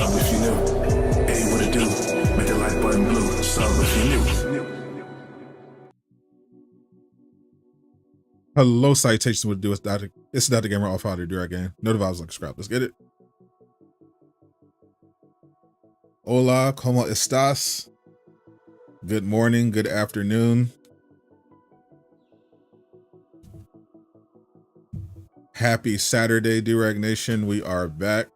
Sub if you new. Hey, what it do? Make the like button blue. Sub if you new. Hello, salutations. What to do? It's Sadot the Gamer, all father Durag Nation. No vibes like scrap. Let's get it. Hola, ¿cómo estás? Good morning, good afternoon. Happy Saturday, Durag Nation. We are back.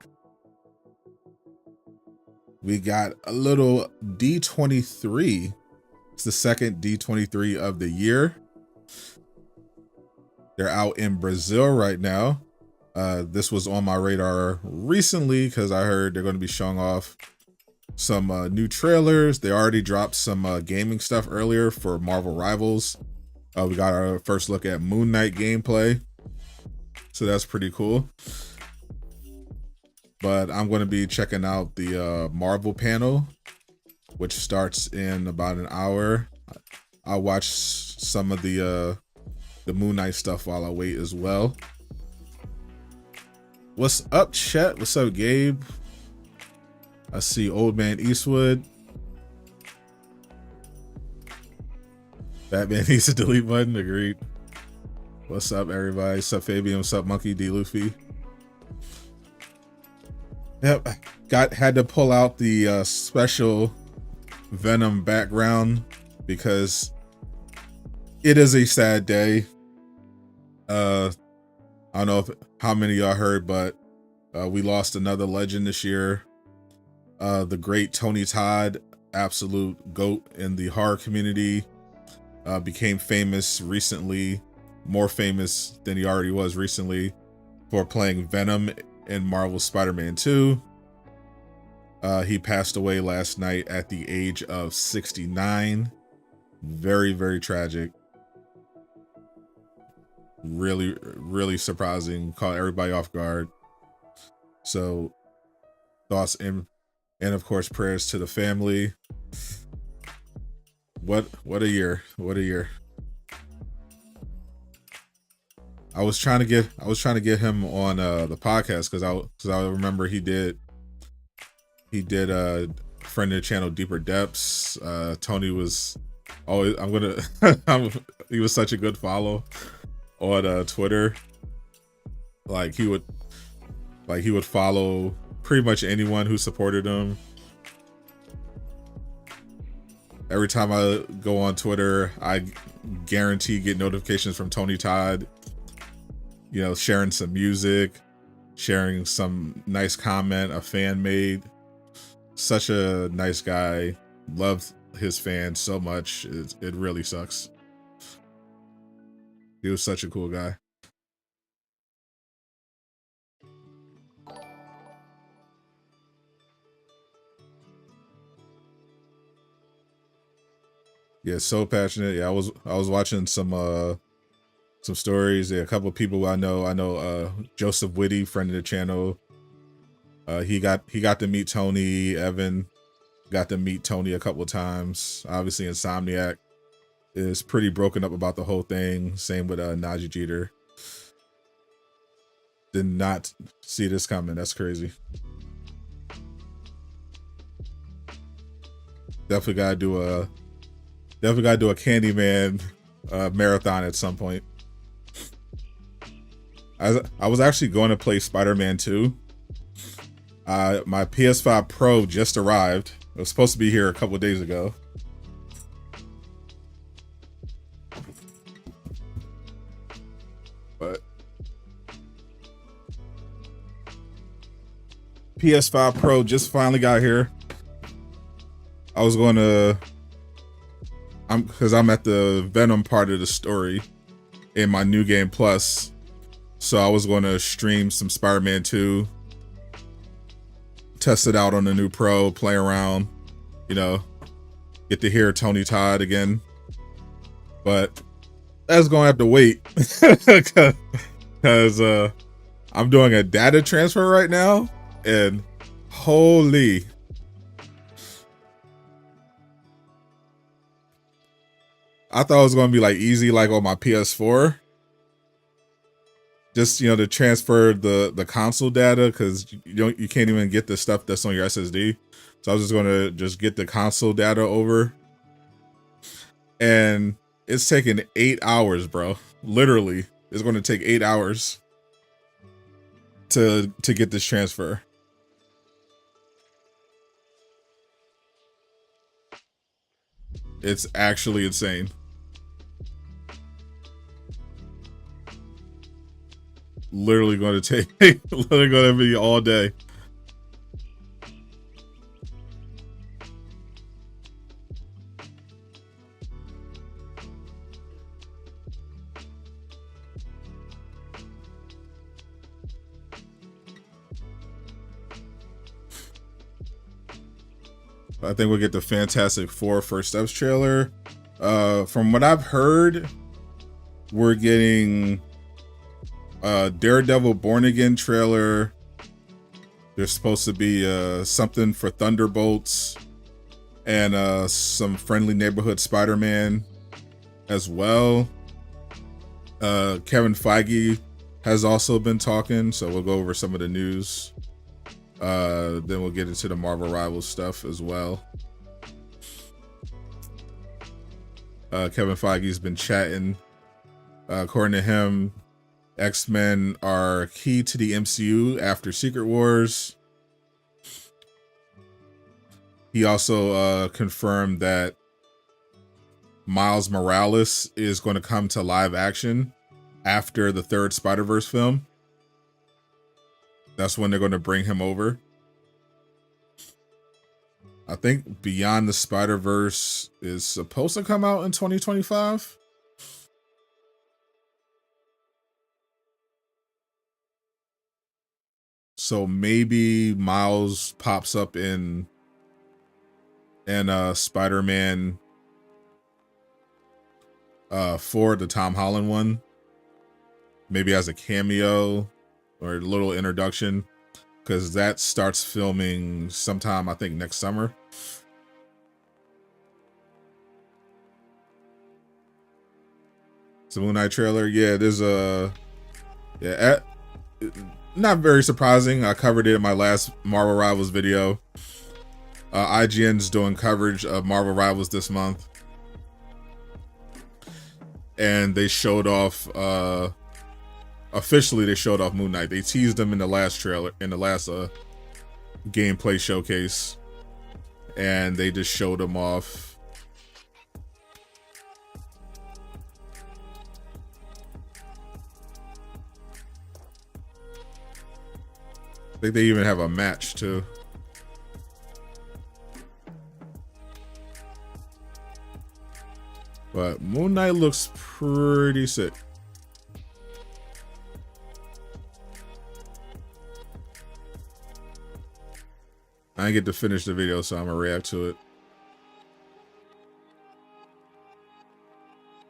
We got a little D23. It's the second D23 of the year. They're out in Brazil right now. This was on my radar recently because I heard they're going to be showing off some new trailers. They already dropped some gaming stuff earlier for Marvel Rivals. We got our first look at Moon Knight gameplay. So that's pretty cool. But I'm going to be checking out the Marvel panel, which starts in about an hour. I'll watch some of the Moon Knight stuff while I wait as well. What's up, chat? What's up, Gabe? I see Old Man Eastwood. Batman needs a delete button. Agreed. What's up, everybody? What's up, Fabian? What's up, Monkey D. Luffy? Yep, had to pull out the special Venom background because it is a sad day. I don't know how many of y'all heard, but we lost another legend this year. The great Tony Todd, absolute GOAT in the horror community, became famous recently, more famous than he already was recently, for playing Venom in Marvel's Spider-Man 2. He passed away last night at the age of 69. Very, very tragic. Really, really surprising. Caught everybody off guard. So thoughts and of course prayers to the family. What a year. What a year. I was trying to get him on the podcast because I remember he did a friend of the channel, Deeper Depths. Tony was always he was such a good follow on Twitter. Like he would follow pretty much anyone who supported him. Every time I go on Twitter, I guarantee get notifications from Tony Todd, you know, sharing some music, sharing some nice comment a fan made. Such a nice guy. Loved his fans so much. It really sucks. He was such a cool guy. Yeah, so passionate. Yeah, I was watching some stories. Yeah, a couple of people I know Joseph Whitty, friend of the channel. He got to meet Tony. Evan got to meet Tony a couple of times. Obviously, Insomniac is pretty broken up about the whole thing. Same with Najee Jeter. Did not see this coming. That's crazy. Definitely gotta do a Candyman marathon at some point. I was actually going to play Spider-Man 2. My PS5 Pro just arrived. It was supposed to be here a couple of days ago. But PS5 Pro just finally got here. I was going to, because I'm at the Venom part of the story in my New Game Plus. So I was going to stream some Spider-Man 2, test it out on the new Pro, play around, you know, get to hear Tony Todd again. But that's going to have to wait because I'm doing a data transfer right now, and holy. I thought it was going to be like easy, like on my PS4. just to transfer the console data, because you can't even get the stuff that's on your SSD. So I was just gonna get the console data over, and it's taking 8 hours, bro. Literally, it's going to take 8 hours to get this transfer. It's actually insane. Literally going to take literally going to be all day. I think we'll get the Fantastic Four First Steps trailer. From what I've heard, we're getting Daredevil Born Again trailer. There's supposed to be something for Thunderbolts and some Friendly Neighborhood Spider-Man as well. Kevin Feige has also been talking, so we'll go over some of the news. Then we'll get into the Marvel Rivals stuff as well. Kevin Feige's been chatting. According to him, X-Men are key to the MCU after Secret Wars. He also confirmed that Miles Morales is going to come to live action after the third Spider-Verse film. That's when they're going to bring him over. I think Beyond the Spider-Verse is supposed to come out in 2025. So maybe Miles pops up in Spider-Man 4, the Tom Holland one. Maybe as a cameo or a little introduction, because that starts filming sometime, I think, next summer. It's a Moon Knight trailer. Yeah, there's not very surprising. I covered it in my last Marvel Rivals video. IGN's doing coverage of Marvel Rivals this month, and they showed off officially, they showed off Moon Knight. They teased him in the last trailer, in the last gameplay showcase, and they just showed him off. I think they even have a match too. But Moon Knight looks pretty sick. I didn't get to finish the video, so I'm gonna react to it.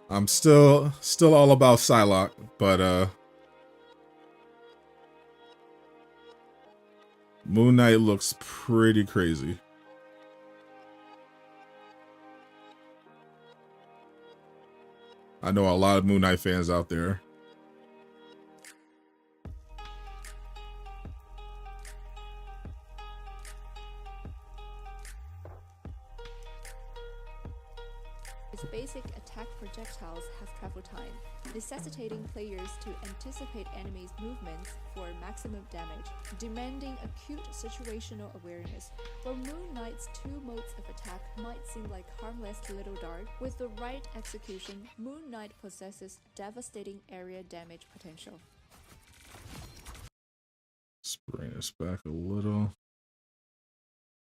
I'm still all about Psylocke, but Moon Knight looks pretty crazy. I know a lot of Moon Knight fans out there. Its basic attack projectiles have travel time, necessitating players to anticipate enemies' movements for maximum damage, demanding acute situational awareness. While Moon Knight's two modes of attack might seem like harmless little dart, with the right execution, Moon Knight possesses devastating area damage potential. Let's bring this back a little.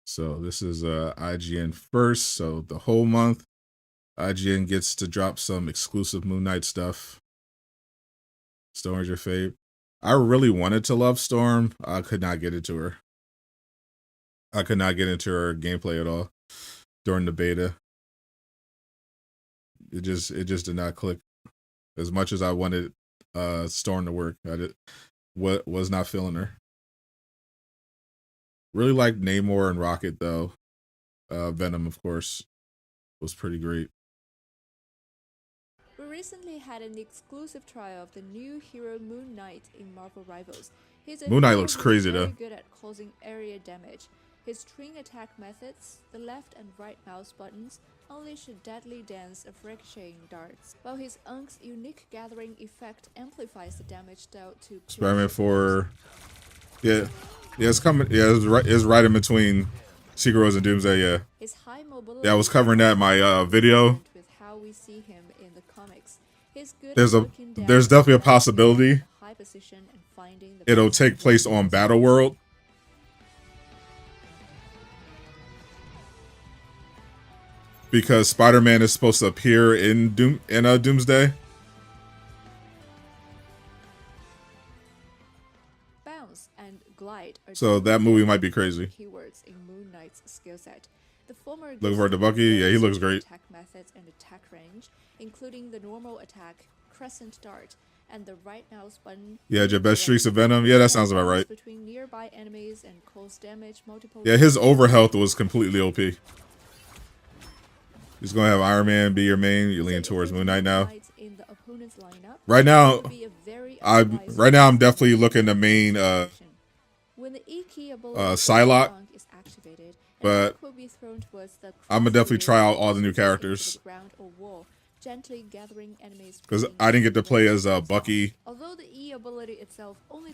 So this is IGN first, so the whole month IGN gets to drop some exclusive Moon Knight stuff. Storm's your fave. I really wanted to love Storm. I could not get into her. I could not get into her gameplay at all during the beta. It just did not click. As much as I wanted Storm to work, was not feeling her. Really liked Namor and Rocket though. Venom, of course, was pretty great. We recently had an exclusive trial of the new hero Moon Knight in Marvel Rivals. Moon Knight looks crazy very though. good at causing area damage. His string attack methods, the left and right mouse buttons, unleash a deadly dance of ricocheting darts, while his Unk's unique gathering effect amplifies the damage dealt to Spider-Man 4. Yeah, it's coming. Yeah, it's right in between Secret Wars and Doomsday. Yeah. His high mobility. Yeah, I was covering that in my video. With how we see him in the comics. His good There's definitely a possibility high position and finding the it'll take place on Battle World. Because Spider-Man is supposed to appear in Doomsday. Bounce and glide are So that movie might be crazy. keywords in Moon Knight's skill set. The former Looking forward to Bucky. Yeah, he looks great. Attack methods and attack range, including the normal attack, crescent dart, and the right mouse button. Yeah, your best streaks of Venom. Yeah, that sounds about right. Between nearby enemies and cause damage multiple. Yeah, his overhealth was completely OP. He's gonna have Iron Man be your main. You're leaning towards Moon Knight now. Right now, I'm definitely looking to main Psylocke, but I'm gonna definitely try out all the new characters because I didn't get to play as Bucky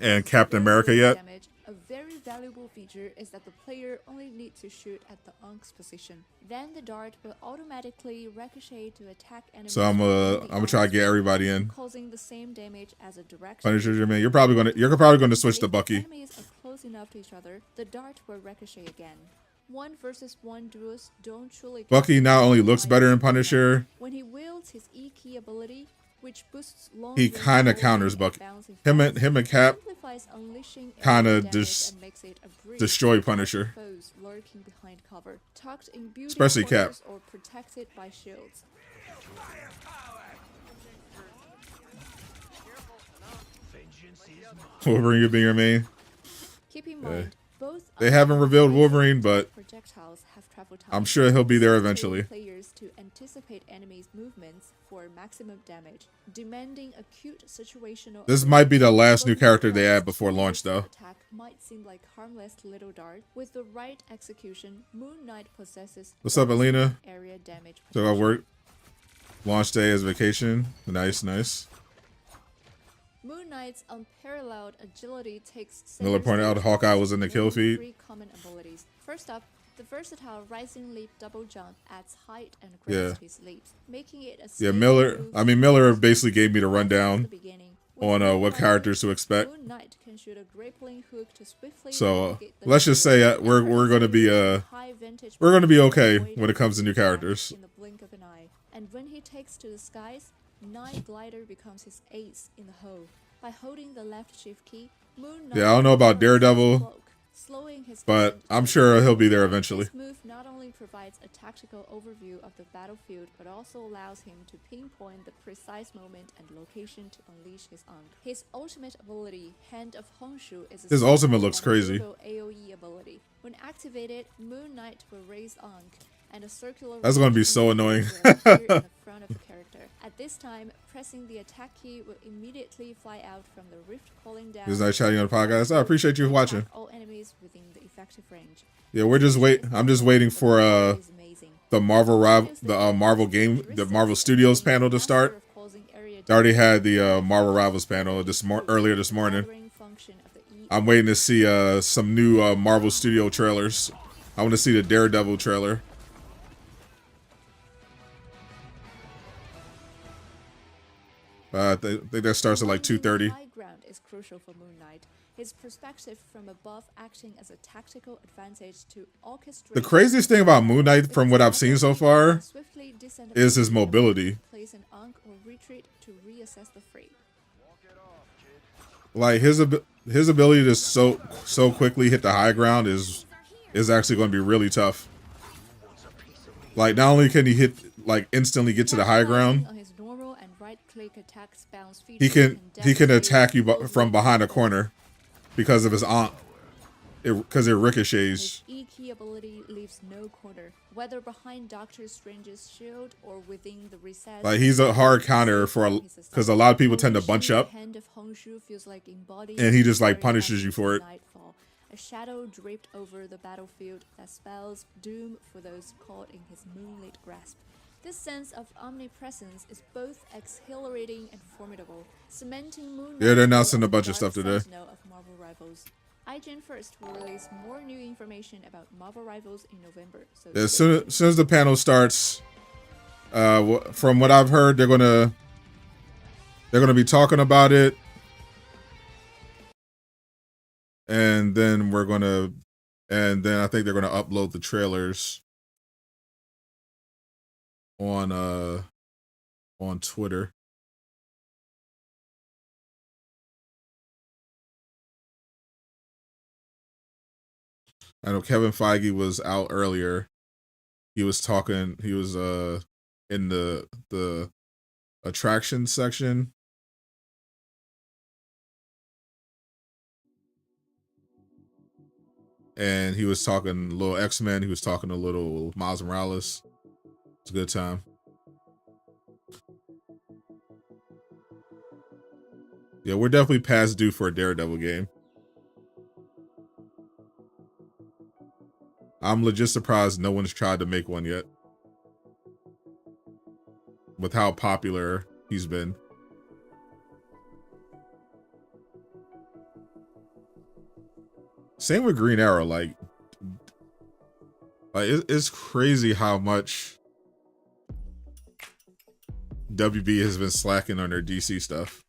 and Captain America yet. A very valuable feature is that the player only needs to shoot at the Unk's position. Then the dart will automatically ricochet to attack enemies. So I'm gonna try to get everybody in. Causing the same damage as a direct. Punisher's your man. You're probably gonna switch to Bucky. If enemies are close enough to each other, the dart will ricochet again. 1v1 duels don't truly. Bucky not only looks better in Punisher, when he wields his E key ability, which boosts long he kind of counters Bucky. Him and Cap kind of just destroy Punisher. Especially Cap. Or protected by shields. Wolverine being your main. Keep in mind, both they haven't revealed Wolverine, but I'm sure he'll be there eventually. Players to anticipate enemies' movements for maximum damage, demanding acute situational. This might be the last new character they add before launch, though. Attack might seem like harmless little dart. With the right execution, Moon Knight possesses. What's up, Alina? Area damage. So I work. Launch day is vacation. Nice. Moon Knight's unparalleled agility takes. Miller pointed out Hawkeye was in the kill feed. Three common abilities. First up, the versatile rising leap double jump adds height and grace to his leaps, making it a Miller basically gave me the rundown on what characters to expect. Moon Knight can shoot a grappling hook to swiftly. So let's just say we're going to be okay when it comes to new characters. In the blink of an eye, and when he takes to the skies, Night Glider becomes his ace in the hole. By holding the left shift key, Moon Knight. Yeah, I don't know about Daredevil, but I'm sure he'll be there eventually. This move not only provides a tactical overview of the battlefield, but also allows him to pinpoint the precise moment and location to unleash his Ankh. His ultimate ability, Hand of Honshu, is his ultimate looks crazy. AoE ability. When activated, Moon Knight will raise Ankh, and a circular. That's going to be so annoying. in the front of the character. At this time, pressing the attack key will immediately fly out from the rift, calling down. This is nice chatting on the podcast. I appreciate you watching. All enemies within the effective range. Yeah, I'm just waiting for the Marvel Studios panel to start. I already had the Marvel Rivals panel earlier this morning. I'm waiting to see some new Marvel Studio trailers. I want to see the Daredevil trailer. I think that starts at like 2:30. High ground is crucial for Moon Knight. His perspective from above acting as a tactical advantage to orchestrate. The craziest thing about Moon Knight, from what I've seen so far, is his mobility. Place an Ankh or retreat to reassess the fray. Like his ability to so quickly hit the high ground is actually going to be really tough. Like not only can he instantly get to the high ground, he can attack you from behind a corner because of his Ankh. because it ricochets. His E-key ability leaves no corner, whether behind Doctor Strange's shield or within the recess. Like he's a hard counter for because a lot of people tend to bunch up, hand of Hongshu feels like embodying and he just like punishes you for it. Nightfall, a shadow draped over the battlefield that spells doom for those caught in his moonlit grasp. This sense of omnipresence is both exhilarating and formidable, cementing Moon Knight. Yeah, they're announcing a bunch of stuff today. Of Marvel Rivals. IGN First will release more new information about Marvel Rivals in November. So as soon as the panel starts, from what I've heard, they're gonna be talking about it, and then I think they're gonna upload the trailers on Twitter. I know Kevin Feige was out earlier. He was talking. He was in the attraction section, and he was talking a little X-Men. He was talking a little Miles Morales. It's a good time. Yeah, we're definitely past due for a Daredevil game. I'm legit surprised no one's tried to make one yet, with how popular he's been. Same with Green Arrow. Like it's crazy how much WB has been slacking on their DC stuff.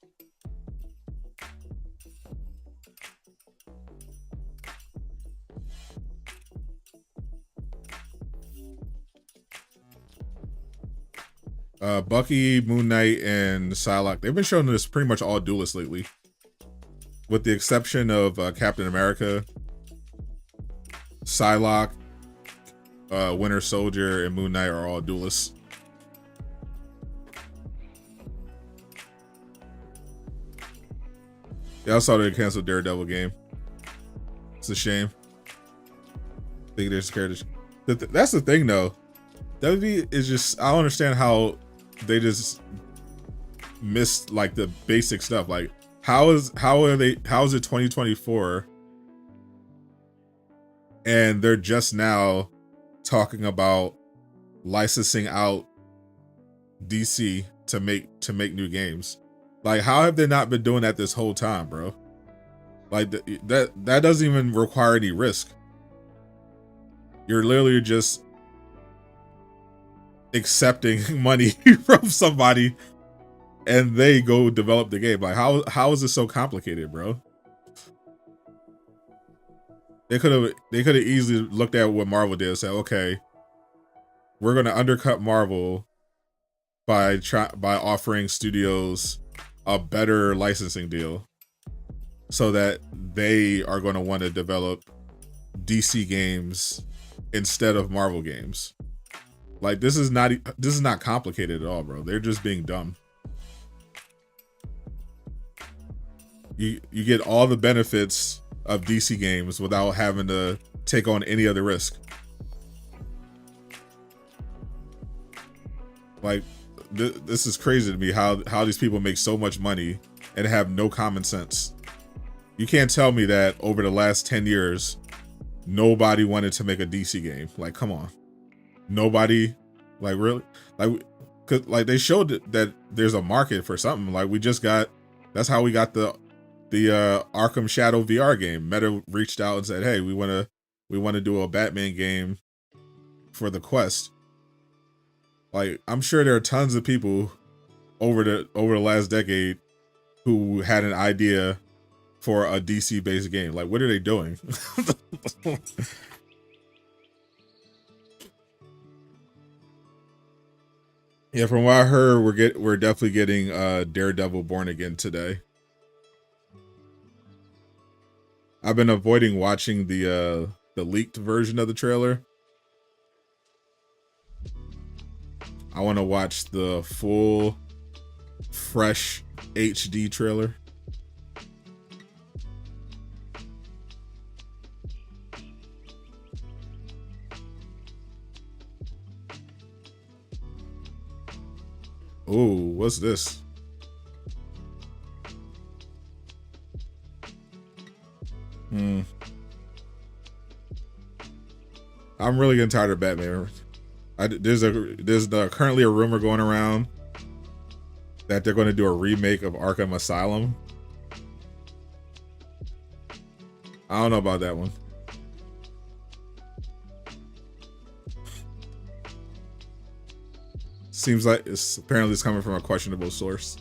Bucky, Moon Knight, and Psylocke, they've been showing this pretty much all duelists lately. With the exception of Captain America, Psylocke, Winter Soldier, and Moon Knight are all duelists. Yeah, I saw they canceled Daredevil game. It's a shame. I think they're scared. That's the thing, though. WB is just, I don't understand how they just missed like the basic stuff. Like how is it 2024 and they're just now talking about licensing out DC to make new games? Like how have they not been doing that this whole time, bro? Like that doesn't even require any risk. You're literally just accepting money from somebody and they go develop the game. Like how is this so complicated, bro? They could have easily looked at what Marvel did and said, okay, we're gonna undercut Marvel by offering studios a better licensing deal so that they are going to want to develop DC games instead of Marvel games. Like this is not complicated at all, bro. They're just being dumb. You get all the benefits of DC games without having to take on any other risk. Like this is crazy to me how these people make so much money and have no common sense. You can't tell me that over the last 10 years nobody wanted to make a DC game. Like come on. Nobody, like really, like they showed that there's a market for something. Like that's how we got the Arkham Shadow VR game. Meta reached out and said, hey, we want to do a Batman game for the Quest. Like I'm sure there are tons of people over the last decade who had an idea for a DC based game. Like what are they doing? Yeah, from what I heard, we're definitely getting Daredevil Born Again today. I've been avoiding watching the leaked version of the trailer. I want to watch the full, fresh HD trailer. Ooh, what's this? I'm really getting tired of Batman. There's currently a rumor going around that they're going to do a remake of Arkham Asylum. I don't know about that one. Seems like apparently it's coming from a questionable source,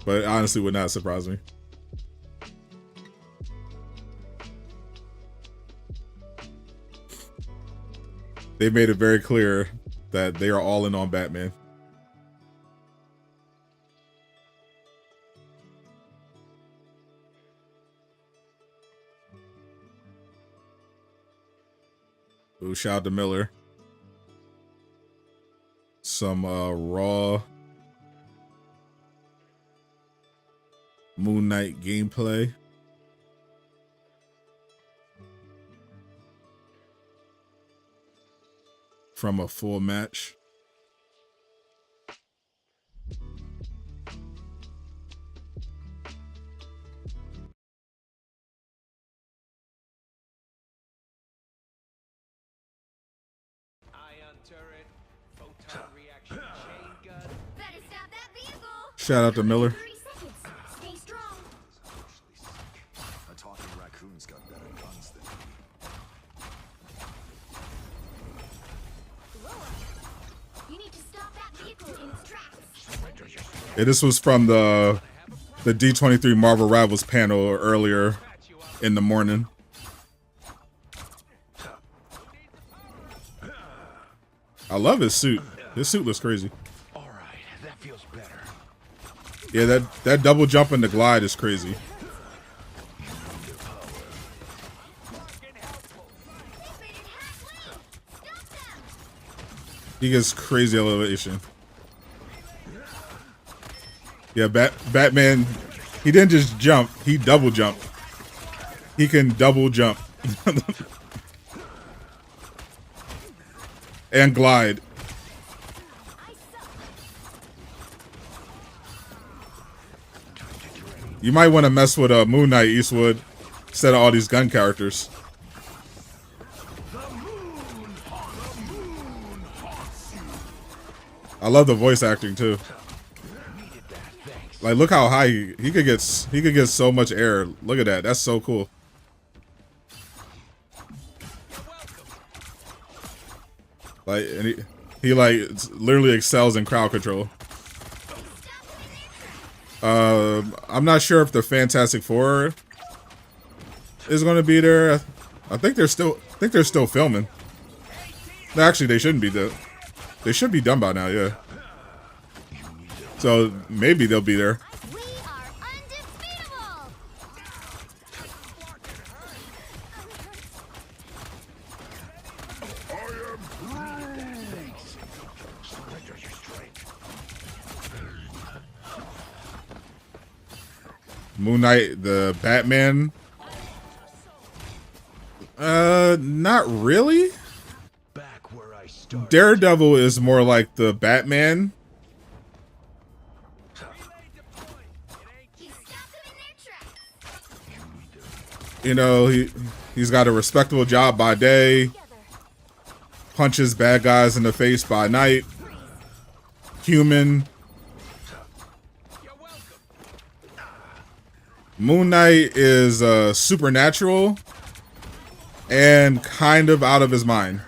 but it honestly would not surprise me. They made it very clear that they are all in on Batman. Ooh, shout out to Miller. Some raw Moon Knight gameplay. From a full match. Ion turret, photon reaction chain gun. Better stop that vehicle. Shout out to Miller. 30 seconds. Stay strong. A talking raccoon's got better guns than me. You need to stop that vehicle in its tracks. Yeah, this was from the D23 Marvel Rivals panel earlier in the morning. I love his suit. His suit looks crazy. All right, that feels better. Yeah, that double jump and the glide is crazy. He gets crazy elevation. Yeah, Batman, he didn't just jump, he double jumped. He can double jump. And glide. You might want to mess with Moon Knight, Eastwood, instead of all these gun characters. I love the voice acting too. Like, look how high he could get so much air. Look at that. That's so cool. Like, and he like literally excels in crowd control. I'm not sure if the Fantastic Four is going to be there. I think they're still filming. No, actually, they shouldn't be though. They should be done by now, yeah. So maybe they'll be there. We are undefeatable. Moon Knight, the Batman. Not really. Back where I started. Daredevil is more like the Batman. He stopped them in their tracks. You know, he's got a respectable job by day, punches bad guys in the face by night. Human. Moon Knight is supernatural and kind of out of his mind.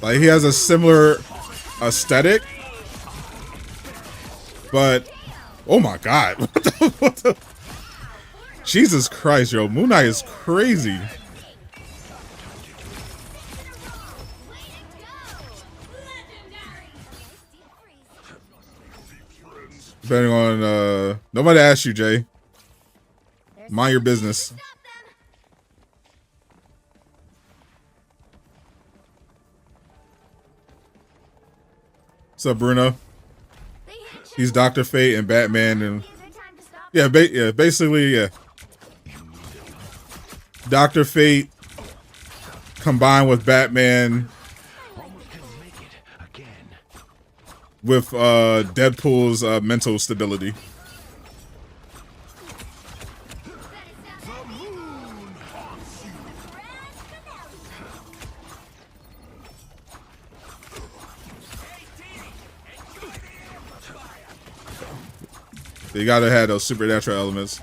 Like, he has a similar aesthetic, but oh my god, what the Jesus Christ, yo, Moon Knight is crazy. Depending on nobody asked you, Jay. Mind your business. What's up, Bruno? He's Dr. Fate and Batman, and yeah, basically, yeah. Dr. Fate combined with Batman with Deadpool's mental stability. You gotta have those supernatural elements.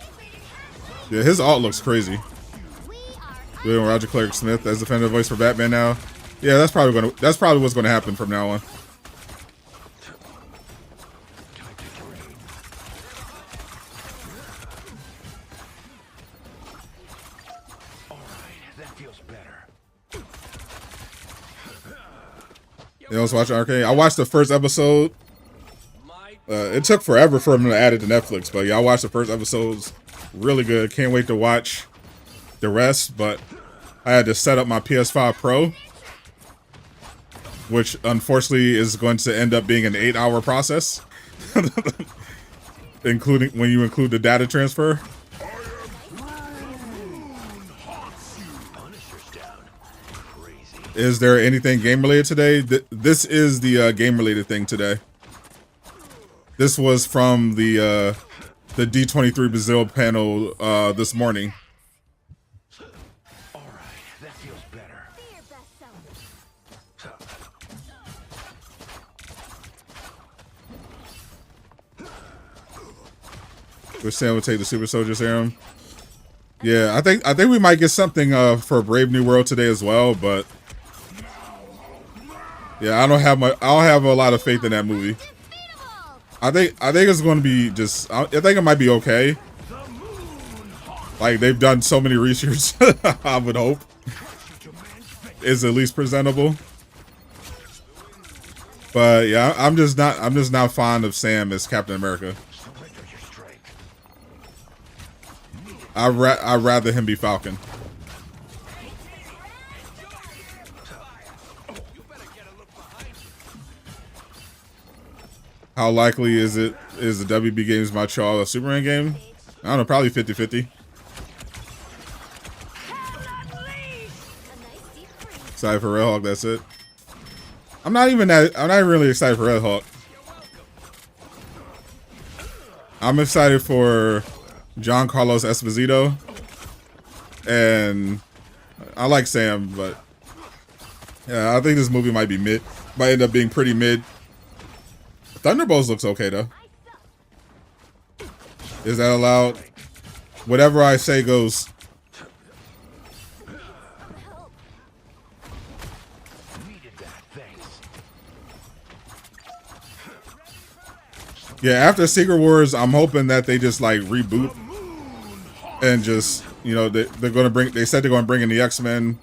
Yeah, his art looks crazy. Doing Roger Clerk Smith as definitive voice for Batman now. Yeah, that's probably what's gonna happen from now on. You know, watching Arcane. I watched the first episode. It took forever for him to add it to Netflix, but yeah, I watched the first episodes. Really good. Can't wait to watch the rest, but I had to set up my PS5 Pro, which unfortunately is going to end up being an 8-hour process, including when you include the data transfer. Is there anything game related today? This is the game related thing today. This was from the D23 Brazil panel this morning. All right, that feels better. We're saying we'll take the Super Soldier Serum. Yeah, I think we might get something for Brave New World today as well, but yeah, I don't have a lot of faith in that movie. I think it's going to be just. I think it might be okay. Like they've done so many reshoots, I would hope is at least presentable. But yeah, I'm just not fond of Sam as Captain America. I'd rather him be Falcon. How likely is the WB Games Montreal a Superman game? I don't know, probably 50-50. Excited for Red Hawk, that's it. I'm not really excited for Red Hawk. I'm excited for John Carlos Esposito. And I like Sam, but yeah, I think this movie might end up being pretty mid. Thunderbolts looks okay though. Is that allowed? Whatever I say goes. Yeah, after Secret Wars, I'm hoping that they just like reboot and just, you know, they're gonna bring. They said they're gonna bring in the X-Men.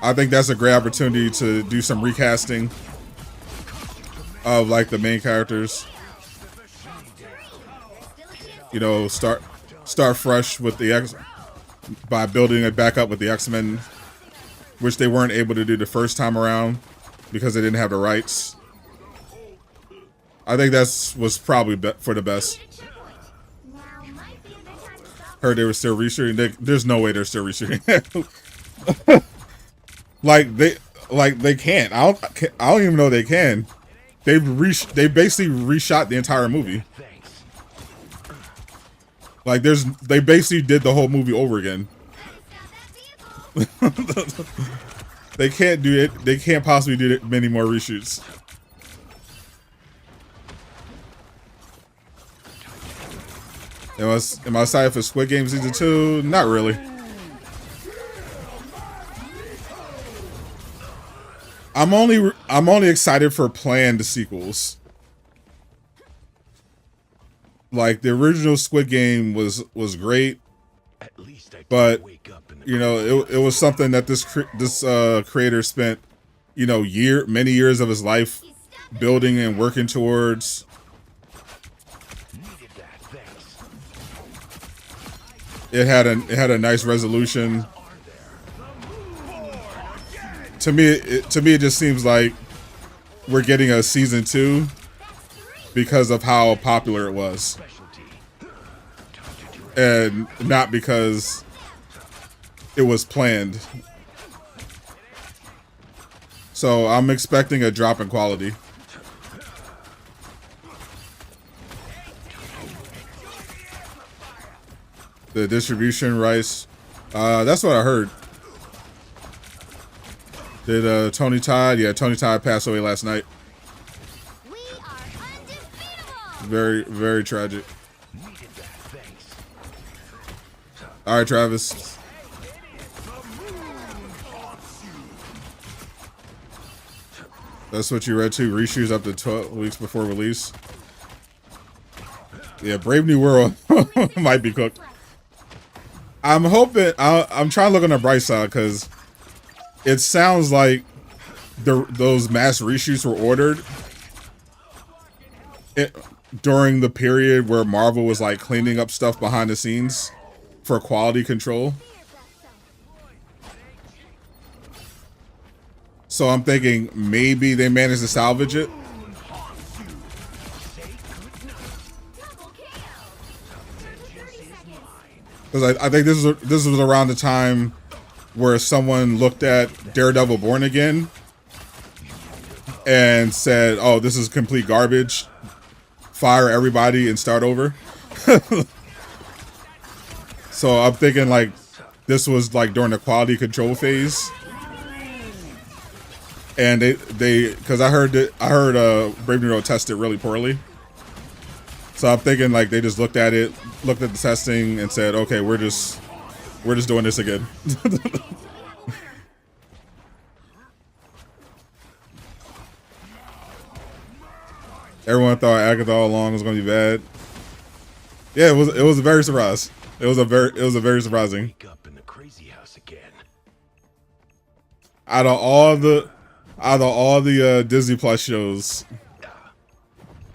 I think that's a great opportunity to do some recasting of like the main characters. You know, start fresh with the X by building it back up with the X-Men, which they weren't able to do the first time around because they didn't have the rights. I think was probably for the best. Heard they were still reshooting. There's no way they're still reshooting. like they can't. I don't even know they can. They basically reshot the entire movie. Like they basically did the whole movie over again. They can't do it. They can't possibly do many more reshoots. Am I excited for Squid Game Season 2? Not really. I'm only excited for planned sequels. Like the original Squid Game was great, but you know it was something that this creator spent, you know, many years of his life building and working towards. It had a nice resolution. To me, it just seems like we're getting a season 2 because of how popular it was. and not because it was planned. So I'm expecting a drop in quality. The distribution rights, that's what I heard. Did Tony Todd? Yeah, Tony Todd passed away last night. We are undefeatable. Very, very tragic. All right, Travis. That's what you read too. Reshoots up to 12 weeks before release. Yeah, Brave New World might be cooked. I'm hoping. I'm trying to look on the bright side because it sounds like those mass reshoots were ordered during the period where Marvel was like cleaning up stuff behind the scenes for quality control. So I'm thinking maybe they managed to salvage it. Because I think this was around the time where someone looked at Daredevil Born Again and said, "Oh, this is complete garbage. Fire everybody and start over." So I'm thinking like this was like during the quality control phase, and they because I heard Brave New World tested really poorly. So I'm thinking like they just looked at the testing and said, "Okay, we're just doing this again." Everyone thought Agatha all along was going to be bad. Yeah, it was a very surprise. It was a very surprising. Wake up in the crazy house again. Out of all the Disney Plus shows,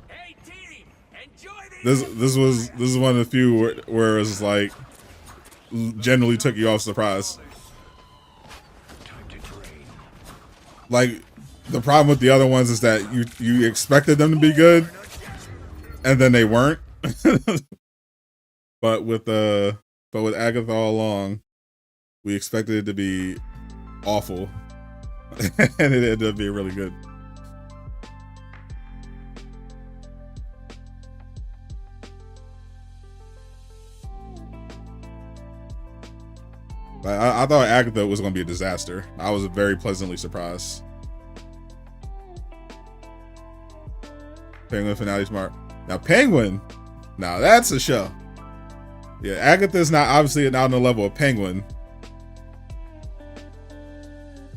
Hey team, enjoy this is one of the few where it's like generally took you off surprise. Time to drain. Like the problem with the other ones is that you expected them to be good, and then they weren't. But with Agatha all along, we expected it to be awful, and it ended up being really good. I thought Agatha was going to be a disaster. I was very pleasantly surprised. Penguin finale smart. Now Penguin, now that's a show. Yeah, Agatha's not obviously not on the level of Penguin.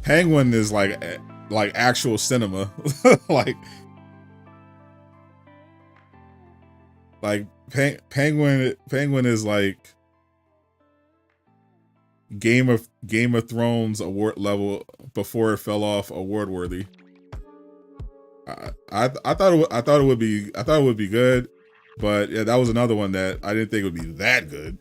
Penguin is like actual cinema. Penguin is like Game of Thrones award level before it fell off award worthy. I thought it would be good, but yeah, that was another one that I didn't think would be that good.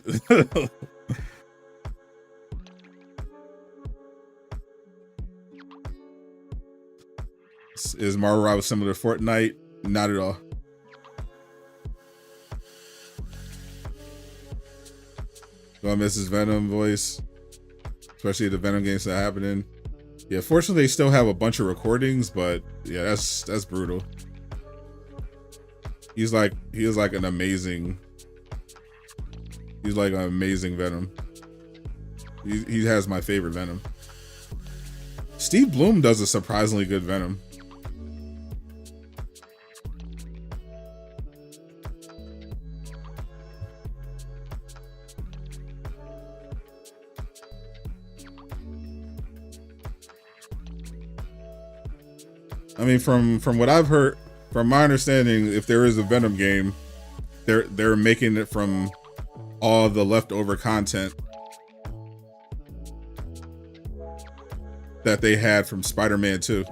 Is Marvel Rivals similar to Fortnite? Not at all. Gonna miss his Venom voice, especially the Venom games that are happening. Yeah, fortunately they still have a bunch of recordings, but yeah, that's brutal. He is like an amazing Venom. He has my favorite Venom. Steve Bloom does a surprisingly good Venom. I mean, from what I've heard, from my understanding, if there is a Venom game, they're making it from all the leftover content that they had from Spider-Man 2.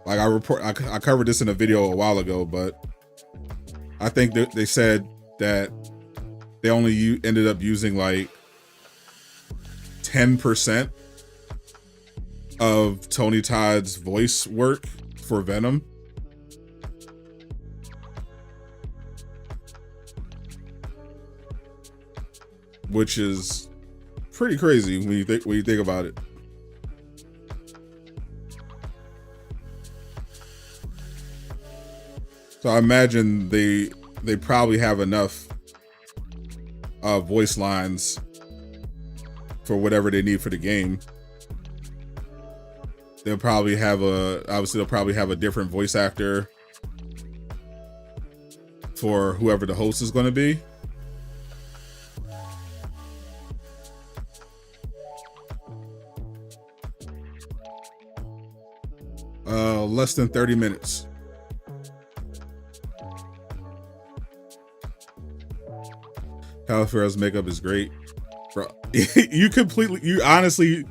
Like I covered this in a video a while ago, but I think they said that they only ended up using like 10% of Tony Todd's voice work for Venom. which is pretty crazy when you think about it. So I imagine they probably have enough voice lines for whatever they need for the game. They'll probably have a different voice actor for whoever the host is going to be. Less than 30 minutes. Califerro's makeup is great. Bro, you honestly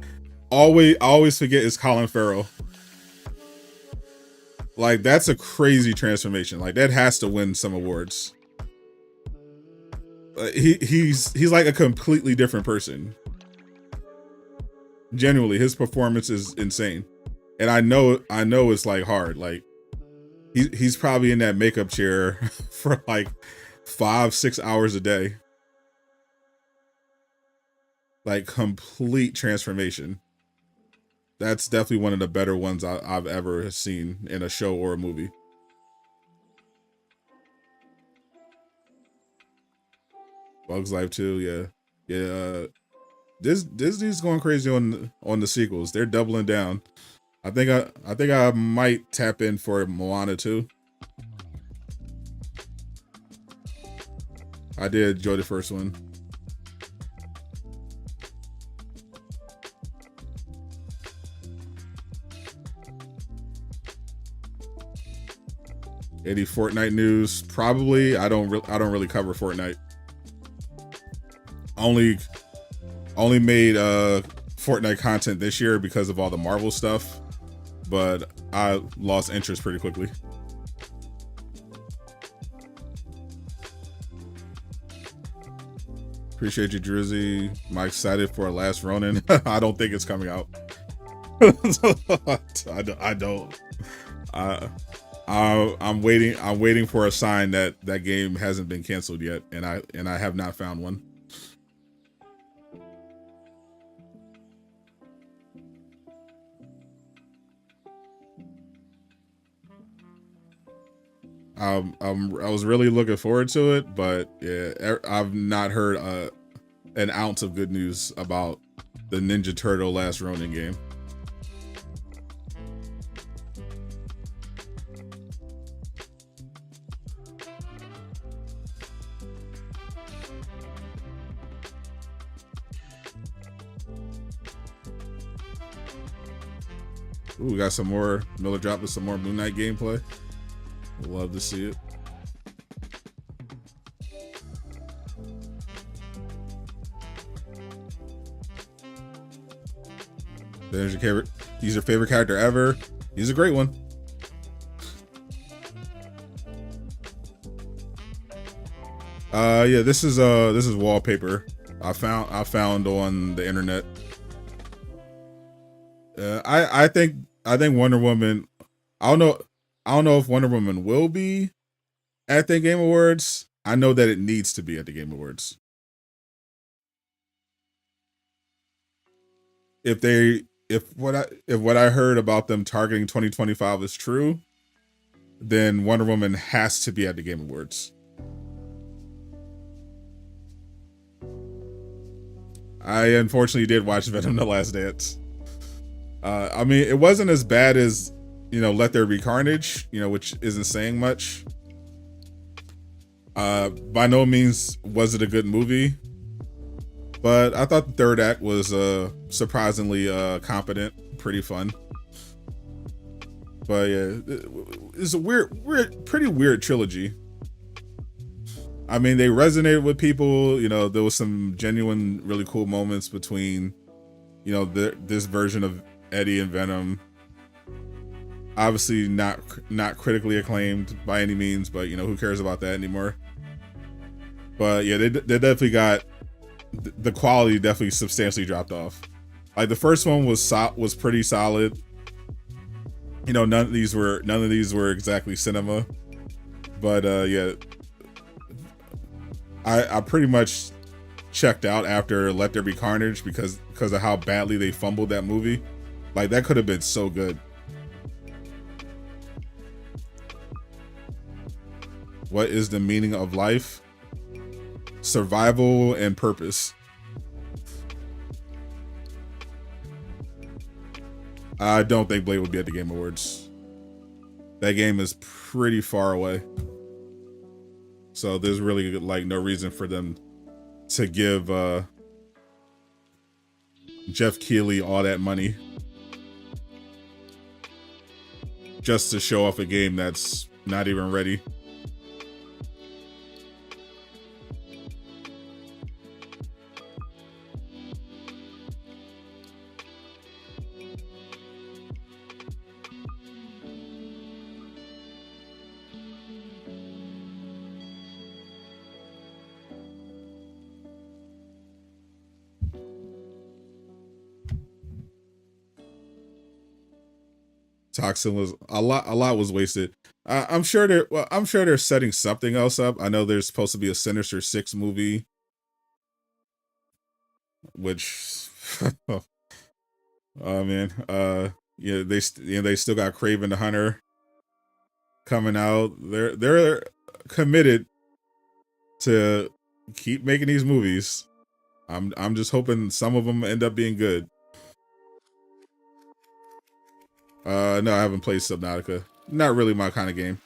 always forget it's Colin Farrell. Like, that's a crazy transformation. Like, that has to win some awards. He's like a completely different person. Genuinely, his performance is insane. And I know it's like hard. Like, he's probably in that makeup chair for like 5-6 hours a day. Like, complete transformation. That's definitely one of the better ones I've ever seen in a show or a movie. Bugs Life 2, yeah. Disney's going crazy on the sequels. They're doubling down. I think I might tap in for Moana 2. I did enjoy the first one. Any Fortnite news? Probably. I don't really cover Fortnite. Only made Fortnite content this year because of all the Marvel stuff, but I lost interest pretty quickly. Appreciate you, Drizzy. Am I excited for Last Ronin? I don't think it's coming out. I don't. I'm waiting for a sign that game hasn't been canceled yet, and I have not found one. I was really looking forward to it, but yeah, I've not heard an ounce of good news about the Ninja Turtle Last Ronin game. Ooh, we got some more Miller drop with some more Moon Knight gameplay. Love to see it. There's your favorite. He's your favorite character ever. He's a great one. Yeah, this is wallpaper I found on the internet. I think Wonder Woman. I don't know if Wonder Woman will be at the Game Awards. I know that it needs to be at the Game Awards. If what I heard about them targeting 2025 is true, then Wonder Woman has to be at the Game Awards. I unfortunately did watch Venom: The Last Dance. I mean, it wasn't as bad as, Let There Be Carnage, which isn't saying much. By no means was it a good movie, but I thought the third act was surprisingly competent, pretty fun. But yeah, it's a pretty weird trilogy. I mean, they resonated with people. There was some genuine, really cool moments between, this version of Eddie and Venom. Obviously not critically acclaimed by any means, but who cares about that anymore? But yeah, they definitely got the quality definitely substantially dropped off. Like, the first one was pretty solid. None of these were exactly cinema, but yeah, I pretty much checked out after Let There Be Carnage because of how badly they fumbled that movie. Like, that could have been so good. What is the meaning of life? Survival and purpose. I don't think Blade will be at the Game Awards. That game is pretty far away. So there's really like no reason for them to give Jeff Keighley all that money just to show off a game that's not even ready. Toxin was a lot was wasted. I'm sure they're setting something else up. I know there's supposed to be a Sinister Six movie, which oh man, yeah, they still got Kraven the Hunter coming out. They're committed to keep making these movies. I'm just hoping some of them end up being good. No, I haven't played Subnautica. Not really my kind of game.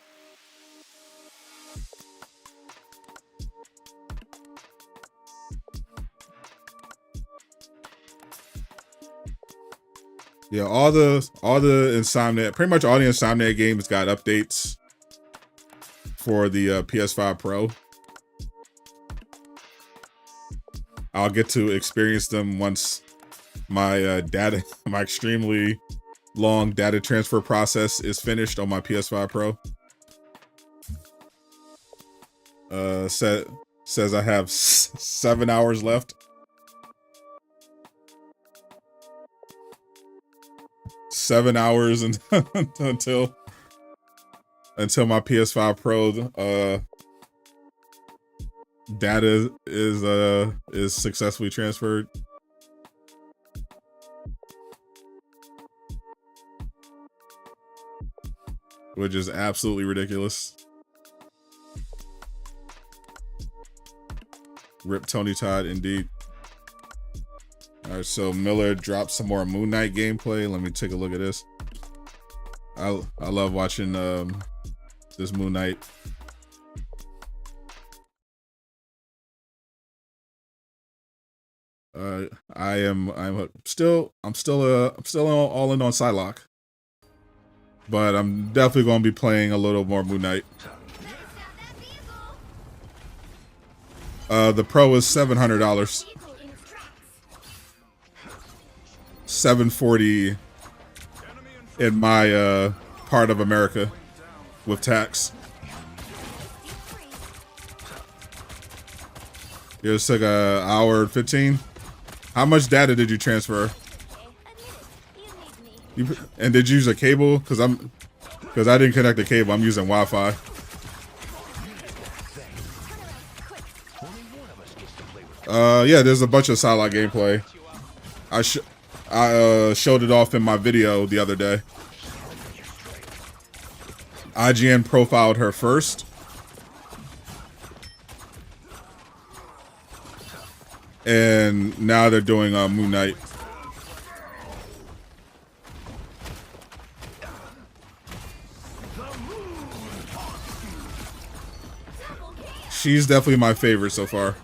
Yeah, all the Insomniac, pretty much all the Insomniac games got updates for the PS5 Pro. I'll get to experience them once my my extremely long data transfer process is finished on my PS5 Pro. Says I have 7 hours left. 7 hours until my PS5 Pro data is successfully transferred. Which is absolutely ridiculous. Rip Tony Todd, indeed. All right, so Miller dropped some more Moon Knight gameplay. Let me take a look at this. I love watching this Moon Knight. I'm still all in on Psylocke. But I'm definitely going to be playing a little more Moon Knight. The Pro is $700. $740 in my part of America with tax. It just took an hour and 15. How much data did you transfer? And did you use a cable? Because I didn't connect the cable. I'm using Wi-Fi. Yeah, there's a bunch of Psylocke gameplay. I showed it off in my video the other day. IGN profiled her first. And now they're doing Moon Knight. She's definitely my favorite so far.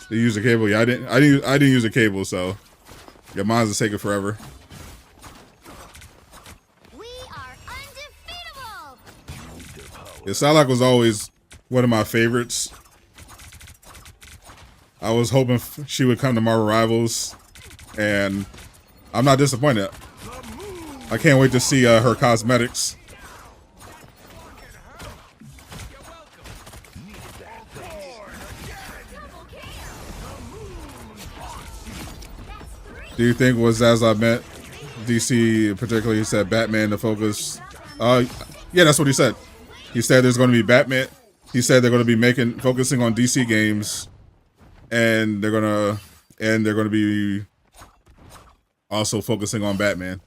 They use a cable. Yeah, I didn't use a cable, so yeah, mine's taking forever. We are undefeatable. Yeah, Psylocke was always one of my favorites. I was hoping she would come to Marvel Rivals, and I'm not disappointed. I can't wait to see her cosmetics. Do you think was as I meant? DC, particularly, he said Batman to focus. Yeah, that's what he said. He said there's going to be Batman. He said they're going to be focusing on DC games, and they're going to be also focusing on Batman.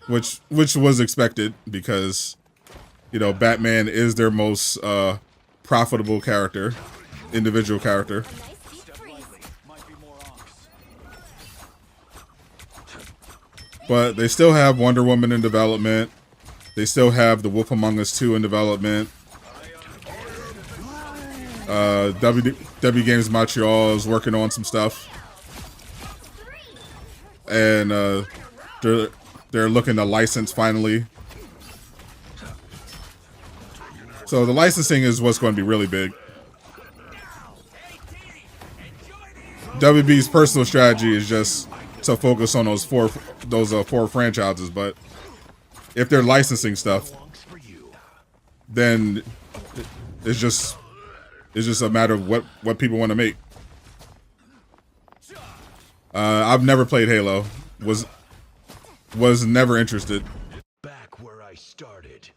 Which was expected because, you know, Batman is their most profitable character, individual character. But they still have Wonder Woman in development. They still have The Wolf Among Us 2 in development. W Games Montreal is working on some stuff. And they're looking to license finally. So the licensing is what's going to be really big. WB's personal strategy is just to focus on those four franchises, but if they're licensing stuff, then it's just a matter of what people want to make. I've never played Halo. Was never interested. Back where I started.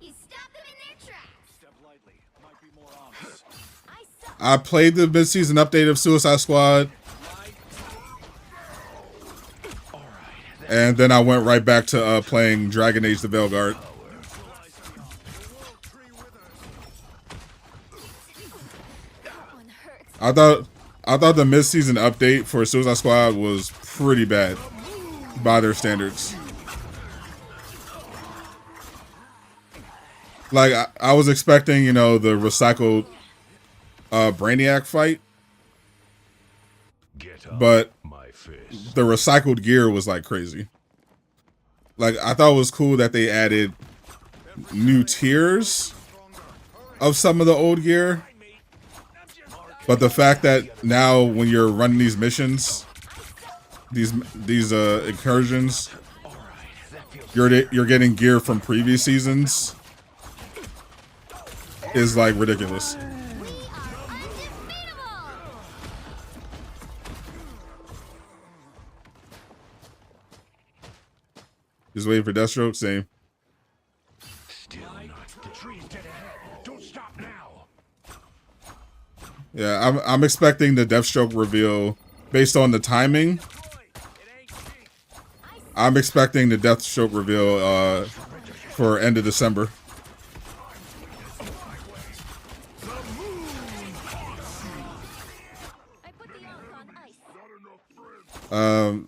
You stop them in their tracks. Step lightly. Might be more honest. I played the mid-season update of Suicide Squad, and then I went right back to playing Dragon Age: The Veilguard. I thought the mid-season update for Suicide Squad was pretty bad by their standards. Like I was expecting, you know, the recycled Brainiac fight, but the recycled gear was like crazy. Like I thought it was cool that they added new tiers of some of the old gear. But the fact that now when you're running these missions, these incursions, you're getting gear from previous seasons is like ridiculous. Just waiting for Deathstroke, same. Still not. The tree's dead ahead. Don't stop now. Yeah, I'm expecting the Deathstroke reveal based on the timing. I'm expecting the Deathstroke reveal for end of December.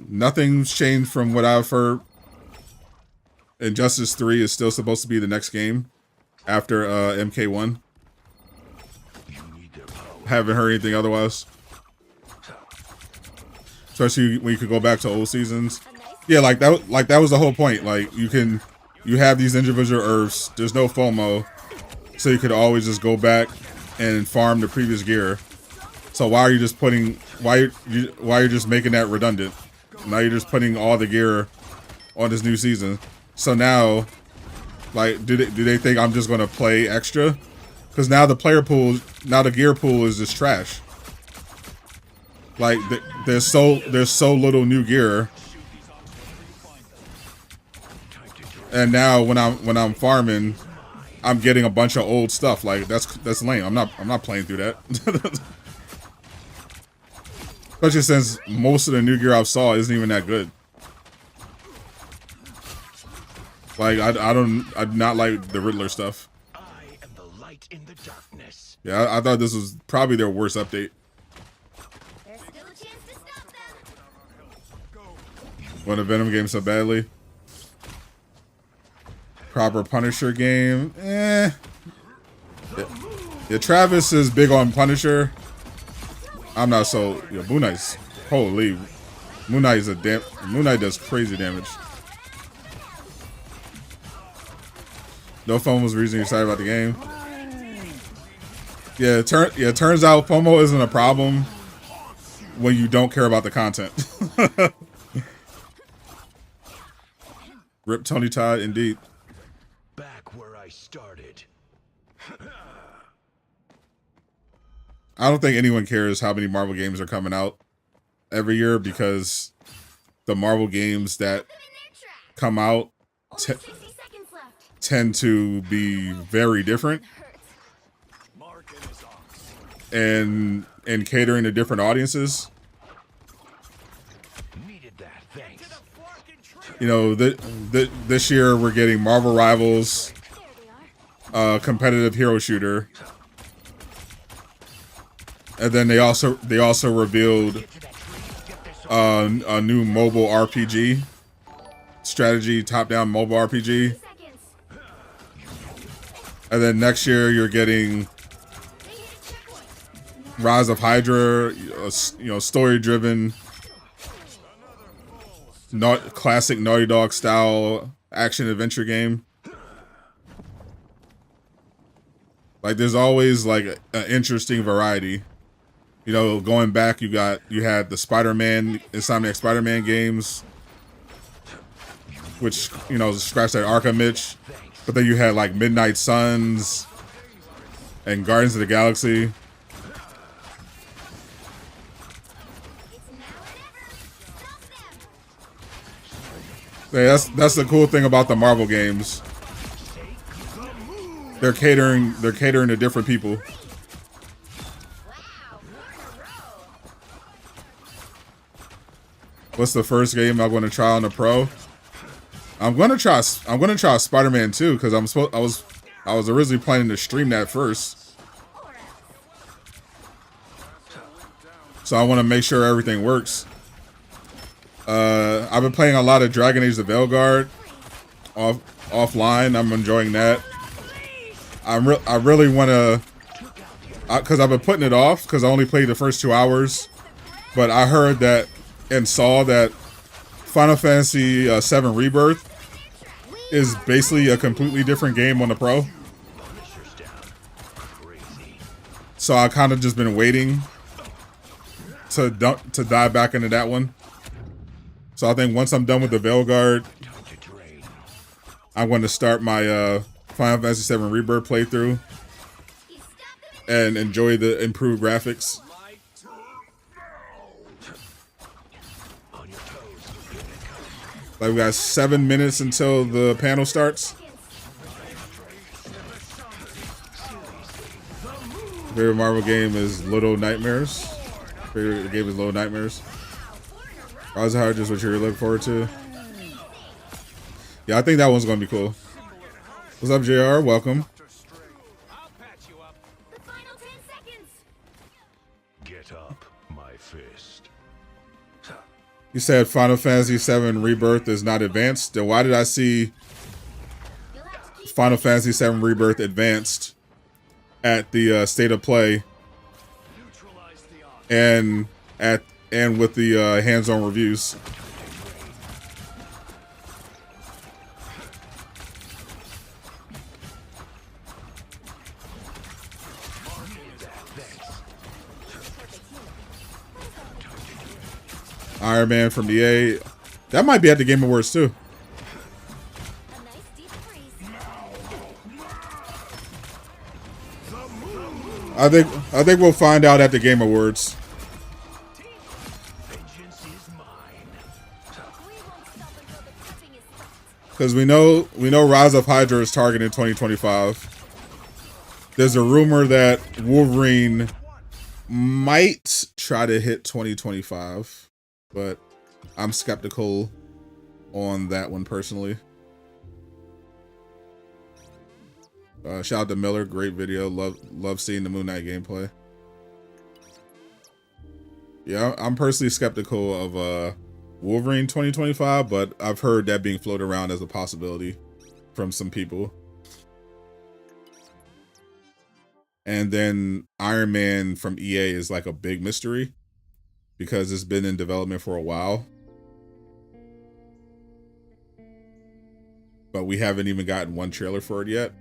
Nothing's changed from what I've heard. Injustice 3 is still supposed to be the next game after MK1. Haven't heard anything otherwise. Especially when you could go back to old seasons. Yeah, like that was the whole point. Like you have these individual Earths. There's no FOMO, so you could always just go back and farm the previous gear. So why are you just putting? Why you're just making that redundant? Now you're just putting all the gear on this new season. So now, like, do they think I'm just gonna play extra? Because now the player pool, now the gear pool is just trash. Like there's so little new gear, and now when I'm farming, I'm getting a bunch of old stuff. Like that's lame. I'm not playing through that. Especially since most of the new gear I saw isn't even that good. Like I do not like the Riddler stuff. I am the light in the darkness. Yeah, I thought this was probably their worst update. There's still a chance to stop them. When the Venom game so badly. Proper Punisher game, eh. Yeah, Travis is big on Punisher. I'm not so. Yeah, Moon Knight's holy. Moon Knight Moon Knight does crazy damage. No FOMO was the reason you're excited about the game. Yeah, it turns out FOMO isn't a problem when you don't care about the content. Rip Tony Todd, indeed. Back where I started. I don't think anyone cares how many Marvel games are coming out every year, because the Marvel games that come out tend to be very different and catering to different audiences. You know, this year we're getting Marvel Rivals, competitive hero shooter, and then they also revealed a new mobile RPG, strategy top-down mobile RPG, and then next year you're getting Rise of Hydra, you know, story-driven, classic Naughty Dog style action adventure game. Like, there's always like an interesting variety. You know, going back, you had the Spider-Man, Insomniac Spider-Man games, which, you know, scratched that Arkham itch. But then you had like Midnight Suns and Guardians of the Galaxy. Yeah, that's the cool thing about the Marvel games. They're catering to different people. What's the first game I'm going to try on the Pro? I'm going to try Spider-Man 2, because I was originally planning to stream that first. So I want to make sure everything works. I've been playing a lot of Dragon Age: The Veilguard offline. I'm enjoying that. I really want to, because I've been putting it off because I only played the first 2 hours. But I heard that and saw that Final Fantasy VII Rebirth is basically a completely different game on the Pro. So I kind of just been waiting to dive back into that one. So I think once I'm done with the Veilguard, I'm going to start my Final Fantasy VII Rebirth playthrough and enjoy the improved graphics. Like, we got 7 minutes until the panel starts. Favorite Marvel game is Little Nightmares. Favorite game is Little Nightmares. Rise of Hydra is what you're looking forward to. Yeah, I think that one's gonna be cool. What's up, JR? Welcome. Get up, my fist. You said Final Fantasy VII Rebirth is not advanced. Then why did I see Final Fantasy VII Rebirth advanced at the State of Play and with the hands-on reviews? Iron Man from EA. That might be at the Game Awards too. I think we'll find out at the Game Awards. Because we know Rise of Hydra is targeting 2025. There's a rumor that Wolverine might try to hit 2025. But I'm skeptical on that one personally. Shout out to Miller, great video. Love seeing the Moon Knight gameplay. Yeah, I'm personally skeptical of Wolverine 2025, but I've heard that being floated around as a possibility from some people. And then Iron Man from EA is like a big mystery, because it's been in development for a while. But we haven't even gotten one trailer for it yet.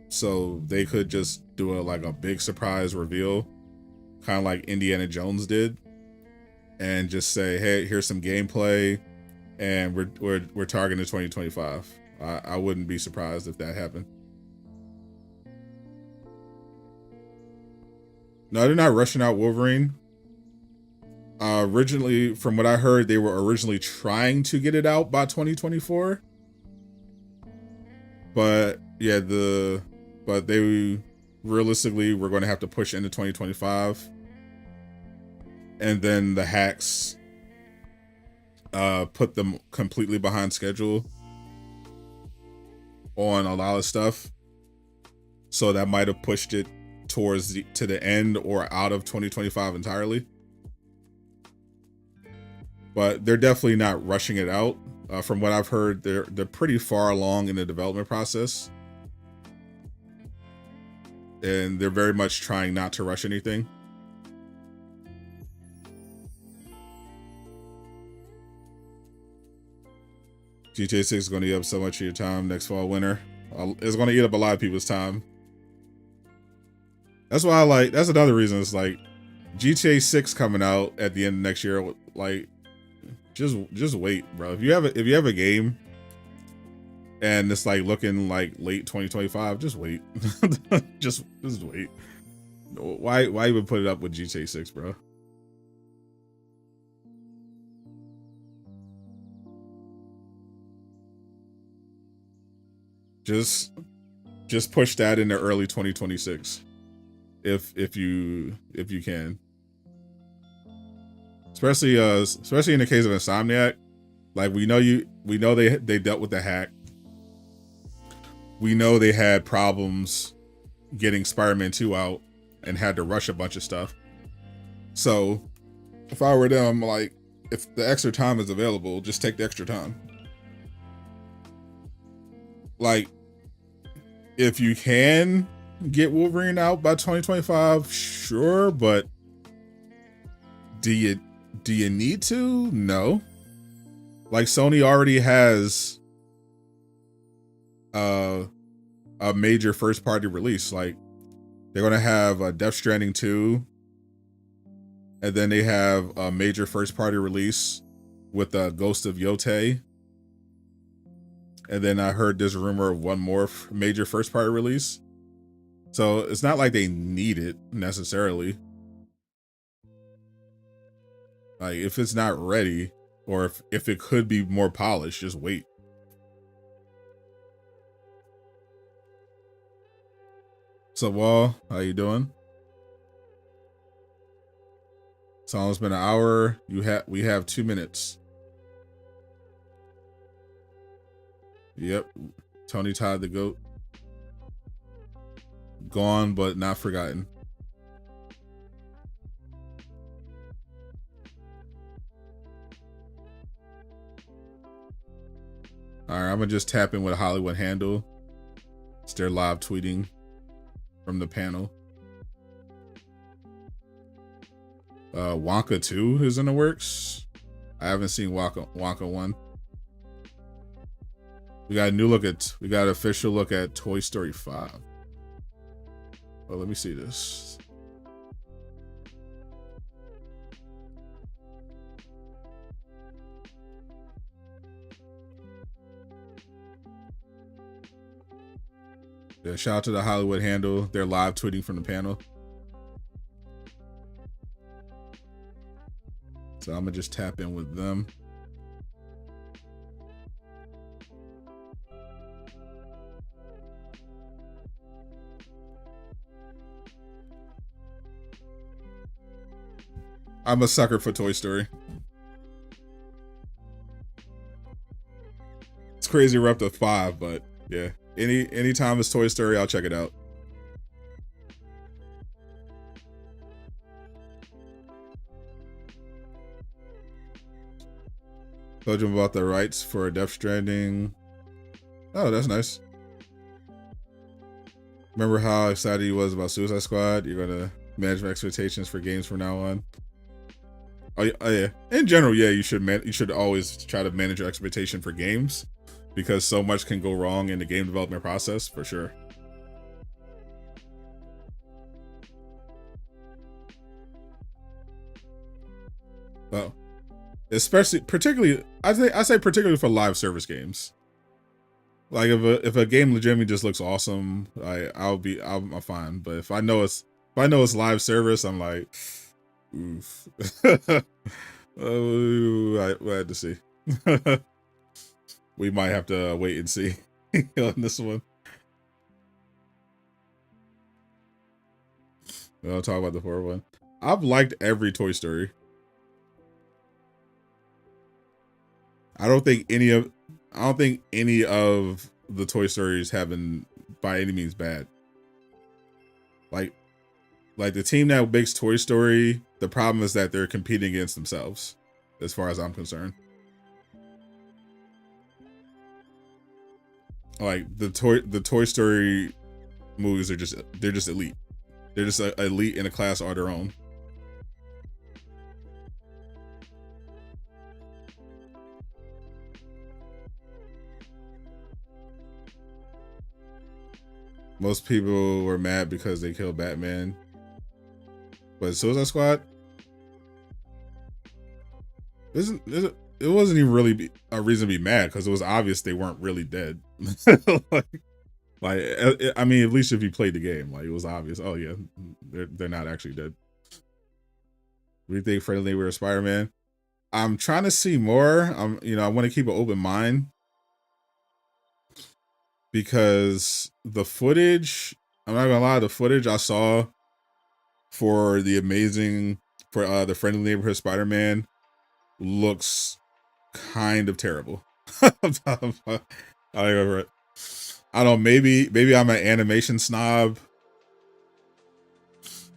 So they could just do like a big surprise reveal, kind of like Indiana Jones did, and just say, hey, here's some gameplay, and we're targeting 2025. I wouldn't be surprised if that happened. No, they're not rushing out Wolverine. Originally, from what I heard, they were originally trying to get it out by 2024. But yeah, but they realistically were going to have to push into 2025. And then the hacks put them completely behind schedule on a lot of stuff. So that might have pushed it towards to the end or out of 2025 entirely. But they're definitely not rushing it out. From what I've heard, they're pretty far along in the development process. And they're very much trying not to rush anything. GTA 6 is going to eat up so much of your time next fall, winter. It's going to eat up a lot of people's time. That's why I like, that's another reason. It's like GTA 6 coming out at the end of next year. Like, just wait, bro. If you have a game and it's like looking like late 2025, just wait. just wait. Why even put it up with GTA 6, bro? Just push that into early 2026 if you can. Especially in the case of Insomniac, like we know they dealt with the hack. We know they had problems getting Spider-Man 2 out and had to rush a bunch of stuff. So if I were them, like, if the extra time is available, just take the extra time. Like, if you can get Wolverine out by 2025, sure, but do you need to? No. Like, Sony already has a major first party release. Like, they're gonna have a Death Stranding 2, and then they have a major first party release with the Ghost of Yotei. And then I heard there's a rumor of one more major first party release. So it's not like they need it necessarily. Like, if it's not ready, or if it could be more polished, just wait. So, Wall, how you doing? It's almost been an hour. We have 2 minutes. Yep, Tony Todd the GOAT. Gone but not forgotten. All right, I'm gonna just tap in with a Hollywood handle. It's their live tweeting from the panel. Wonka 2 is in the works. I haven't seen Wonka 1. We got an official look at Toy Story 5. Well, let me see this. Yeah, shout out to the Hollywood handle. They're live tweeting from the panel. So I'm gonna just tap in with them. I'm a sucker for Toy Story. It's crazy we're up to 5, but yeah. Anytime it's Toy Story, I'll check it out. Told you about the rights for Death Stranding. Oh, that's nice. Remember how excited he was about Suicide Squad? You're gonna manage my expectations for games from now on. Oh yeah. In general, yeah, you should always try to manage your expectation for games, because so much can go wrong in the game development process, for sure. Well, particularly for live service games. Like if a game legitimately just looks awesome, I'm fine. But if I know it's live service, I'm like, oof. Oh, I had to see. We might have to wait and see on this one. I'll talk about the horror one. I've liked every Toy Story. I don't think any of the Toy Stories have been by any means bad. Like the team that makes Toy Story, the problem is that they're competing against themselves, as far as I'm concerned. Like the Toy Story movies are just elite. They're just elite in a class all their own. Most people were mad because they killed Batman. But Suicide Squad? It wasn't even really a reason to be mad because it was obvious they weren't really dead. I mean, at least if you played the game, like it was obvious. Oh yeah, they're not actually dead. What do you think, Friendly Neighbor Spider-Man? I'm trying to see more. I want to keep an open mind because the footage. I'm not gonna lie, the footage I saw for the Friendly Neighborhood Spider-Man looks kind of terrible. I don't know. Maybe I'm an animation snob.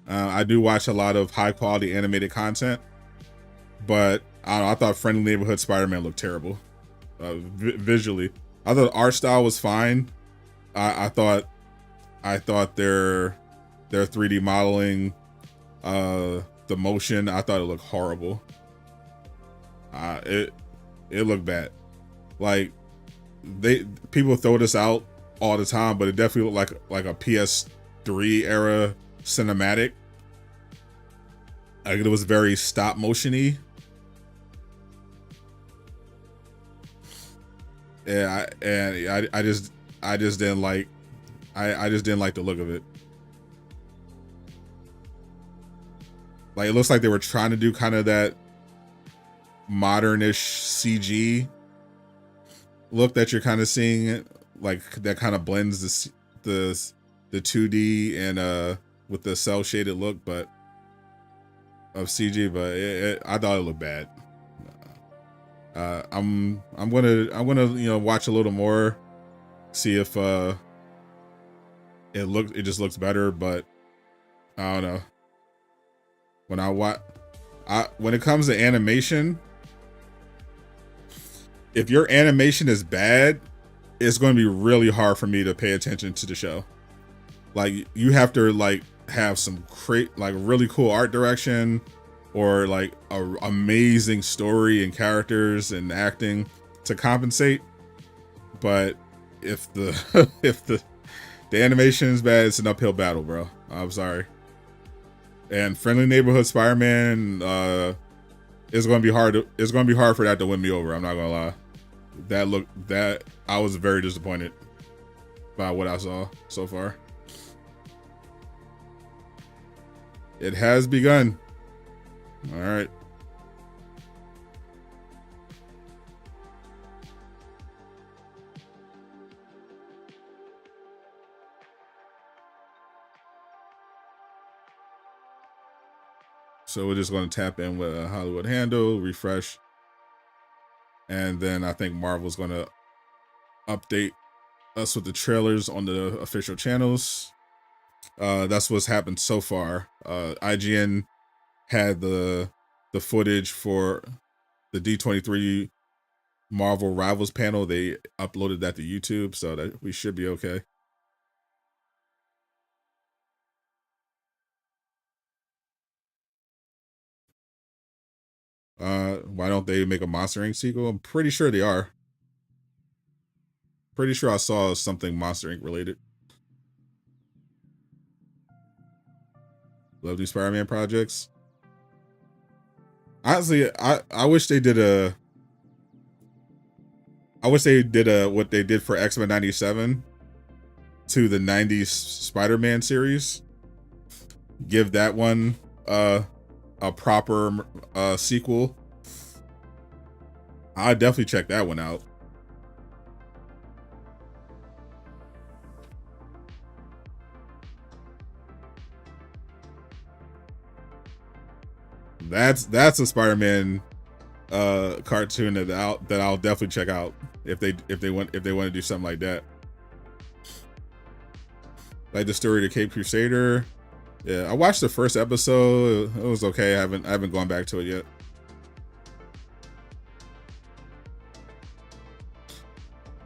I do watch a lot of high quality animated content, but I don't know, I thought Friendly Neighborhood Spider-Man looked terrible visually. I thought art style was fine. I thought their 3D modeling, the motion, I thought it looked horrible. It looked bad. Like people throw this out all the time, but it definitely looked like a PS3 era cinematic. Like it was very stop motion-y. Yeah, I just didn't like the look of it. Like it looks like they were trying to do kind of that modernish CG look that you're kind of seeing, like that kind of blends the 2D and with the cell shaded look, but of CG. But I thought it looked bad. I'm gonna watch a little more, see if it just looks better. But I don't know. When it comes to animation, if your animation is bad, it's going to be really hard for me to pay attention to the show. Like you have to have some really cool art direction, or like a amazing story and characters and acting to compensate. But if the if the animation is bad, it's an uphill battle, bro. I'm sorry. And Friendly Neighborhood Spider-Man, it's gonna be hard for that to win me over. I'm not gonna lie. I was very disappointed by what I saw so far. It has begun. All right. So we're just going to tap in with a Hollywood handle, refresh. And then I think Marvel's going to update us with the trailers on the official channels. That's what's happened so far. IGN had the footage for the D23 Marvel Rivals panel. They uploaded that to YouTube, so that we should be okay. Why don't they make a Monster Inc. sequel? I'm pretty sure they are. Pretty sure I saw something Monster Inc. related. Love these Spider-Man projects. Honestly, I wish they did I wish they did what they did for X-Men 97 to the 90s Spider-Man series. Give that one a proper sequel. I'd definitely check that one out. That's a Spider-Man cartoon that I'll definitely check out if they want to do something like that. Like the story of the Cape Crusader. Yeah, I watched the first episode. It was okay. I haven't gone back to it yet.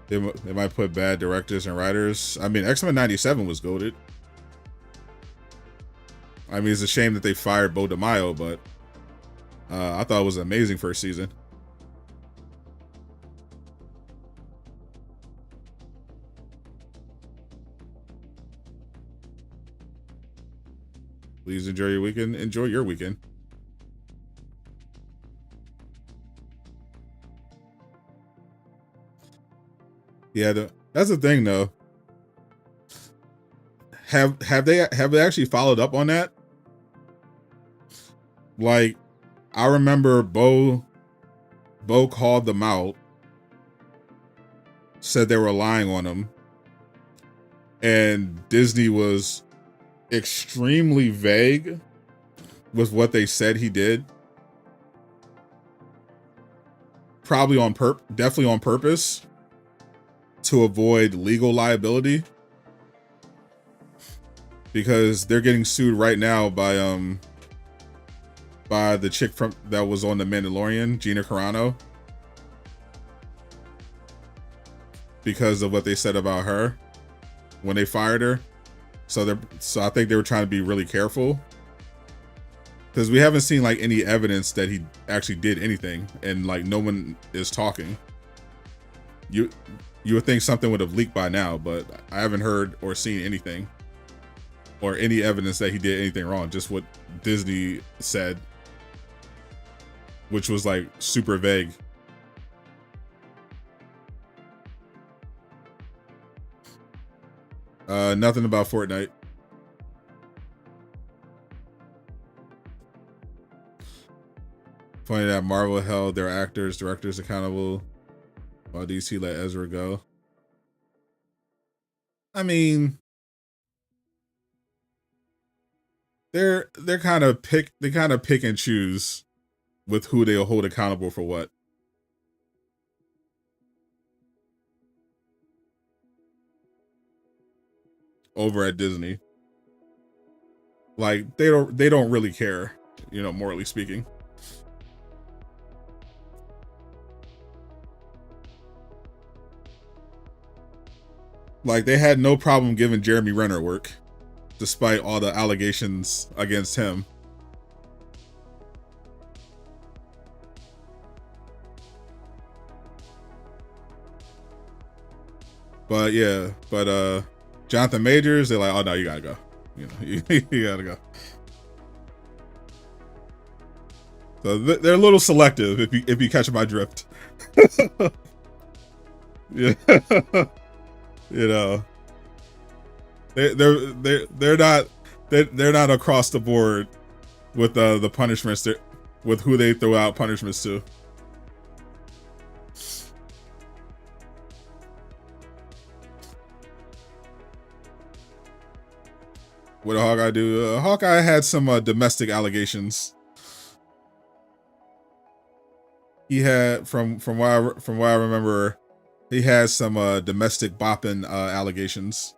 They might put bad directors and writers. I mean, X-Men 97 was goated. I mean, it's a shame that they fired Bo DeMaio, but I thought it was an amazing first season. Please enjoy your weekend. Enjoy your weekend. Yeah, that's the thing though. Have they actually followed up on that? Like, I remember Bo called them out, said they were lying on him, and Disney was extremely vague with what they said he did. Probably definitely on purpose to avoid legal liability, because they're getting sued right now by the chick that was on The Mandalorian, Gina Carano, because of what they said about her when they fired her. So I think they were trying to be really careful, because we haven't seen like any evidence that he actually did anything, and like no one is talking. You would think something would have leaked by now, but I haven't heard or seen anything or any evidence that he did anything wrong. Just what Disney said, which was like super vague. Nothing about Fortnite. Funny that Marvel held their directors accountable while DC let Ezra go. I mean, they kind of pick and choose with who they'll hold accountable for what. Over at Disney, like they don't really care, morally speaking. Like, they had no problem giving Jeremy Renner work, despite all the allegations against him. But yeah, Jonathan Majors, they're like, oh no, you gotta go. You gotta go. So they're a little selective, if you catch my drift. Yeah. They're not across the board with the punishments with who they throw out punishments to. What did Hawkeye do? Hawkeye had some domestic allegations. He had, from what I remember, he has some domestic bopping allegations.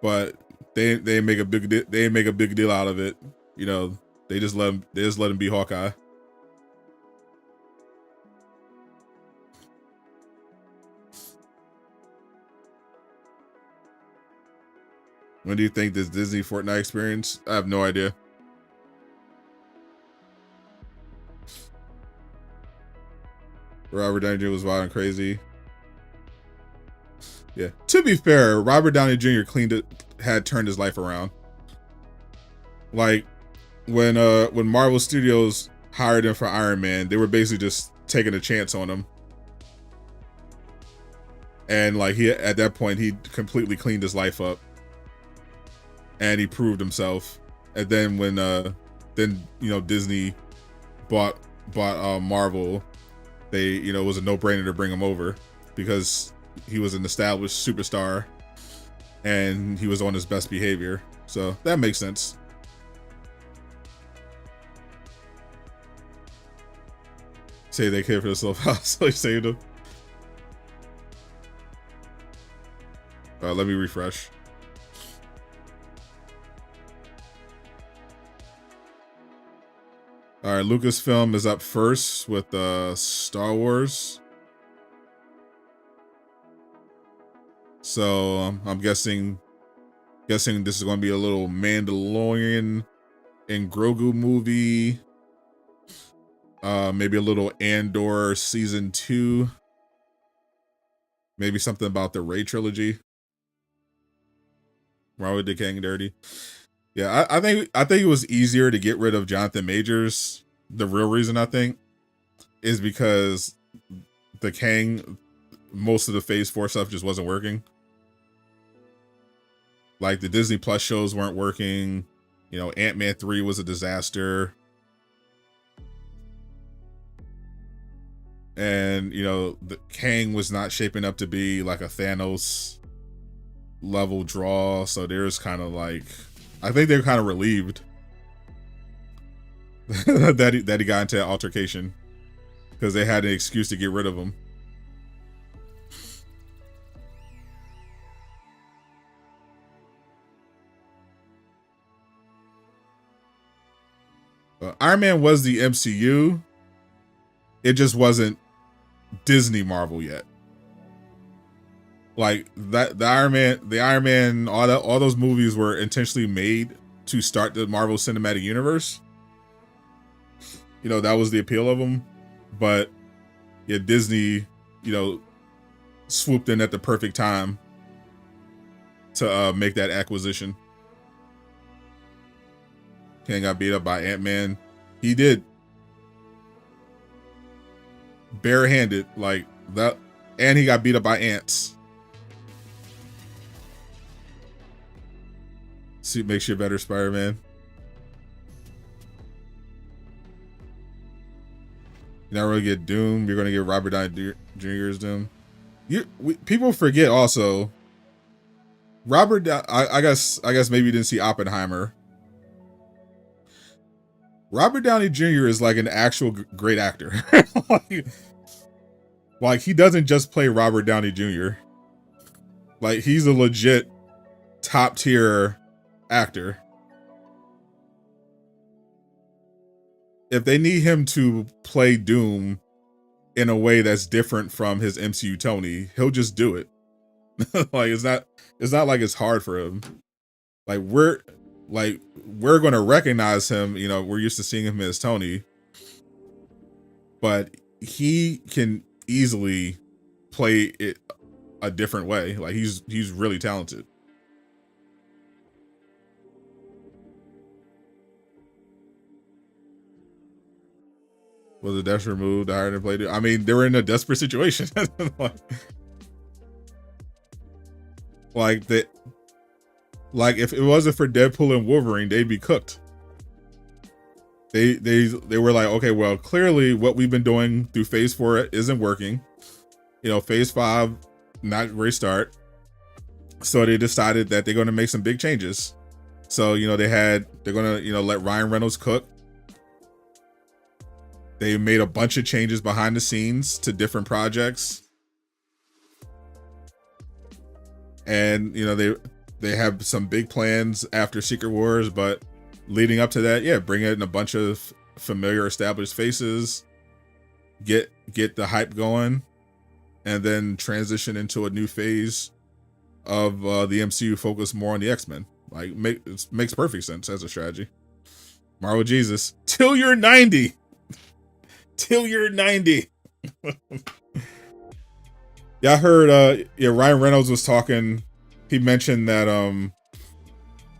But they make a big deal out of it. They just let him be Hawkeye. When do you think this Disney Fortnite experience? I have no idea. Robert Downey Jr. was wild and crazy. Yeah. To be fair, Robert Downey Jr. had turned his life around. Like, when Marvel Studios hired him for Iron Man, they were basically just taking a chance on him. And like he at that point he completely cleaned his life up. And he proved himself. And then when Disney bought Marvel, it was a no-brainer to bring him over because he was an established superstar and he was on his best behavior. So that makes sense. Say they care for themselves, so he saved him. Let me refresh. All right, Lucasfilm is up first with Star Wars. So I'm guessing this is going to be a little Mandalorian and Grogu movie. Maybe a little Andor season 2. Maybe something about the Rey trilogy. Robert did King Dirty. Yeah, I think it was easier to get rid of Jonathan Majors. The real reason I think is because the Kang, most of the Phase 4 stuff just wasn't working. Like the Disney Plus shows weren't working. Ant-Man 3 was a disaster. And, the Kang was not shaping up to be like a Thanos level draw. So there's kind of like, I think they're kind of relieved that he got into an altercation because they had an excuse to get rid of him. Iron Man was the MCU. It just wasn't Disney Marvel yet. Like that, the Iron Man, all those movies were intentionally made to start the Marvel Cinematic Universe. That was the appeal of them. But yeah, Disney, swooped in at the perfect time to make that acquisition. Kang got beat up by Ant-Man. He did. Barehanded, like that, and he got beat up by ants. Suit makes you a better Spider-Man. You're not really get Doom. You're gonna get Robert Downey Jr.'s Doom. People forget also. I guess maybe you didn't see Oppenheimer. Robert Downey Jr. is like an actual great actor. like he doesn't just play Robert Downey Jr. Like he's a legit top tier actor. If they need him to play Doom in a way that's different from his MCU Tony, he'll just do it. Like it's not like it's hard for him. We're going to recognize him, we're used to seeing him as Tony, but he can easily play it a different way. Like he's really talented. Was the desk removed? I hired and played it. I mean, they were in a desperate situation. Like if it wasn't for Deadpool and Wolverine, they'd be cooked. They were like, okay, well, clearly what we've been doing through Phase 4 isn't working. Phase 5, not a great start. So they decided that they're going to make some big changes. So, they're going to, let Ryan Reynolds cook. They made a bunch of changes behind the scenes to different projects. And, they have some big plans after Secret Wars, but leading up to that, yeah, bring in a bunch of familiar established faces, get the hype going, and then transition into a new phase of the MCU, focus more on the X-Men. Like, it makes perfect sense as a strategy. Marvel Jesus, till you're 90. Till you're 90. Yeah, I heard Ryan Reynolds was talking. He mentioned that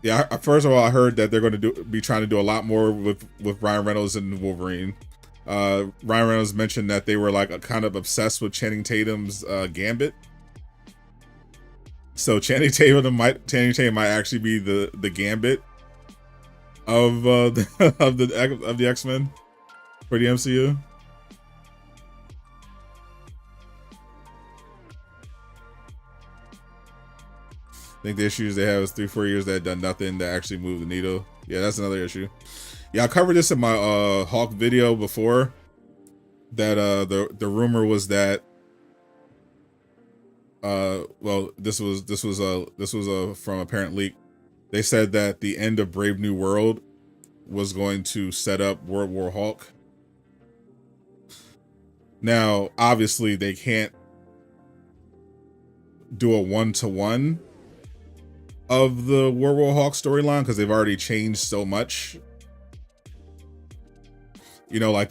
Yeah, first of all, I heard that they're going to be trying to do a lot more with Ryan Reynolds and Wolverine. Ryan Reynolds mentioned that they were like kind of obsessed with Channing Tatum's Gambit. So Channing Tatum might actually be the Gambit of the X-Men for the MCU. I think the issues they have is 3-4 years that had done nothing to actually move the needle. Yeah, that's another issue. Yeah, I covered this in my Hulk video before. That the rumor was that well, this was from a parent leak. They said that the end of Brave New World was going to set up World War Hulk. Now, obviously, they can't do a 1-to-1 of the World War Hulk storyline because they've already changed so much. You know, like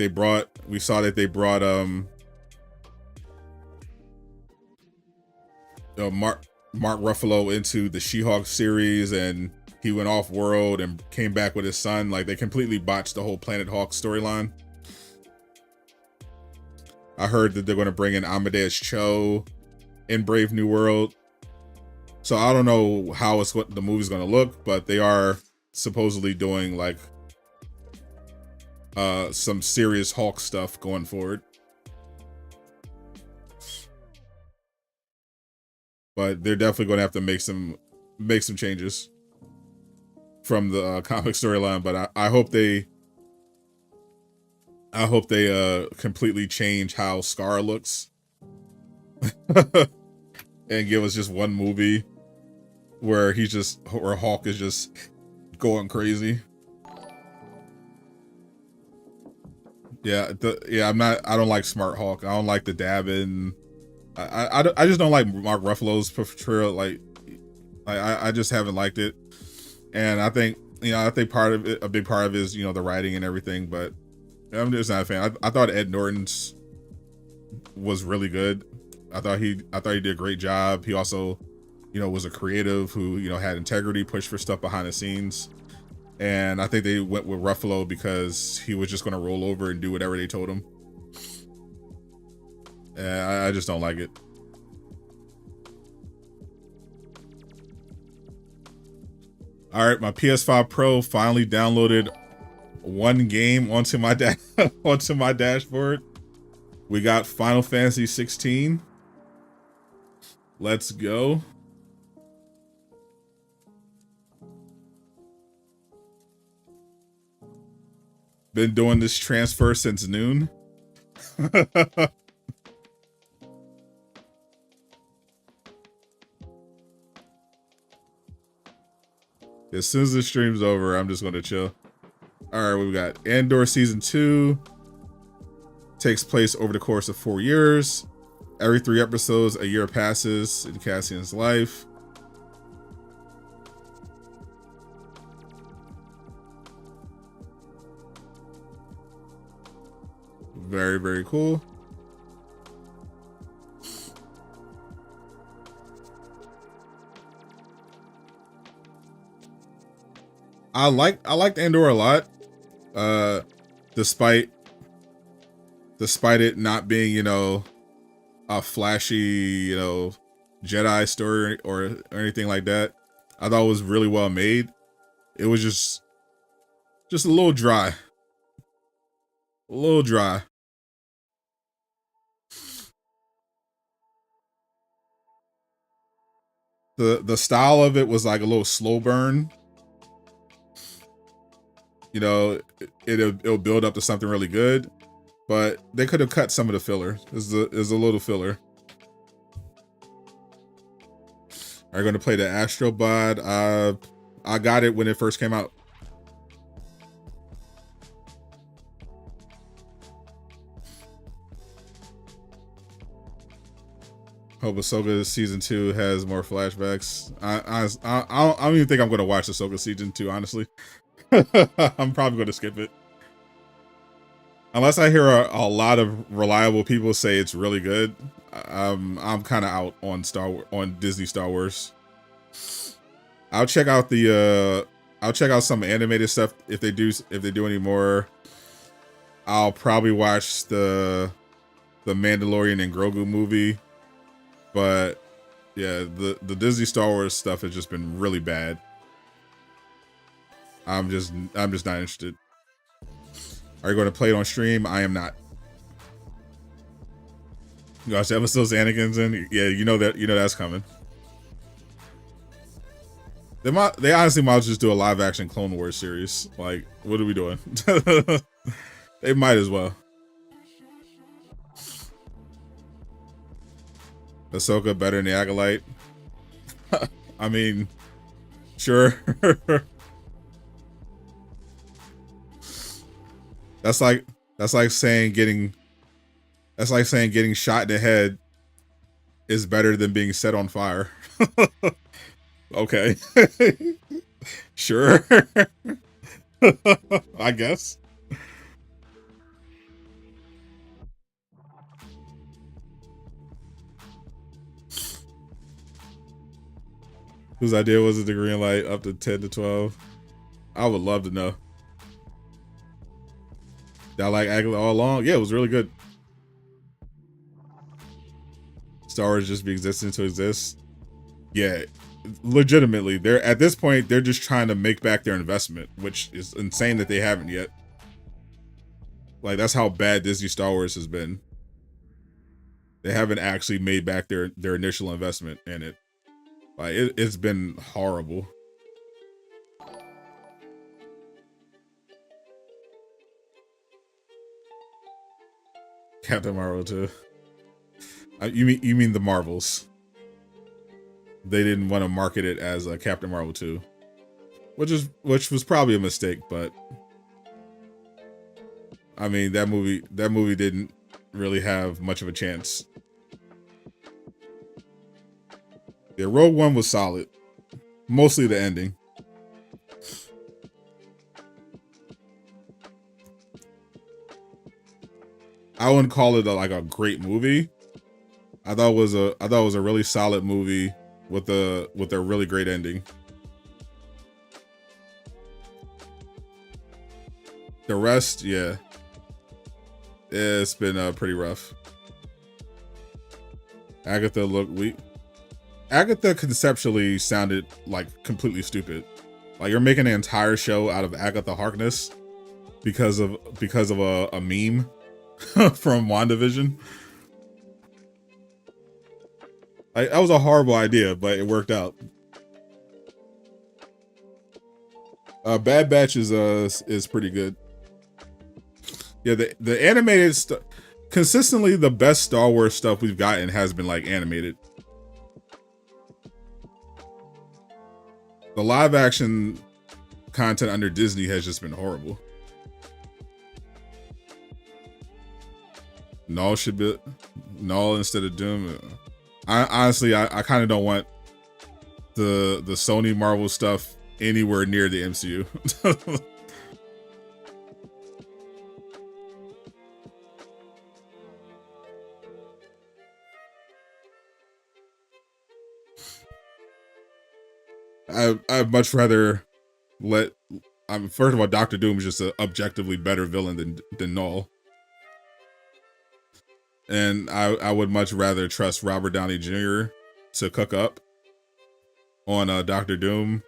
we saw that they brought Mark Ruffalo into the She-Hulk series, and he went off world and came back with his son. Like, they completely botched the whole Planet Hulk storyline. I heard that they're going to bring in Amadeus Cho in Brave New World. So I don't know how the movie's going to look, but they are supposedly doing like some serious Hulk stuff going forward. But they're definitely going to have to make some changes from the comic storyline. But I hope they completely change how Scar looks and give us just one movie where Hulk is just going crazy. Yeah, I don't like Smart Hulk. I don't like the dabbing. I just don't like Mark Ruffalo's portrayal. Like I just haven't liked it. And I think a big part of it is, the writing and everything, but I'm just not a fan. I thought Ed Norton's was really good. I thought he did a great job. He also, was a creative who, had integrity, pushed for stuff behind the scenes. And I think they went with Ruffalo because he was just going to roll over and do whatever they told him. And I just don't like it. All right, my PS5 Pro finally downloaded one game onto my dashboard. We got Final Fantasy 16. Let's go. Been doing this transfer since noon. As soon as the stream's over, I'm just going to chill. All right, we got Andor Season 2. Takes place over the course of 4 years. Every 3 episodes, a year passes in Cassian's life. Very, very cool. I liked Andor a lot. Despite it not being, a flashy, Jedi story or anything like that. I thought it was really well made. It was just a little dry. A little dry. The style of it was like a little slow burn. It'll build up to something really good, but they could have cut some of the filler. There's a little filler. Are you going to play the Astro Bot? I got it when it first came out. Hope Ahsoka Season 2 has more flashbacks. I don't even think I'm going to watch Ahsoka Season 2, honestly. I'm probably going to skip it. Unless I hear a lot of reliable people say it's really good. I'm kind of out on Disney Star Wars. I'll check out the I'll check out some animated stuff if they do any more. I'll probably watch the Mandalorian and Grogu movie, but yeah, the Disney Star Wars stuff has just been really bad. I'm just not interested. Are you going to play it on stream? I am not. You watch the episodes Anakin's in? Yeah, you know that's coming. They honestly might just do a live action Clone Wars series. Like, what are we doing? They might as well. Ahsoka better than the Acolyte? I mean, sure. That's like saying getting shot in the head is better than being set on fire. Okay. Sure. I guess. Whose idea was it, the green light up to 10 to 12? I would love to know. Did I like Acolyte all along? Yeah, it was really good. Star Wars just be existing to exist. Yeah, legitimately, they're at this point they're just trying to make back their investment, which is insane that they haven't yet. Like, that's how bad Disney Star Wars has been. They haven't actually made back their initial investment in it. Like, it's been horrible. Captain Marvel 2. You mean the Marvels? They didn't want to market it as a Captain Marvel 2, which was probably a mistake. But I mean, that movie didn't really have much of a chance. Yeah, Rogue One was solid, mostly the ending. I wouldn't call it like a great movie. I thought it was a really solid movie with a really great ending. The rest, yeah, it's been pretty rough. Agatha looked weak. Agatha conceptually sounded like completely stupid. Like, you're making an entire show out of Agatha Harkness because of a meme from WandaVision. Like, that was a horrible idea, but it worked out. Bad Batch is pretty good. Yeah, the animated stuff, consistently the best Star Wars stuff we've gotten has been like animated. The live action content under Disney has just been horrible. Null should be Null instead of Doom. I honestly kind of don't want the Sony Marvel stuff anywhere near the MCU. I'd much rather let. First of all, Doctor Doom is just an objectively better villain than Null, and I would much rather trust Robert Downey Jr. to cook up on Doctor Doom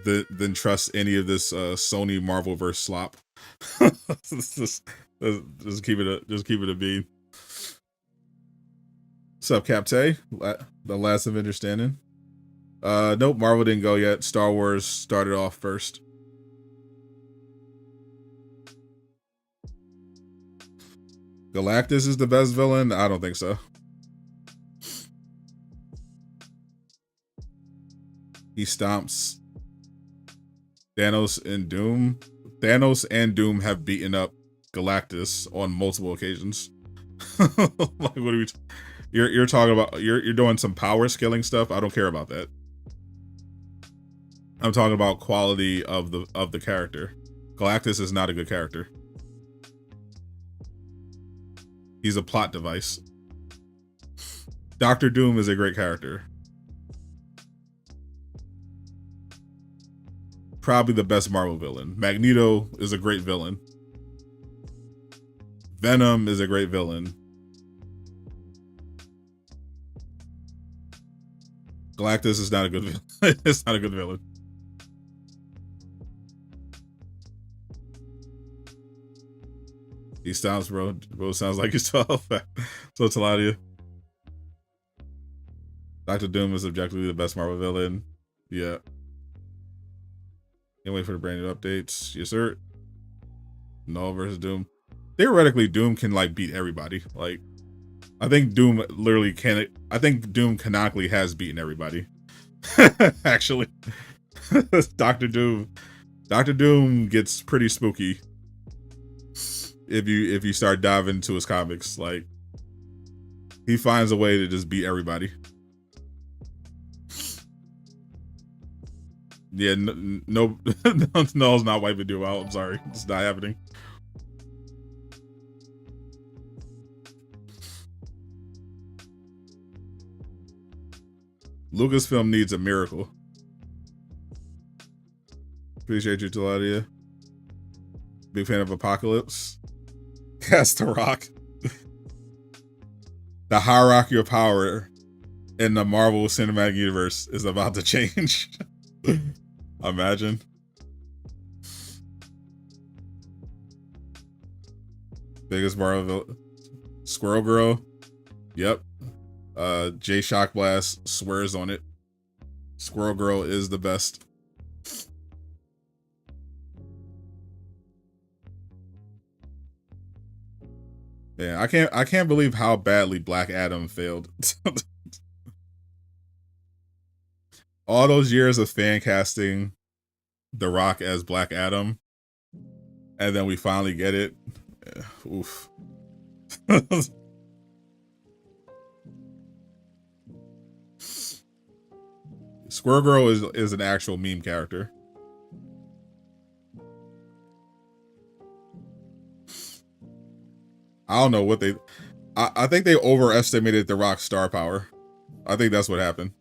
than trust any of this Sony Marvelverse slop. just keep it a bean. What's up, Captain? The last Avenger standing. Nope, Marvel didn't go yet. Star Wars started off first. Galactus is the best villain? I don't think so. He stomps Thanos and Doom. Thanos and Doom have beaten up Galactus on multiple occasions. Like, what are we? You're talking about? You're doing some power scaling stuff. I don't care about that. I'm talking about quality of the character. Galactus is not a good character. He's a plot device. Doctor Doom is a great character. probably the best Marvel villain. Magneto is a great villain. Venom is a great villain. Galactus is not a good villain. It's not a good villain. He sounds, bro. Bro sounds like he's 12. So Taladia. Dr. Doom is objectively the best Marvel villain. Yeah. Can't wait for the brand new updates. Yes, sir. Null versus Doom. Theoretically, Doom can like beat everybody. Like, I think Doom literally can. I think Doom canonically has beaten everybody. Actually, Doctor Doom gets pretty spooky if you start diving into his comics. Like, he finds a way to just beat everybody. Yeah, no, it's not wiping Doom out. I'm sorry, it's not happening. Lucasfilm needs a miracle. Appreciate you, Taladia. Big fan of Apocalypse. Cast the Rock. The hierarchy of power in the Marvel Cinematic Universe is about to change. Imagine. Biggest Marvel. Squirrel Girl. Yep. J Shock Blast swears on it. Squirrel Girl is the best. Yeah, I can't believe how badly Black Adam failed. All those years of fan casting The Rock as Black Adam, and then we finally get it. Oof. Squirrel Girl is an actual meme character. I don't know what they... I think they overestimated The Rock's star power. I think that's what happened.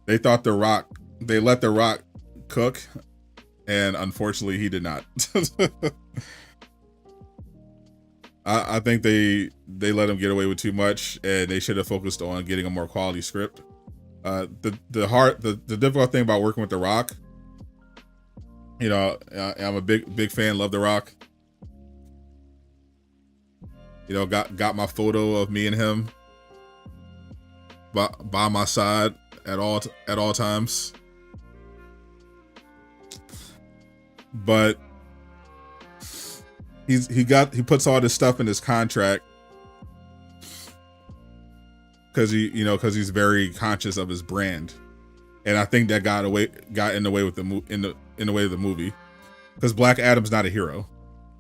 They thought they let The Rock cook, and unfortunately he did not. I think they let him get away with too much, and they should have focused on getting a more quality script. The difficult thing about working with The Rock, you know, I'm a big fan, love The Rock. You know, got my photo of me and him by my side at all times. But he puts all this stuff in his contract because he's very conscious of his brand, and I think that got in the way with in the way of the movie, because Black Adam's not a hero.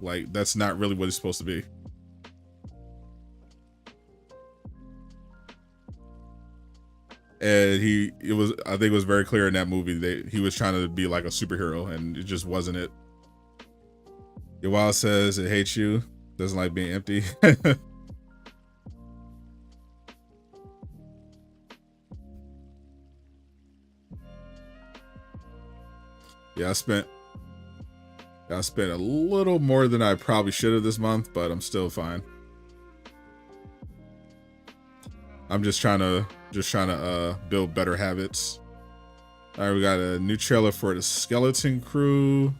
Like, that's not really what he's supposed to be. And I think it was very clear in that movie that he was trying to be like a superhero, and it just wasn't it. Your Wild says it hates you, doesn't like being empty. Yeah, I spent a little more than I probably should have this month, but I'm still fine. I'm just trying to build better habits. All right, we got a new trailer for the Skeleton Crew.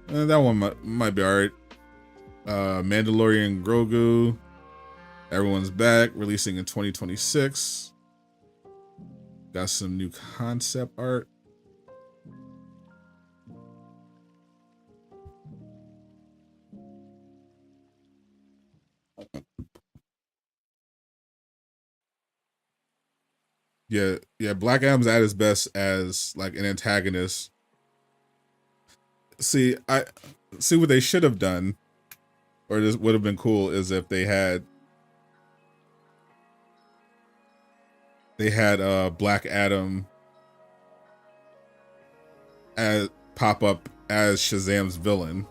That one might be all right. Mandalorian Grogu. Everyone's back, releasing in 2026. Got some new concept art. Yeah, Black Adam's at his best as like an antagonist. See what they should have done, or this would have been cool, is if they had Black Adam as pop up as Shazam's villain,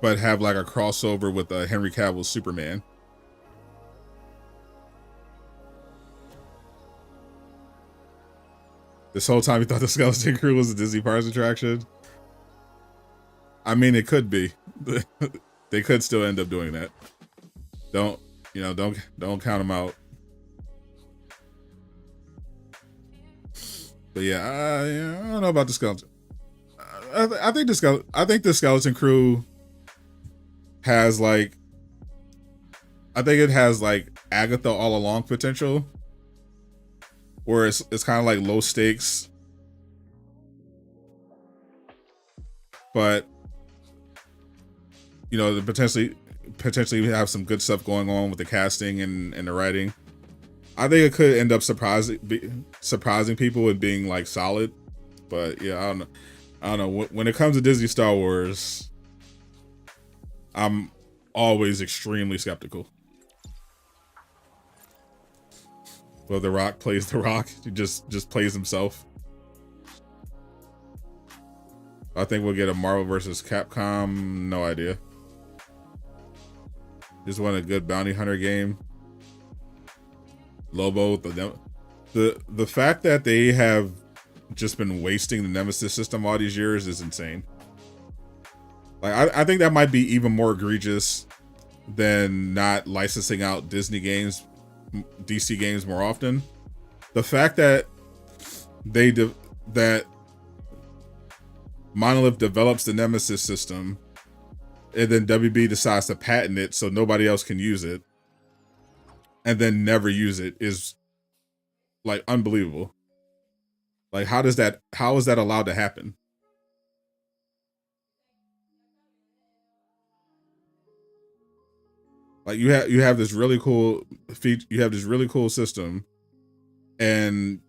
but have like a crossover with Henry Cavill's Superman. This whole time you thought the Skeleton Crew was a Disney Parks attraction? I mean, it could be. They could still end up doing that. Don't count them out. But yeah, I don't know about the skeleton. I think the Skeleton Crew has like, I think it has like Agatha all along potential, where it's kind of like low stakes, but you know, potentially have some good stuff going on with the casting and the writing. I think it could end up surprising people and being like solid, but yeah, I don't know. When it comes to Disney Star Wars, I'm always extremely skeptical. Well, The Rock plays The Rock. He just plays himself. I think we'll get a Marvel versus Capcom. No idea. Just want a good bounty hunter game. Lobo, the fact that they have just been wasting the Nemesis system all these years is insane. Like I think that might be even more egregious than not licensing out Disney games, DC games more often. The fact that that Monolith develops the Nemesis system and then WB decides to patent it so nobody else can use it, and then never use it is like unbelievable. Like how is that allowed to happen? Like you have this really cool feature, you have this really cool system, and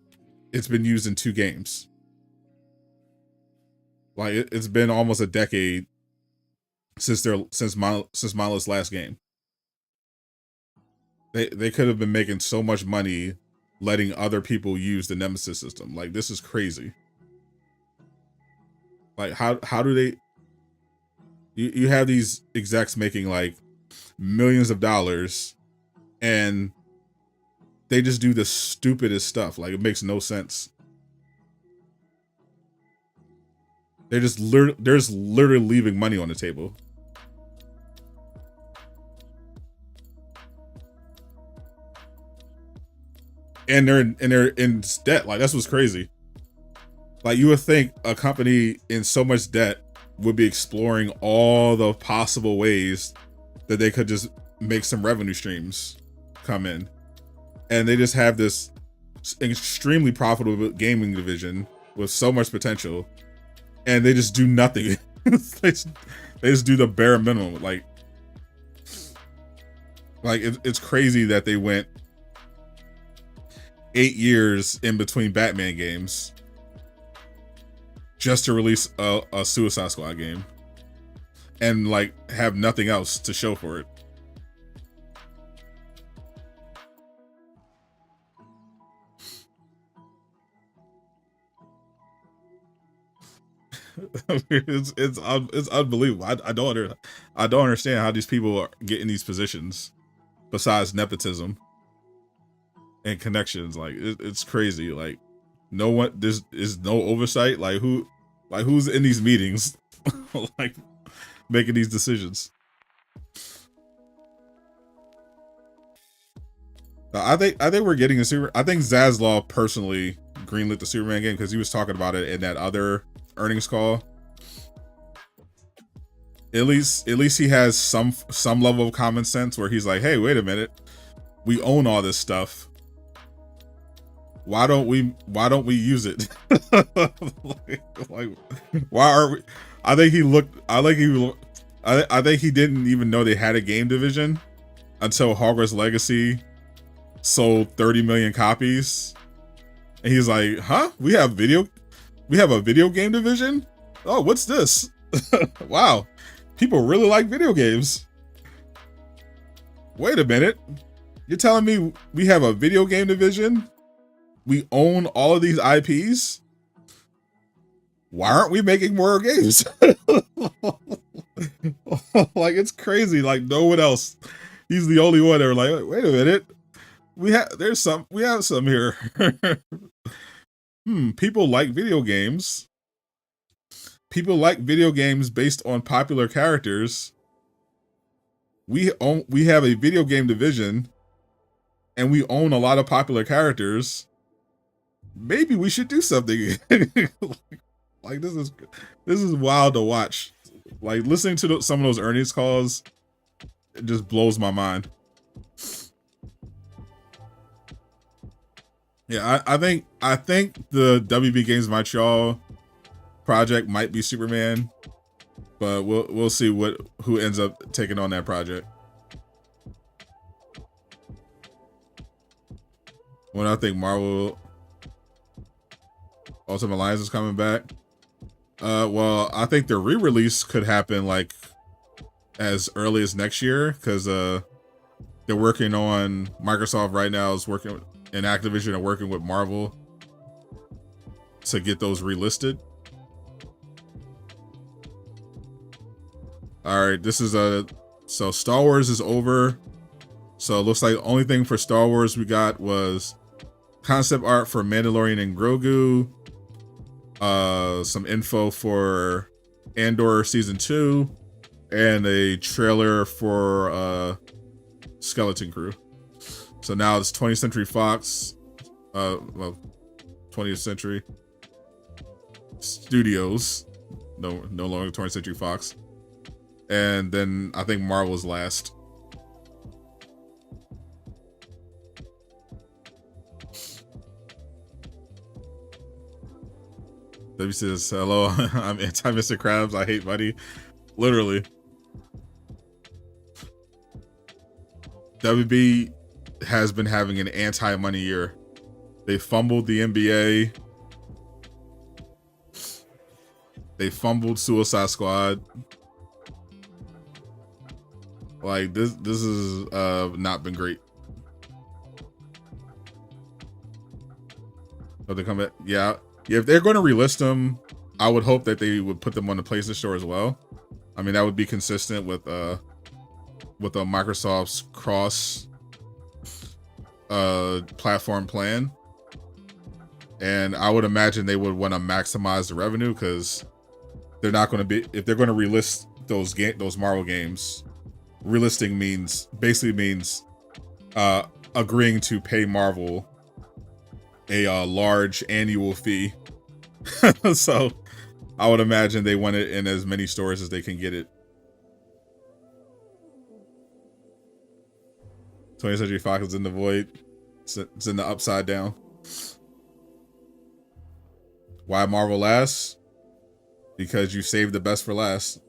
it's been used in 2 games. Like it's been almost a decade since Monolith's last game. They could have been making so much money letting other people use the Nemesis system. Like this is crazy. Like how do they? You have these execs making like millions of dollars, and they just do the stupidest stuff. Like it makes no sense. They're just literally leaving money on the table. And they're in debt. Like that's what's crazy. Like you would think a company in so much debt would be exploring all the possible ways that they could just make some revenue streams come in. And they just have this extremely profitable gaming division with so much potential, and they just do nothing. they just do the bare minimum. Like it's crazy that they went 8 years in between Batman games just to release a Suicide Squad game and like have nothing else to show for it. It's unbelievable. I don't understand how these people are getting these positions besides nepotism and connections. Like it's crazy. Like no one, there's no oversight. Like who's in these meetings like making these decisions? I think we're getting a super. I think Zaslav personally greenlit the Superman game because he was talking about it in that other earnings call. At least he has some level of common sense where he's like, hey, wait a minute, we own all this stuff. Why don't we use it? like why are we? I think he didn't even know they had a game division until Hogwarts Legacy sold 30 million copies, and he's like, huh? We have a video game division? Oh, what's this? Wow, people really like video games. Wait a minute, you're telling me we have a video game division? We own all of these IPs? Why aren't we making more games? Like it's crazy. Like no one else. He's the only one that were like, wait a minute. We have some here. People like video games. People like video games based on popular characters. We have a video game division, and we own a lot of popular characters. Maybe we should do something. Like this is wild to watch. Like listening to some of those earnings calls, it just blows my mind. Yeah, I think the WB Games Montreal project might be Superman, but we'll see who ends up taking on that project. When I think Marvel Ultimate Alliance is coming back. Well, I think the re-release could happen like as early as next year because they're working on Microsoft right now is working and Activision are working with Marvel to get those relisted. All right, this is so Star Wars is over. So it looks like the only thing for Star Wars we got was concept art for Mandalorian and Grogu. Some info for Andor season 2 and a trailer for Skeleton Crew. So now it's 20th Century Fox, well, 20th Century Studios, no longer 20th Century Fox, and then I think Marvel's last. W says, hello, I'm anti-Mr. Krabs. I hate Buddy. Literally. WB has been having an anti-money year. They fumbled the NBA. They fumbled Suicide Squad. Like, this is not been great. But they come back. Yeah, if they're going to relist them, I would hope that they would put them on the PlayStation Store as well. I mean, that would be consistent with a Microsoft's cross platform plan. And I would imagine they would want to maximize the revenue because they're not going to be, if they're going to relist those Marvel games, relisting basically means agreeing to pay Marvel a large annual fee. So I would imagine they want it in as many stores as they can get it. 20th Century Fox is in the void. It's in the upside down. Why Marvel last? Because you saved the best for last.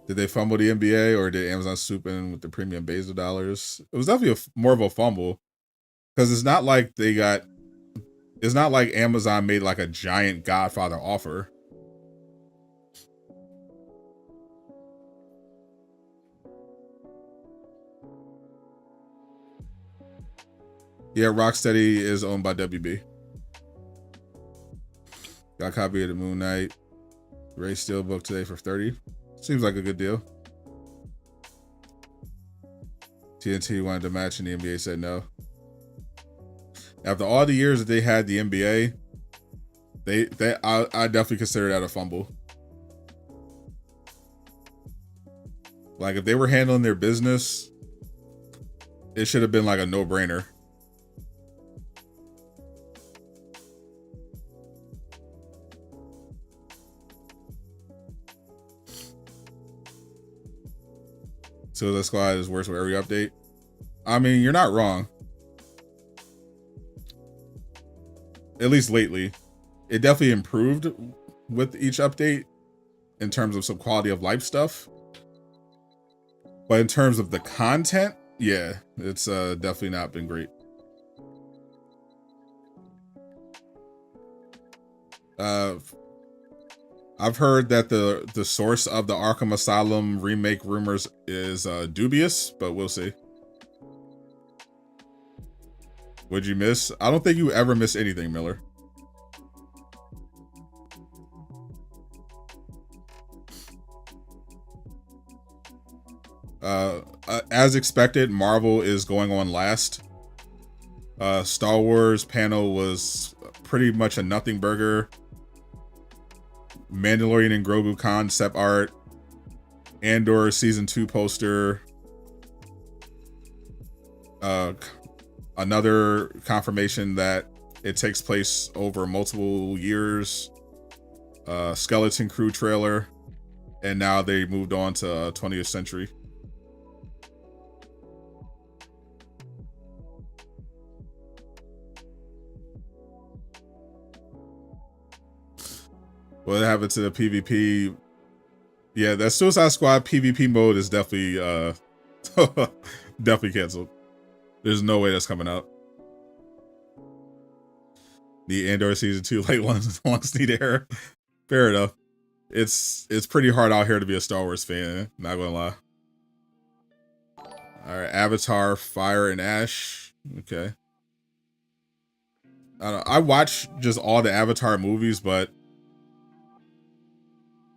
Did they fumble the NBA or did Amazon swoop in with the premium Bezos dollars? It was definitely more of a fumble because it's not like Amazon made like a giant Godfather offer. Yeah, Rocksteady is owned by WB. Got a copy of the Moon Knight Ray Steelbook today for $30. Seems like a good deal. TNT wanted to match and the NBA said no. After all the years that they had the NBA, I definitely consider that a fumble. Like if they were handling their business, it should have been like a no-brainer. Suicide Squad is worse with every update. I mean, you're not wrong. At least lately. It definitely improved with each update in terms of some quality of life stuff. But in terms of the content, yeah, it's definitely not been great. I've heard that the source of the Arkham Asylum remake rumors is dubious, but we'll see. What'd you miss? I don't think you ever miss anything, Miller. as expected, Marvel is going on last. Star Wars panel was pretty much a nothing burger. Mandalorian and Grogu concept art. Andor season 2 poster. Another confirmation that it takes place over multiple years. Skeleton Crew trailer. And now they moved on to 20th century. What happened to the PvP? Yeah, that Suicide Squad PvP mode is definitely definitely canceled. There's no way that's coming out. The Andor season 2 late launch need air. Fair enough. It's pretty hard out here to be a Star Wars fan, not gonna lie. Alright, Avatar, Fire and Ash. Okay. I don't know. I watch just all the Avatar movies, but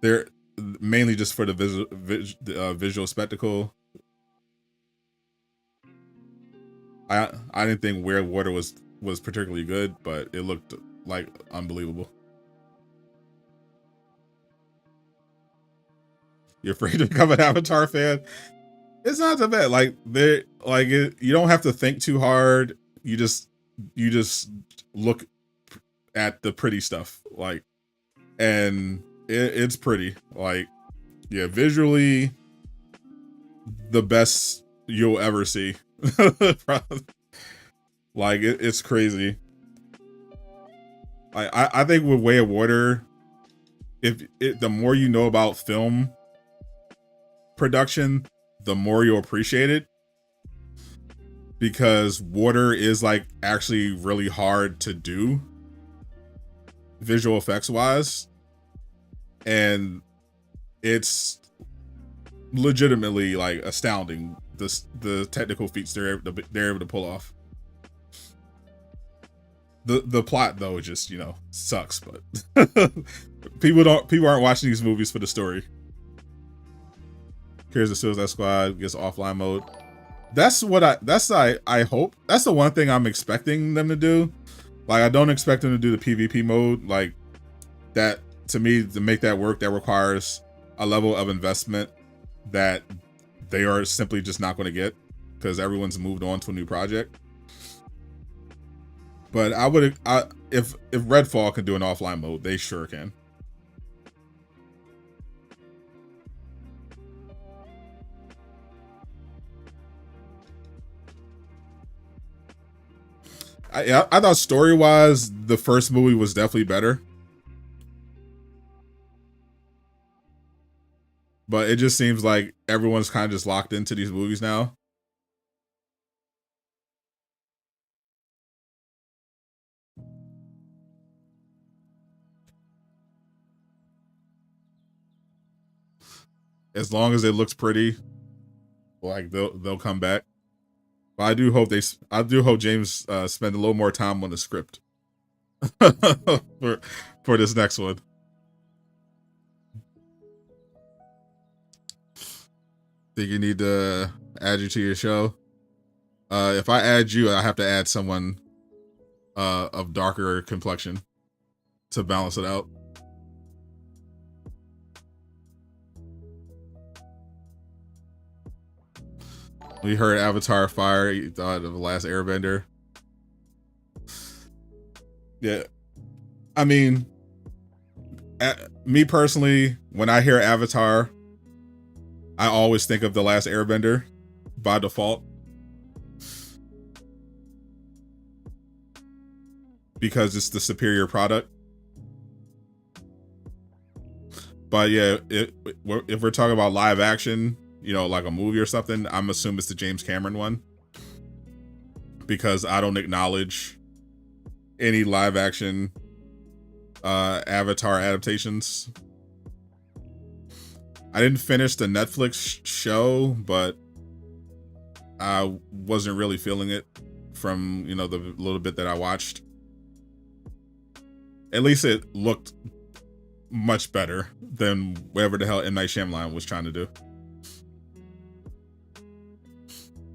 they're mainly just for the visual spectacle. I didn't think Weird Water was particularly good, but it looked like unbelievable. You're afraid to become an Avatar fan? It's not that bad. Like you don't have to think too hard. You just look at the pretty stuff, like, and it's pretty. Like, yeah, visually the best you'll ever see. Like it's crazy. I think with Way of Water, the more you know about film production, the more you'll appreciate it, because water is like actually really hard to do visual effects wise, and it's legitimately like astounding the technical feats they're able to pull off. The plot though just, you know, sucks, but people aren't watching these movies for the story. Here's the Suicide Squad gets offline mode. That's what I hope. That's the one thing I'm expecting them to do. Like, I don't expect them to do the PvP mode. Like, that, to me, to make that work, that requires a level of investment that they are simply just not going to get, because everyone's moved on to a new project. But if Redfall can do an offline mode, they sure can. I thought story-wise, the first movie was definitely better. But it just seems like everyone's kind of just locked into these movies now. As long as it looks pretty, like they'll come back. But I do hope James spend a little more time on the script for this next one. Think you need to add you to your show? If I add you, I have to add someone of darker complexion to balance it out. We heard Avatar Fire, you thought of The Last Airbender. Yeah. I mean, me personally, when I hear Avatar, I always think of The Last Airbender by default. Because it's the superior product. But yeah, if we're talking about live action, you know, like a movie or something, I'm assuming it's the James Cameron one, because I don't acknowledge any live action Avatar adaptations. I didn't finish the Netflix show, but I wasn't really feeling it from, you know, the little bit that I watched. At least it looked much better than whatever the hell M. Night Shyamalan was trying to do.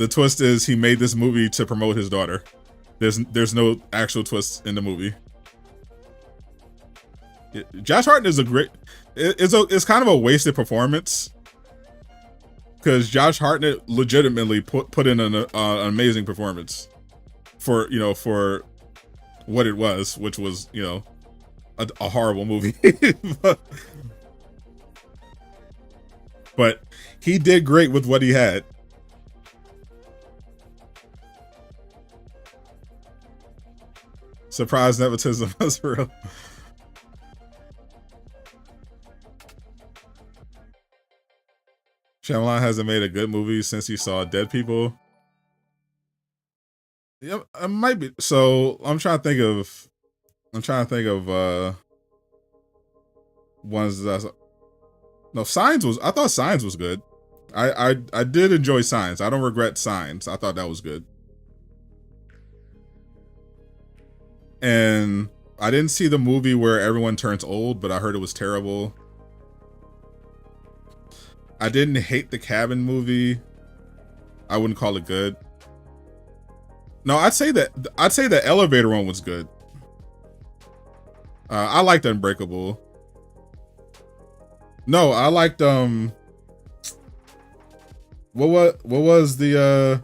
The twist is he made this movie to promote his daughter. There's no actual twist in the movie. Josh Hartnett is a great. It's kind of a wasted performance because Josh Hartnett legitimately put in an amazing performance for for what it was, which was a horrible movie. But he did great with what he had. Surprise nepotism was real. Shyamalan hasn't made a good movie since he saw Dead People. Yep, it might be. So I'm trying to think of ones that no, Signs was. I thought Signs was good. I did enjoy Signs. I don't regret Signs. I thought that was good. And I didn't see the movie where everyone turns old, but I heard it was terrible. I didn't hate the Cabin movie. I wouldn't call it good. No, I'd say the Elevator one was good. I liked Unbreakable. No, I liked what was the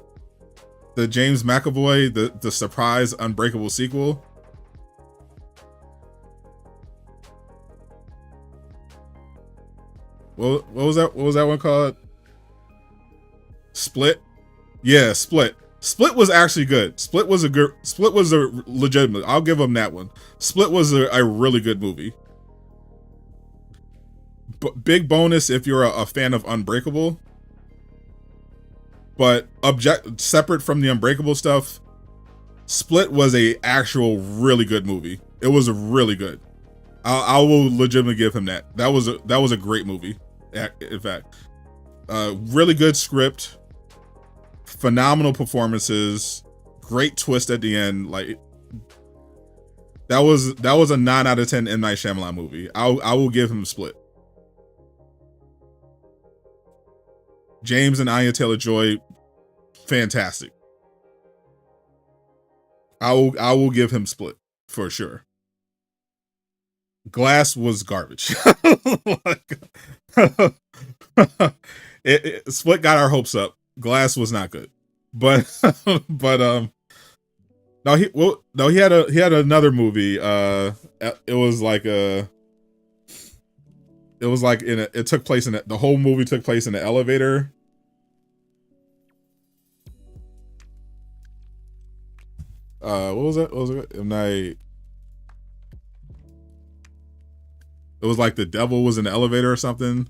James McAvoy the surprise Unbreakable sequel? What was that? What was that one called? Split. Yeah, Split. Split was actually good. Split was a legitimate. I'll give him that one. Split was a really good movie. But big bonus if you're a fan of Unbreakable. But separate from the Unbreakable stuff, Split was a actual really good movie. It was really good. I will legitimately give him that. That was a great movie. In fact, really good script, phenomenal performances, great twist at the end. Like that was a 9 out of 10 M. Night Shyamalan movie. I will give him Split. James and Anya Taylor-Joy, fantastic. I will give him Split for sure. Glass was garbage. Split got our hopes up. Glass was not good, but no, he had another movie. It took place in the whole movie took place in the elevator. What was that? What was it? It was like the devil was in the elevator or something.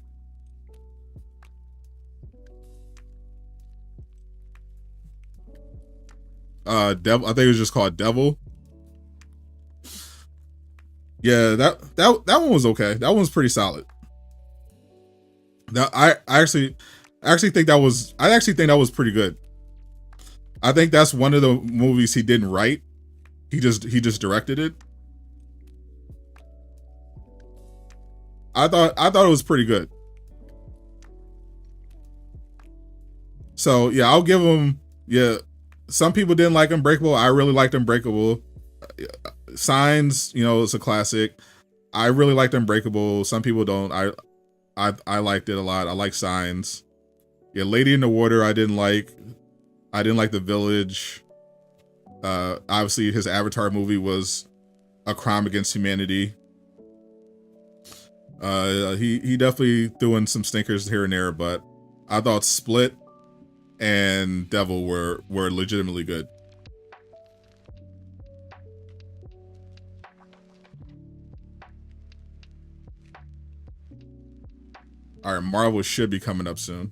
Devil. I think it was just called Devil. Yeah, that one was okay. That one was pretty solid. I actually think that was pretty good. I think that's one of the movies he didn't write. He just directed it. I thought it was pretty good. So yeah, I'll give him. Yeah, some people didn't like Unbreakable. I really liked Unbreakable. Signs, it's a classic. I really liked Unbreakable. Some people don't. I liked it a lot. I like Signs. Yeah, Lady in the Water. I didn't like The Village. Obviously, his Avatar movie was a crime against humanity. He definitely threw in some stinkers here and there, but I thought Split and Devil were legitimately good. All right, Marvel should be coming up soon.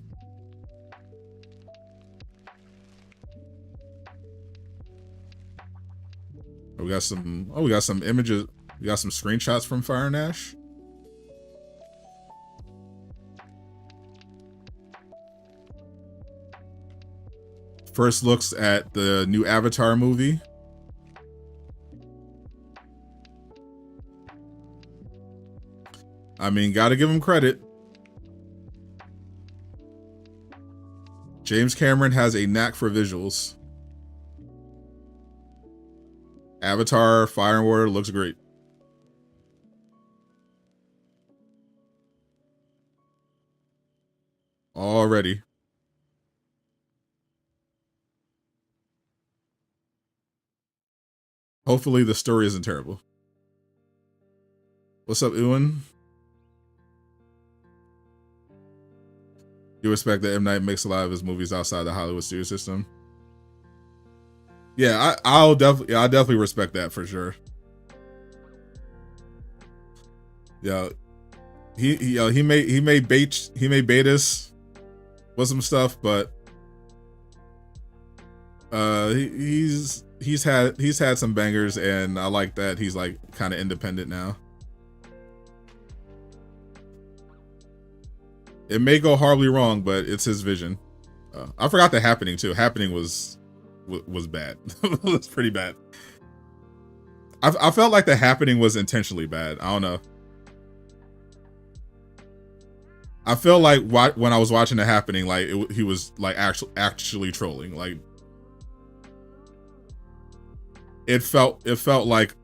We got some images. We got some screenshots from Fire and Ash. First looks at the new Avatar movie. I mean, gotta give him credit. James Cameron has a knack for visuals. Avatar, Fire and Water looks great. Already. Hopefully the story isn't terrible. What's up, Ewan? You respect that M. Night makes a lot of his movies outside the Hollywood studio system? Yeah, I'll definitely respect that for sure. Yeah, he made betas with some stuff, but he's had some bangers, and I like that he's like kind of independent now. It may go horribly wrong, but it's his vision. I forgot The Happening too. Happening was bad. It was pretty bad. I felt like The Happening was intentionally bad. I don't know. I feel like when I was watching The Happening, like he was like actually trolling. Like it felt like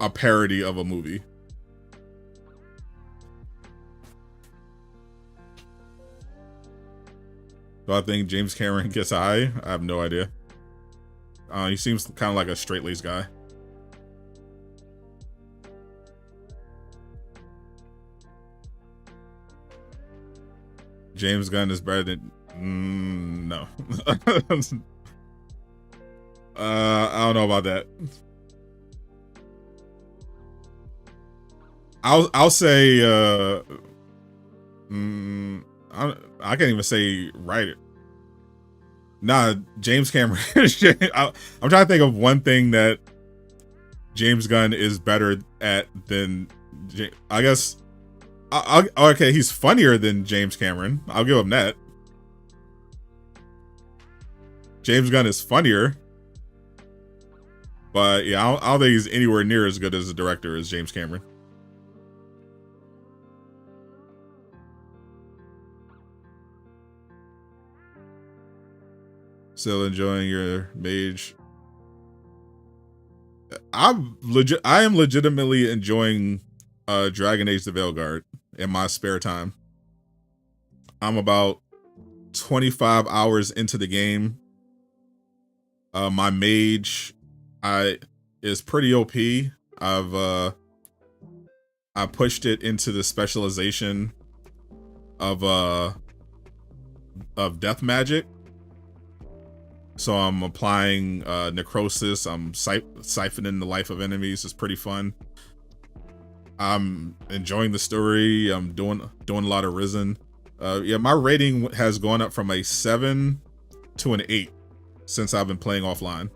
a parody of a movie. Do I think James Cameron gets high? I have no idea. He seems kind of like a straight-laced guy. James Gunn is better than... no. I don't know about that. I'll say... I can't even say writer. Nah, James Cameron. I'm trying to think of one thing that James Gunn is better at than... I guess... okay, he's funnier than James Cameron. I'll give him that. James Gunn is funnier. But yeah, I don't think he's anywhere near as good as a director as James Cameron. Still enjoying your mage. I am legitimately enjoying Dragon Age the Veilguard in my spare time. I'm about 25 hours into the game. My mage is pretty OP. I pushed it into the specialization of death magic. So I'm applying necrosis. I'm siphoning the life of enemies. It's pretty fun. I'm enjoying the story. I'm doing a lot of Risen. Yeah, my rating has gone up from a 7 to an 8 since I've been playing offline.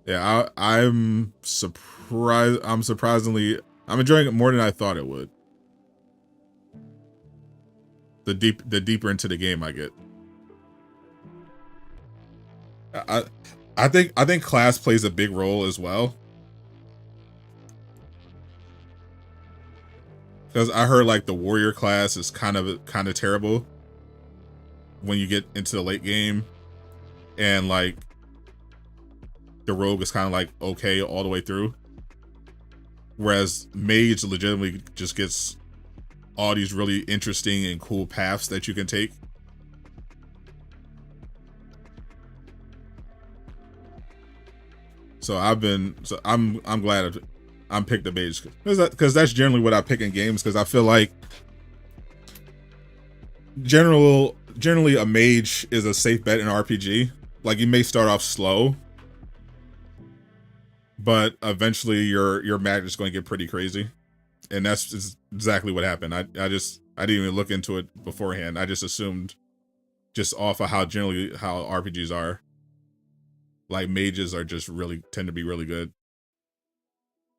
Yeah, I'm surprised. I'm enjoying it more than I thought it would. The deeper into the game I get. I think class plays a big role as well. Because I heard like the warrior class is kind of terrible when you get into the late game, and like the rogue is kind of like okay all the way through, whereas mage legitimately just gets all these really interesting and cool paths that you can take. So I'm glad I'm picked the mage, because that's generally what I pick in games, because I feel like generally a mage is a safe bet in RPG. Like, you may start off slow, but eventually your magic is going to get pretty crazy, and that's just exactly what happened. I didn't even look into it beforehand. I just assumed, just off of how RPGs are, like mages are just tend to be really good.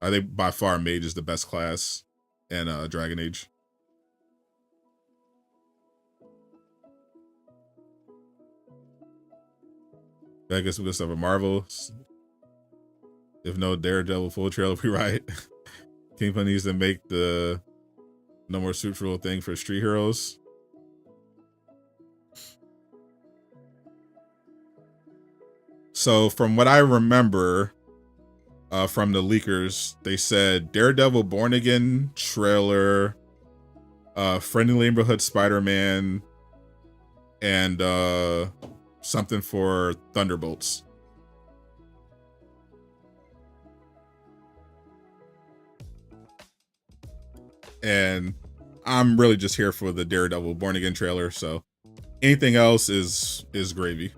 I think by far mage is the best class in Dragon Age. I guess we get stuff at Marvel. If no Daredevil full trailer, we right. Kingpin needs to make the no more suits rule thing for street heroes. So from what I remember from the leakers, they said Daredevil Born Again trailer, Friendly Neighborhood Spider-Man, and something for Thunderbolts. And I'm really just here for the Daredevil Born Again trailer, so anything else is gravy.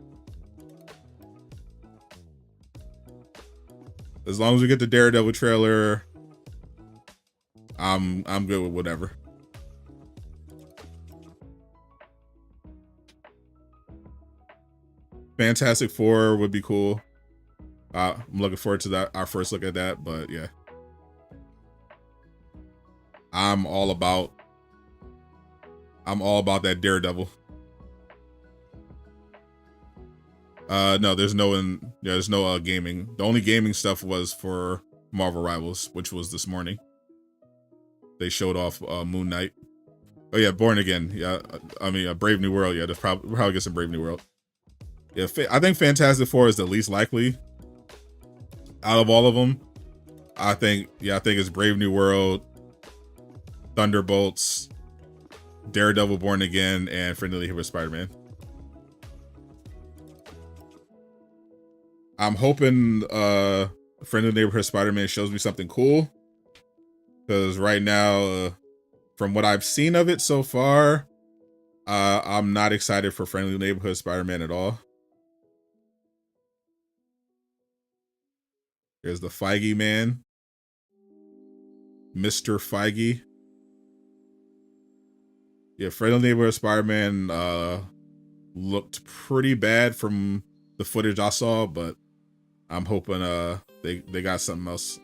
As long as we get the Daredevil trailer, I'm good with whatever. Fantastic Four would be cool. I'm looking forward to that, our first look at that, but yeah. I'm all about that Daredevil. No, there's no gaming. The only gaming stuff was for Marvel Rivals, which was this morning. They showed off Moon Knight. Oh yeah, Born Again. Yeah, I mean Brave New World. Yeah, we'll probably get some Brave New World. Yeah, I think Fantastic Four is the least likely out of all of them. I think it's Brave New World, Thunderbolts, Daredevil Born Again, and Friendly Neighborhood Spider-Man. I'm hoping Friendly Neighborhood Spider-Man shows me something cool. Because right now, from what I've seen of it so far, I'm not excited for Friendly Neighborhood Spider-Man at all. There's the Feige man. Mr. Feige. Yeah, Friendly Neighborhood Spider-Man looked pretty bad from the footage I saw, but I'm hoping they got something else.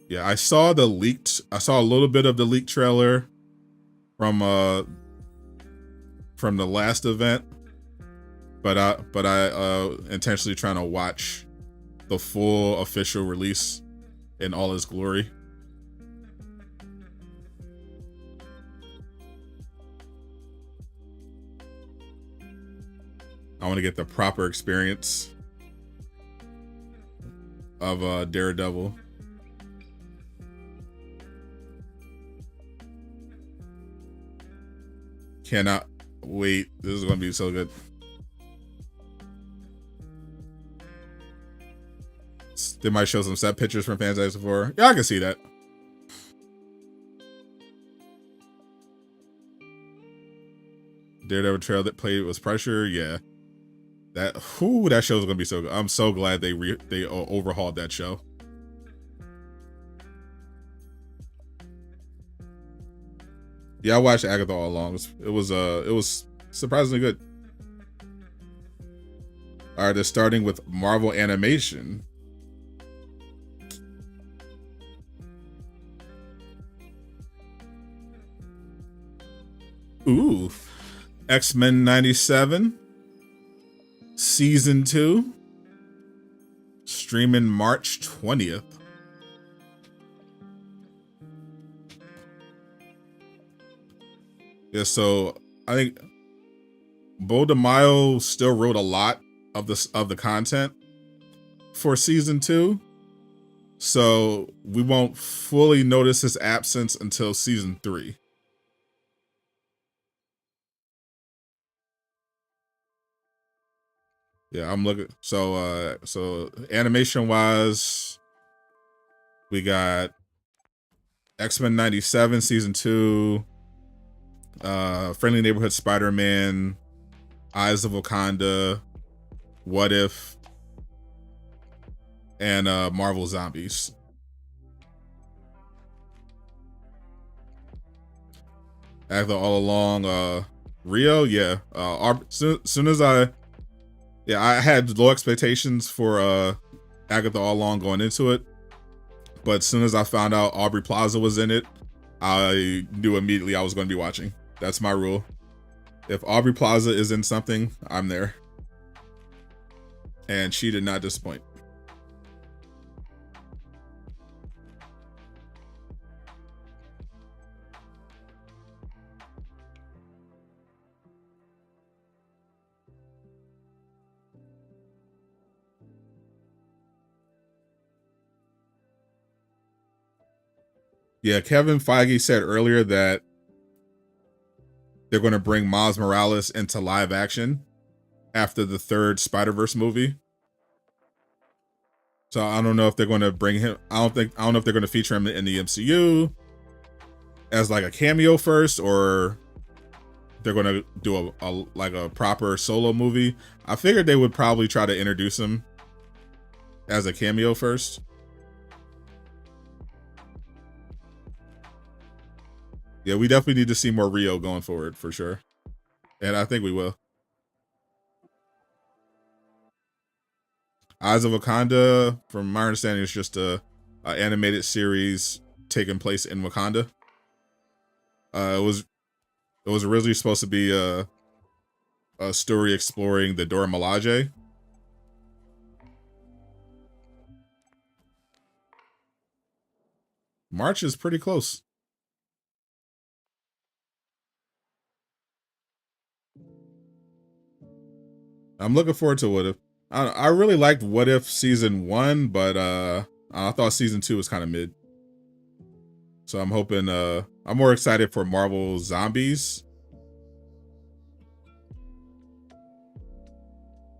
Yeah, I saw a little bit of the leaked trailer from the last event, but I intentionally trying to watch the full official release in all its glory. I want to get the proper experience of Daredevil. Cannot wait. This is going to be so good. They might show some set pictures from Fantastic Four. Yeah, I can see that. Daredevil trail that played was pressure. Yeah. That show's gonna be so good. I'm so glad they overhauled that show. Yeah, I watched Agatha all along. It was surprisingly good. All right, they're starting with Marvel Animation. Ooh, X-Men 97. Season 2, streaming March 20th. Yeah, so I think Bo DeMaio still wrote a lot of the content for season 2, so we won't fully notice his absence until season 3. Yeah, I'm looking. So animation wise, we got X-Men 97 season 2, Friendly Neighborhood Spider-Man, Eyes of Wakanda, What If, and Marvel Zombies. After all along, Rio, yeah. Soon as I had low expectations for Agatha All Along going into it, but as soon as I found out Aubrey Plaza was in it, I knew immediately I was going to be watching. That's my rule. If Aubrey Plaza is in something, I'm there. And she did not disappoint. Yeah, Kevin Feige said earlier that they're going to bring Miles Morales into live action after the third Spider-Verse movie. So I don't know if they're going to bring him. I don't know if they're going to feature him in the MCU as like a cameo first, or they're going to do a proper solo movie. I figured they would probably try to introduce him as a cameo first. Yeah, we definitely need to see more Rio going forward for sure. And I think we will. Eyes of Wakanda, from my understanding, is just a animated series taking place in Wakanda. It was originally supposed to be a story exploring the Dora Milaje. March is pretty close. I'm looking forward to What If. I really liked What If season 1, but I thought season 2 was kind of mid. So I'm hoping I'm more excited for Marvel Zombies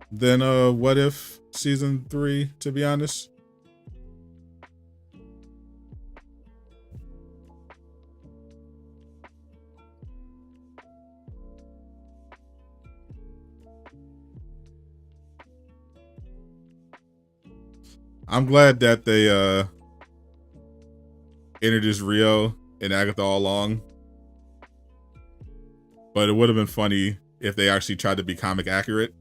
than What If season 3, to be honest. I'm glad that they introduced Rio and Agatha all along. But it would have been funny if they actually tried to be comic accurate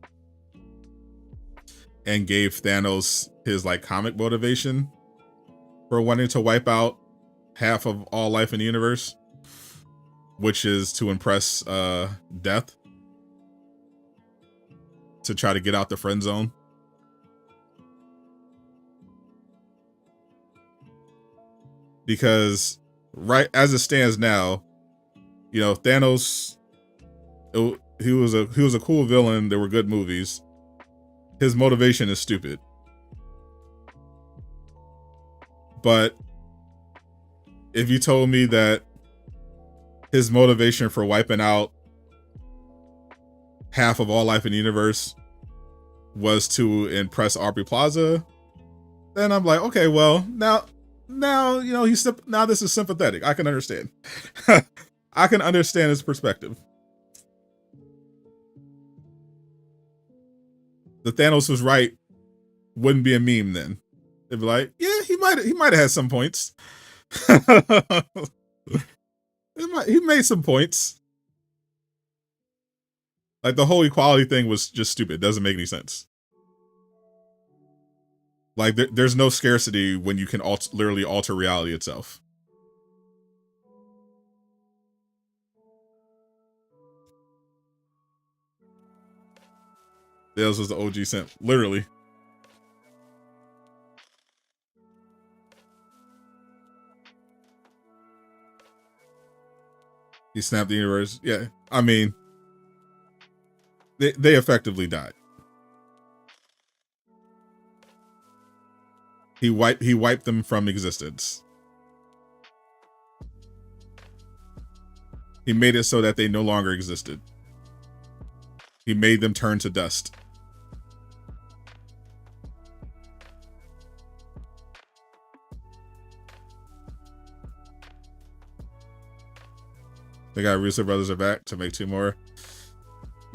and gave Thanos his like comic motivation for wanting to wipe out half of all life in the universe, which is to impress Death, to try to get out the friend zone. Because right as it stands now, you know, Thanos, he was a cool villain. There were good movies. His motivation is stupid. But if you told me that his motivation for wiping out half of all life in the universe was to impress Aubrey Plaza, then I'm like, okay, well, now you know now this is sympathetic. I can understand. I can understand his perspective. The Thanos was right wouldn't be a meme then. They'd be like, yeah, he might have had some points. He made some points. Like the whole equality thing was just stupid. Doesn't make any sense. Like there's no scarcity when you can literally alter reality itself. This was the OG simp, literally. He snapped the universe. Yeah, I mean, they effectively died. He wiped them from existence. He made it so that they no longer existed. He made them turn to dust. They got Russo brothers are back to make 2 more.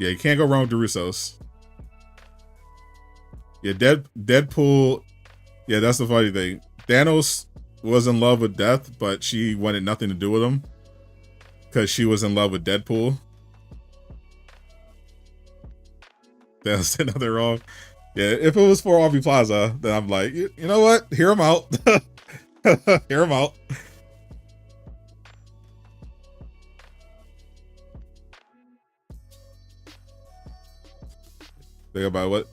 Yeah, you can't go wrong with the Russos. Yeah, Deadpool. Yeah, that's the funny thing. Thanos was in love with Death, but she wanted nothing to do with him because she was in love with Deadpool. That's another wrong. Yeah, if it was for Aubrey Plaza, then I'm like, you know what? Hear him out. Hear him out. Think about what,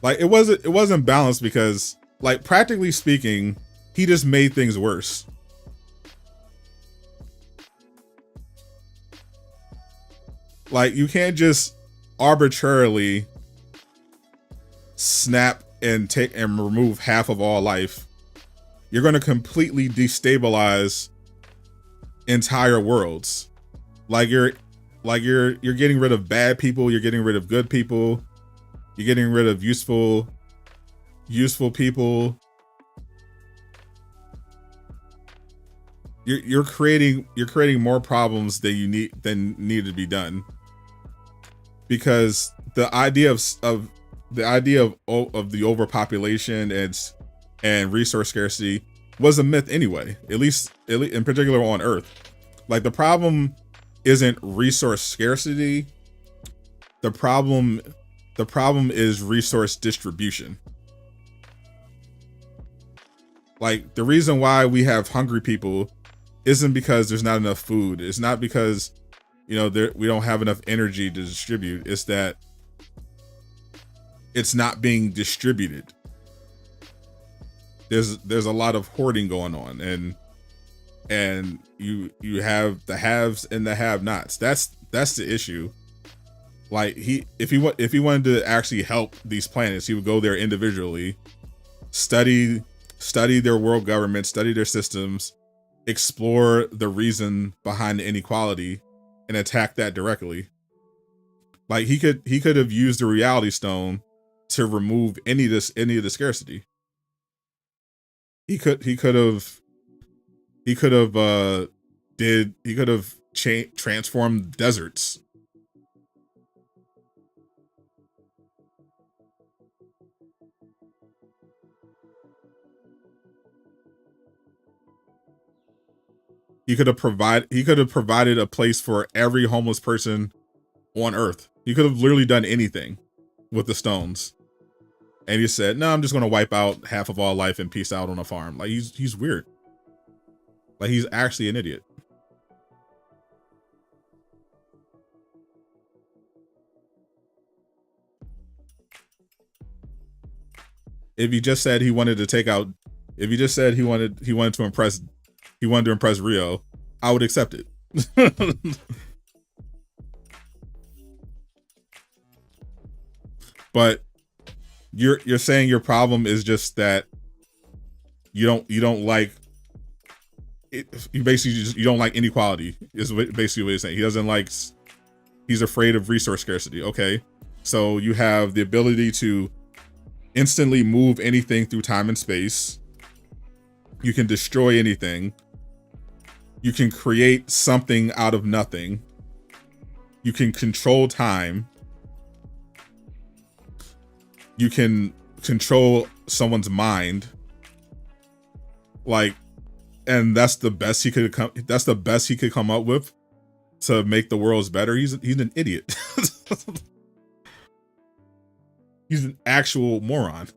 like it wasn't balanced because, like, practically speaking, he just made things worse. Like, you can't just arbitrarily snap and take and remove half of all life. You're going to completely destabilize entire worlds. Like you're getting rid of bad people, you're getting rid of good people, you're getting rid of useful people. You're creating more problems than need to be done. Because the idea of the overpopulation and resource scarcity was a myth anyway, at least in particular on Earth. Like, the problem isn't resource scarcity. The problem is resource distribution. Like, the reason why we have hungry people isn't because there's not enough food. It's not because, you know, we don't have enough energy to distribute. It's that it's not being distributed. There's a lot of hoarding going on, and you have the haves and the have-nots. That's the issue. Like, if he wanted to actually help these planets, he would go there individually, study their world government, study their systems, explore the reason behind the inequality, and attack that directly. Like, he could have used the Reality Stone to remove any of the scarcity. He could have transformed deserts. He could have provided a place for every homeless person on Earth. He could have literally done anything with the stones. And he said, "No, I'm just going to wipe out half of all life and peace out on a farm." Like, he's weird. Like, he's actually an idiot. If he just said he wanted to take out, if he just said he wanted to impress Rio, I would accept it. But you're saying your problem is just that you don't like it. You basically you don't like inequality is basically what he's saying. He's afraid of resource scarcity. Okay, so you have the ability to instantly move anything through time and space. You can destroy anything. You can create something out of nothing. You can control time. You can control someone's mind. Like, and that's the best he could come up with to make the worlds better. He's an idiot. He's an actual moron.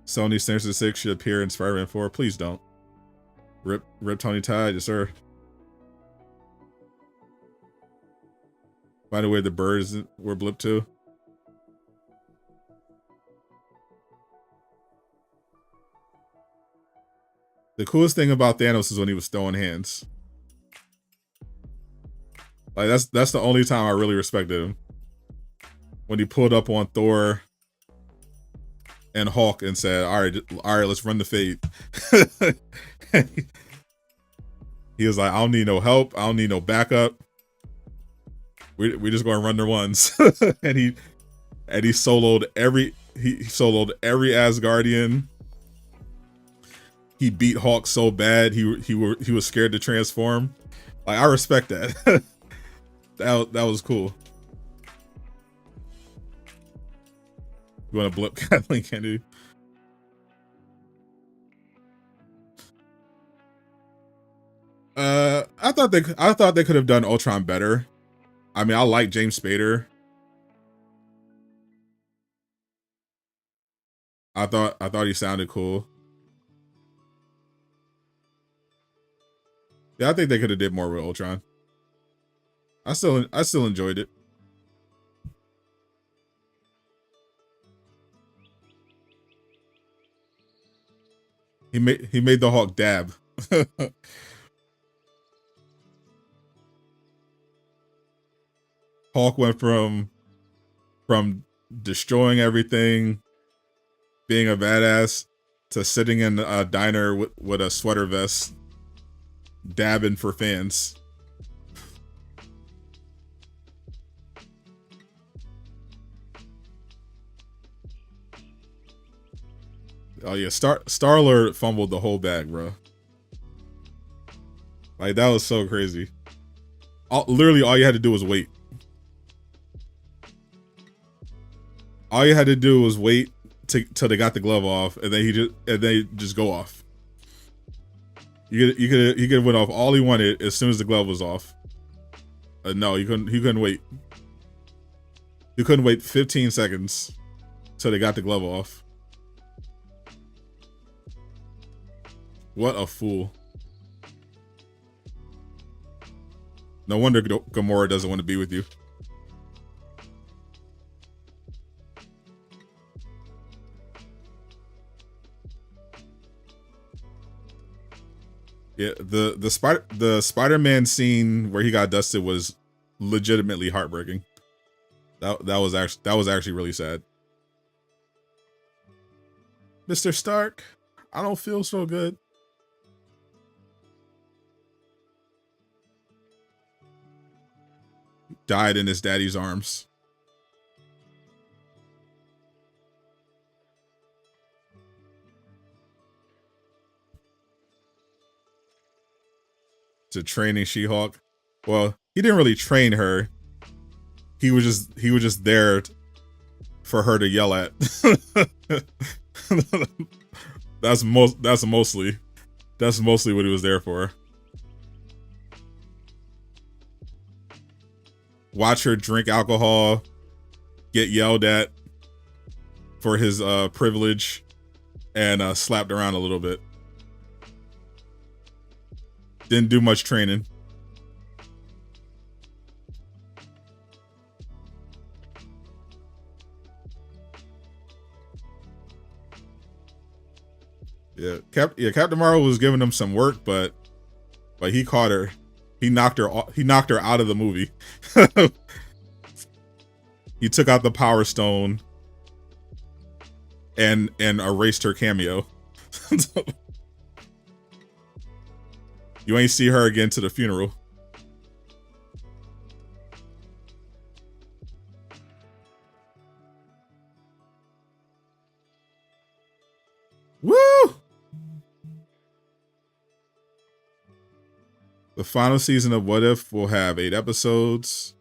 Sony Sinister Six should appear in Spider-Man 4. Please don't. Rip Tony Tide, yes sir. By the way, the birds were blipped too. The coolest thing about Thanos is when he was throwing hands. Like, that's the only time I really respected him. When he pulled up on Thor and Hulk and said, all right, let's run the fade. He was like, I don't need no help. I don't need no backup. We're just going to run the ones. and he soloed every Asgardian. He beat Hulk so bad he was scared to transform. Like, I respect that. that was cool. You want to blip Kathleen Kennedy? I thought they could have done Ultron better. I mean, I like James Spader. I thought he sounded cool. I think they could have did more with Ultron. I still enjoyed it. He made the Hulk dab. Hulk went from destroying everything, being a badass, to sitting in a diner with a sweater vest, dabbing for fans. Oh yeah, Star-Lord fumbled the whole bag, bro. Like, that was so crazy. Literally, all you had to do was wait. All you had to do was wait till they got the glove off, and then they just go off. He could have went off all he wanted as soon as the glove was off. No, he couldn't wait. You couldn't wait 15 seconds till they got the glove off. What a fool. No wonder Gamora doesn't want to be with you. Yeah, the Spider-Man scene where he got dusted was legitimately heartbreaking. That was actually really sad. Mr. Stark, I don't feel so good. Died in his daddy's arms. To training She-Hulk. Well, he didn't really train her. He was just there for her to yell at. That's mostly what he was there for. Watch her drink alcohol, get yelled at for his privilege, and slapped around a little bit. Didn't do much training. Yeah, Captain Marvel was giving him some work, but he caught her. He knocked her out of the movie. He took out the Power Stone and erased her cameo. You ain't see her again to the funeral. Woo! The final season of What If will have 8 episodes,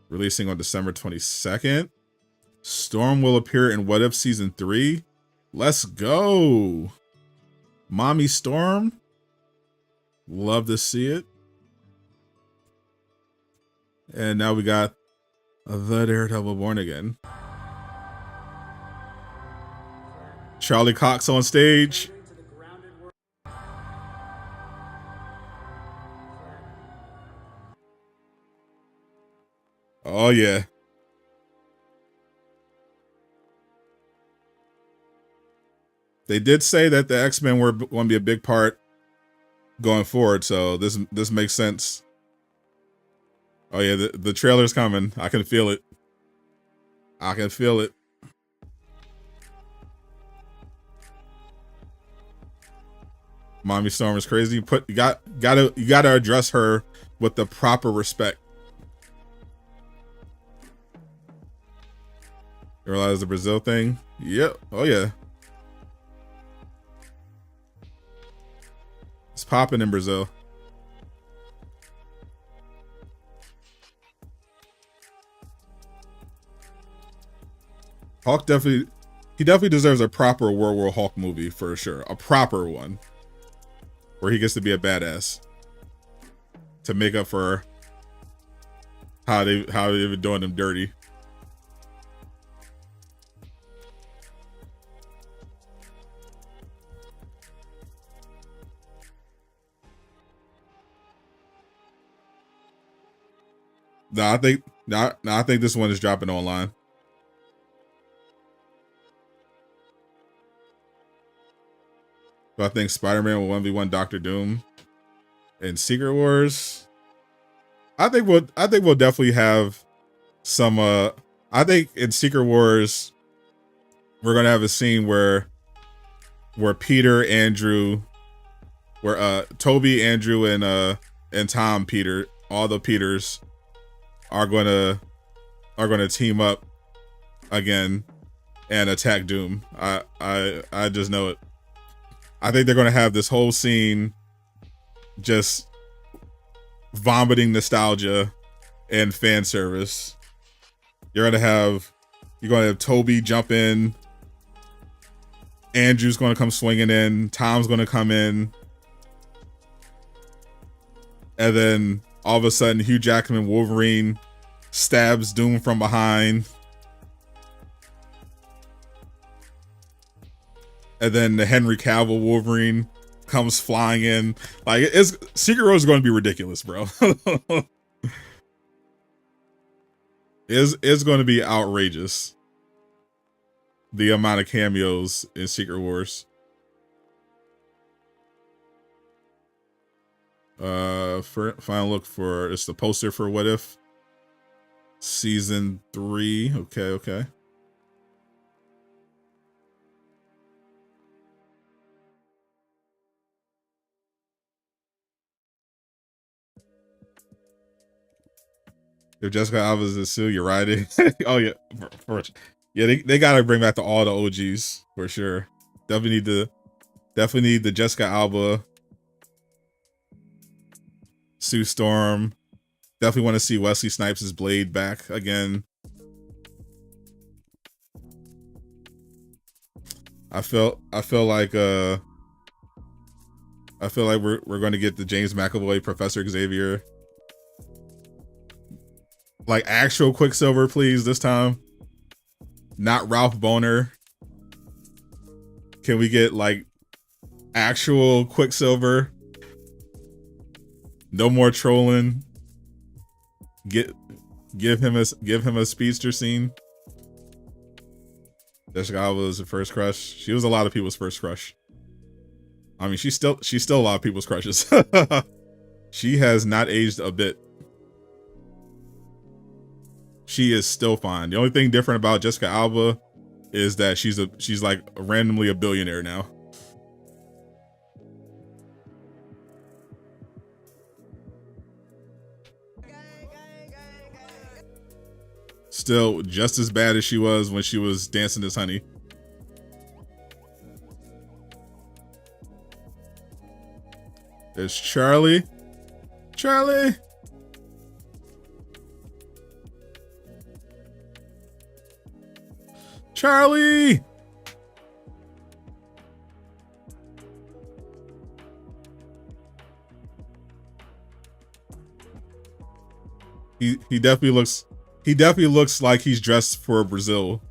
releasing on December 22nd. Storm will appear in What If Season 3. Let's go! Mommy Storm. Love to see it. And now we got the Daredevil Born Again. Charlie Cox on stage. Oh yeah. They did say that the X-Men were going to be a big part going forward, so this makes sense. Oh yeah, the trailer's coming. I can feel it. I can feel it. Mommy Storm is crazy. You gotta address her with the proper respect. You realize the Brazil thing? Yep. Oh yeah. It's popping in Brazil. Hulk definitely deserves a proper World War Hulk movie for sure. A proper one. Where he gets to be a badass. To make up for how they've been doing him dirty. I think this one is dropping online. So I think Spider-Man will 1v1 Doctor Doom in Secret Wars. I think we'll definitely have some I think in Secret Wars we're gonna have a scene where Peter, Andrew, where Toby, Andrew, and Tom, Peter, all the Peters are gonna team up again and attack Doom. I just know it. I think they're gonna have this whole scene just vomiting nostalgia and fan service. You're gonna have Toby jump in, Andrew's gonna come swinging in, Tom's gonna come in, and then all of a sudden Hugh Jackman Wolverine stabs Doom from behind, and then the Henry Cavill Wolverine comes flying in. Like, Secret Wars is going to be ridiculous, bro. It's going to be outrageous, the amount of cameos in Secret Wars. Final look for, it's the poster for What If Season 3. Okay. If Jessica Alba's is Sue, you're right. Oh yeah, yeah. They gotta bring back all the OGs for sure. Definitely need the Jessica Alba, Sue Storm. Definitely want to see Wesley Snipes' Blade back again. I feel like we're going to get the James McAvoy Professor Xavier. Like actual Quicksilver, please, this time. Not Ralph Boner. Can we get like actual Quicksilver? No more trolling. Give him a speedster scene. Jessica Alba was the first crush. She was a lot of people's first crush. I mean, she's still a lot of people's crushes. She has not aged a bit. She is still fine. The only thing different about Jessica Alba is that she's like randomly a billionaire now. Still just as bad as she was when she was dancing as Honey. There's Charlie. Charlie! Charlie! He definitely looks like he's dressed for Brazil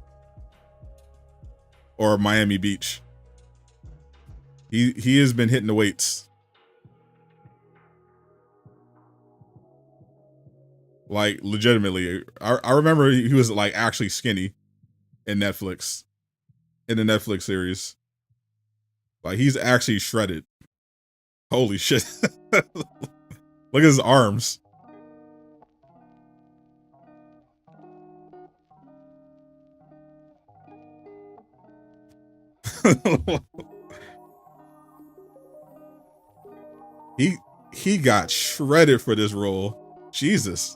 or Miami Beach. He has been hitting the weights. Like legitimately. I remember he was like actually skinny in the Netflix series. Like he's actually shredded. Holy shit. Look at his arms. He got shredded for this role. Jesus.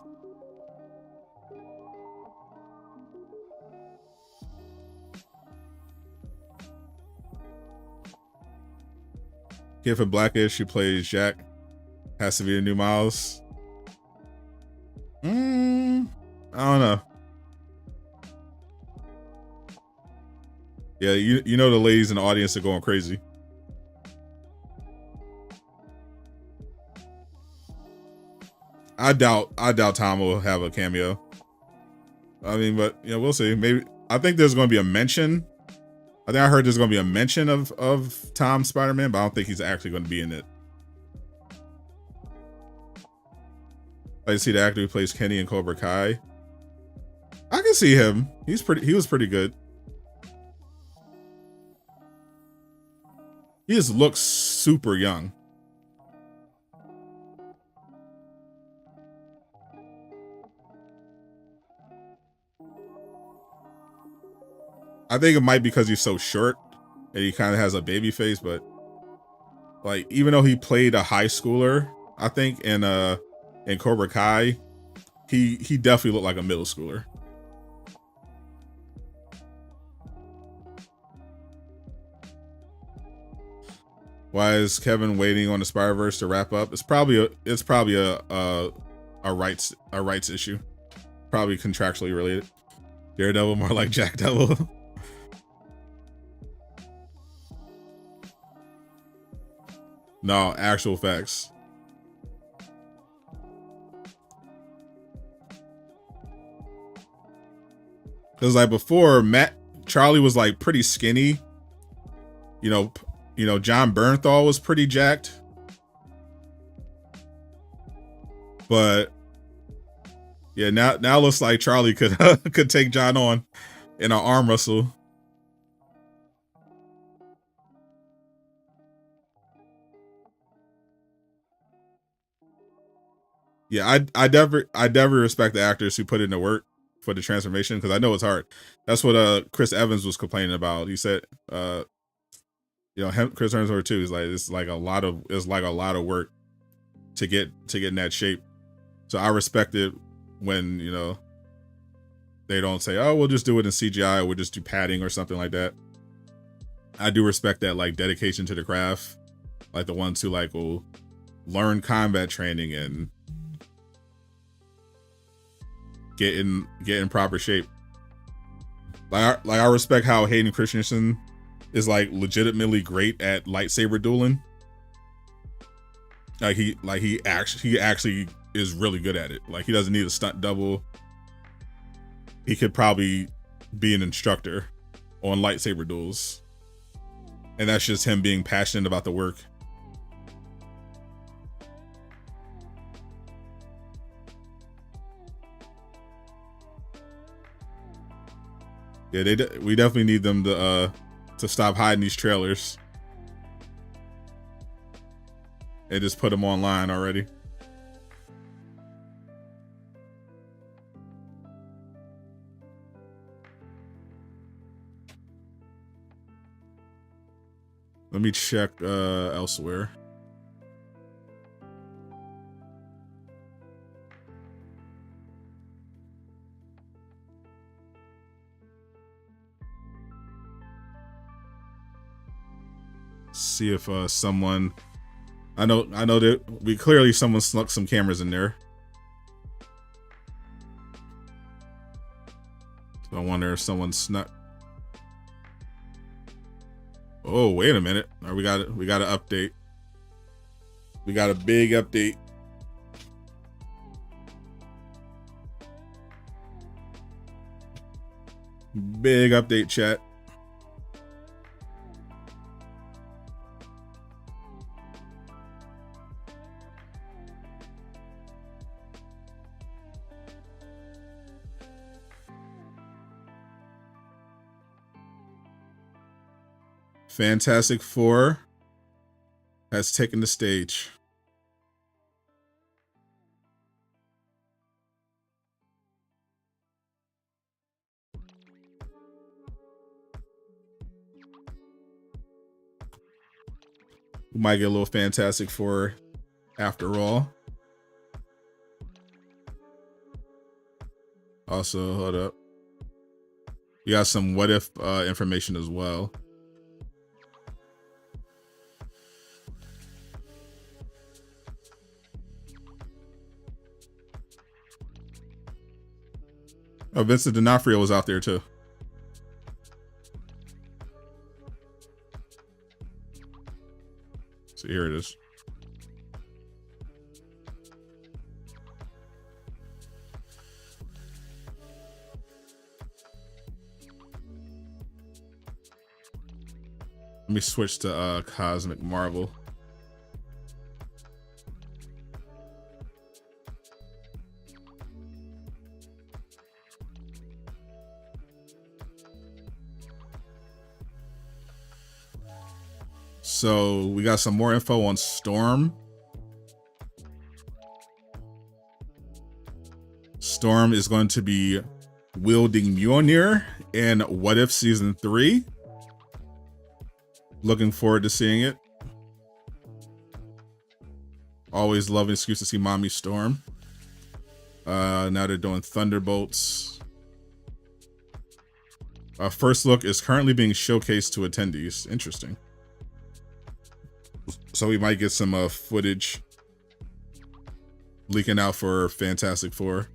Kid from Blackish who plays Jack has to be the new Miles. I don't know. Yeah, you know the ladies in the audience are going crazy. I doubt Tom will have a cameo. I mean, but yeah, we'll see. Maybe I think there's going to be a mention. I think I heard there's going to be a mention of Tom Spider-Man, but I don't think he's actually going to be in it. I see the actor who plays Kenny in Cobra Kai. I can see him. He was pretty good. He just looks super young. I think it might be because he's so short and he kind of has a baby face, but like even though he played a high schooler, I think in Cobra Kai, he definitely looked like a middle schooler. Why is Kevin waiting on the Spider-Verse to wrap up? It's probably a rights issue, probably contractually related. Daredevil more like Jack Devil. No, actual facts. Because like before, Charlie was like pretty skinny. You know, John Bernthal was pretty jacked. But yeah, now looks like Charlie could could take John on in an arm wrestle. Yeah, I definitely respect the actors who put in the work for the transformation, because I know it's hard. That's what Chris Evans was complaining about. He said you know, Chris Hemsworth too is like it's like a lot of work to get in that shape. So I respect it when, you know, they don't say, oh, we'll just do it in CGI or we'll just do padding or something like that. I do respect that like dedication to the craft, like the ones who like will learn combat training and get in proper shape. Like I respect how Hayden Christensen is like legitimately great at lightsaber dueling. He actually is really good at it. Like he doesn't need a stunt double. He could probably be an instructor on lightsaber duels. And that's just him being passionate about the work. Yeah, we definitely need them to stop hiding these trailers and just put them online already. Let me check elsewhere. See if someone, I know that someone snuck some cameras in there. So I wonder if someone snuck. Oh, wait a minute. We got an update. We got a big update. Big update, chat. Fantastic Four has taken the stage. We might get a little Fantastic Four after all. Also, hold up. We got some what if information as well. Oh, Vincent D'Onofrio was out there too. So here it is. Let me switch to Cosmic Marvel. So we got some more info on Storm. Storm is going to be wielding Mjolnir in What If Season 3. Looking forward to seeing it. Always love an excuse to see Mommy Storm. Now they're doing Thunderbolts. First look is currently being showcased to attendees. Interesting. So we might get some footage leaking out for Fantastic Four.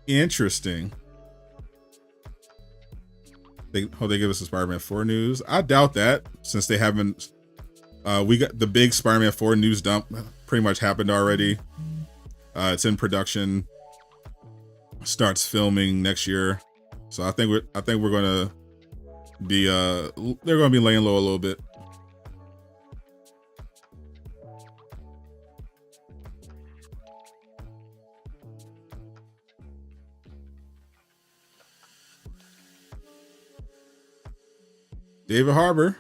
Interesting. They give us a Spider-Man 4 news. I doubt that, since they haven't. We got the big Spider-Man 4 news dump pretty much happened already. It's in production. Starts filming next year, so I think we're gonna be they're gonna be laying low a little bit. David Harbour.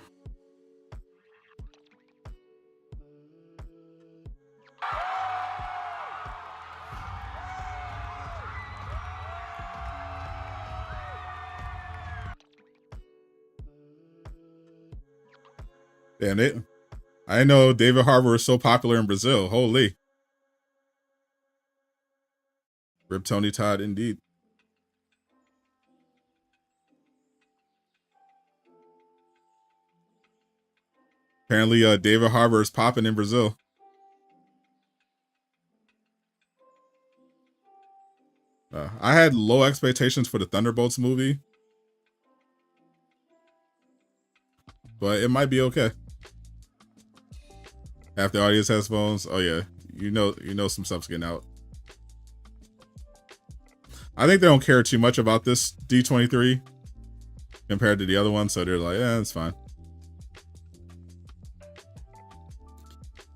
Damn it. I didn't know David Harbour was so popular in Brazil. Holy. Rip Tony Todd indeed. Apparently, David Harbour is popping in Brazil. I had low expectations for the Thunderbolts movie, but it might be okay. Half the audience has phones. Oh yeah, you know some stuff's getting out. I think they don't care too much about this D23 compared to the other one, so they're like, yeah, it's fine.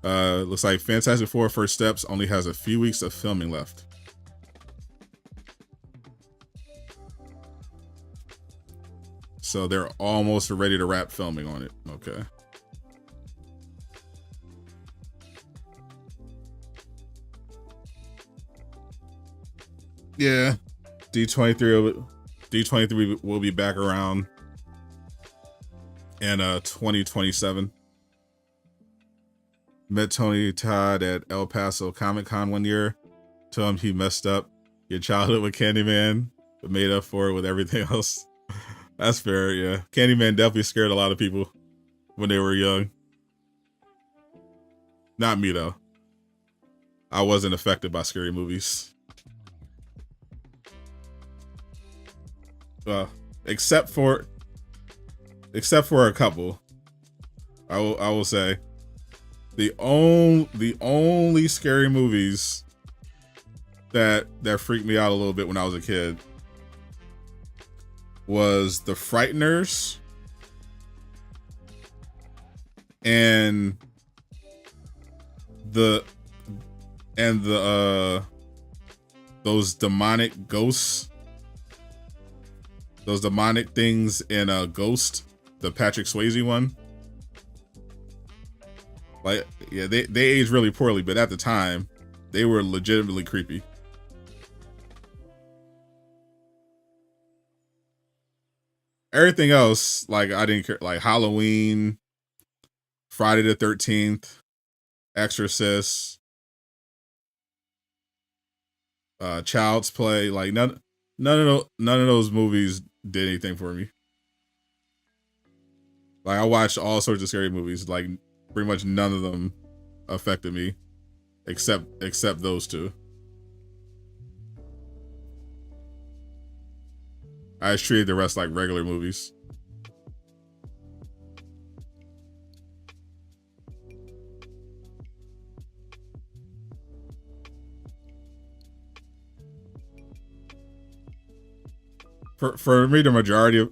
Looks like Fantastic Four First Steps only has a few weeks of filming left. So they're almost ready to wrap filming on it. Okay. Yeah. D23 will be back around in 2027. Met Tony Todd at El Paso Comic-Con one year. Told him he messed up your childhood with Candyman, but made up for it with everything else. That's fair, yeah. Candyman definitely scared a lot of people when they were young. Not me, though. I wasn't affected by scary movies. Except for a couple. I will say. The only scary movies that freaked me out a little bit when I was a kid was The Frighteners and the those demonic ghosts, those demonic things in Ghost, the Patrick Swayze one. Like, yeah, they aged really poorly, but at the time, they were legitimately creepy. Everything else, like, I didn't care. Like Halloween, Friday the 13th, Exorcist, Child's Play. Like none of those movies did anything for me. Like, I watched all sorts of scary movies. Like, pretty much none of them affected me, except those two. I just treated the rest like regular movies. For me, the majority of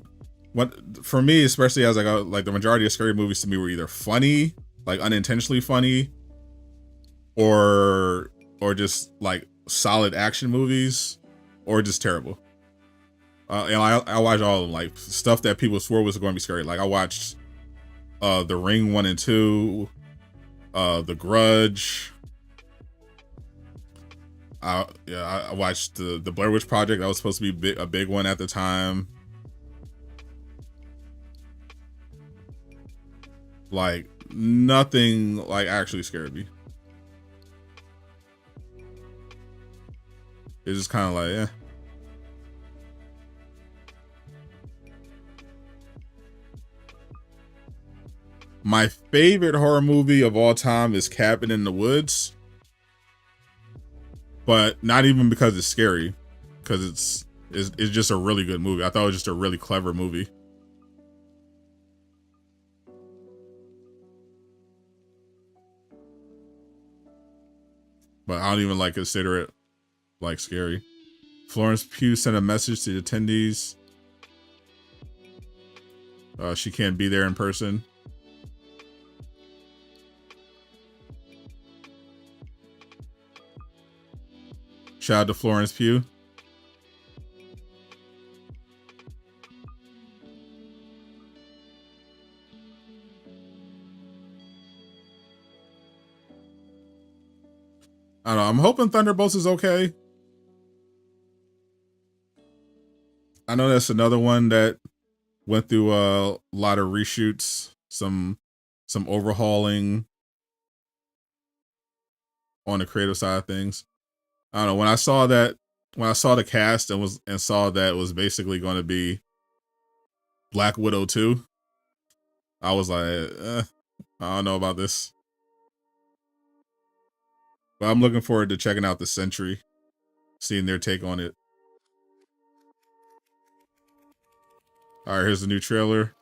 for me, especially as I go, like, the majority of scary movies to me were either funny like unintentionally funny, or just like solid action movies, or just terrible. And I watched all of them, like stuff that people swore was going to be scary. Like I watched The Ring 1 and 2, The Grudge. I watched the Blair Witch Project. That was supposed to be a big one at the time. Like nothing like actually scared me. It's just kind of like, eh. My favorite horror movie of all time is Cabin in the Woods. But not even because it's scary. Because it's just a really good movie. I thought it was just a really clever movie. But I don't even like consider it like scary. Florence Pugh sent a message to the attendees. She can't be there in person. Shout out to Florence Pugh. I don't know. I'm hoping Thunderbolts is okay. I know that's another one that went through a lot of reshoots, some overhauling on the creative side of things. I don't know. When I saw the cast and saw that it was basically going to be Black Widow 2, I was like, I don't know about this. But I'm looking forward to checking out The Sentry, seeing their take on it. All right, here's the new trailer.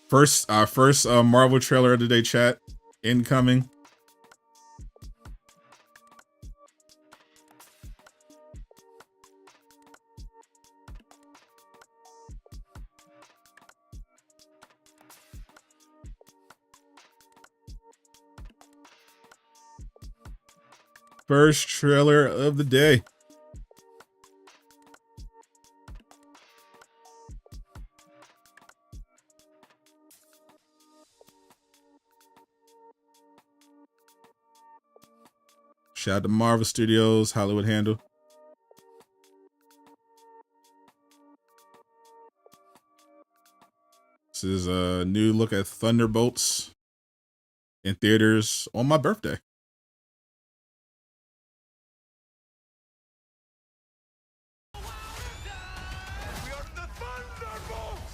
First Marvel trailer of the day, chat. Incoming. First trailer of the day. Shout out to Marvel Studios, Hollywood Handle. This is a new look at Thunderbolts in theaters on my birthday. We are the Thunderbolts!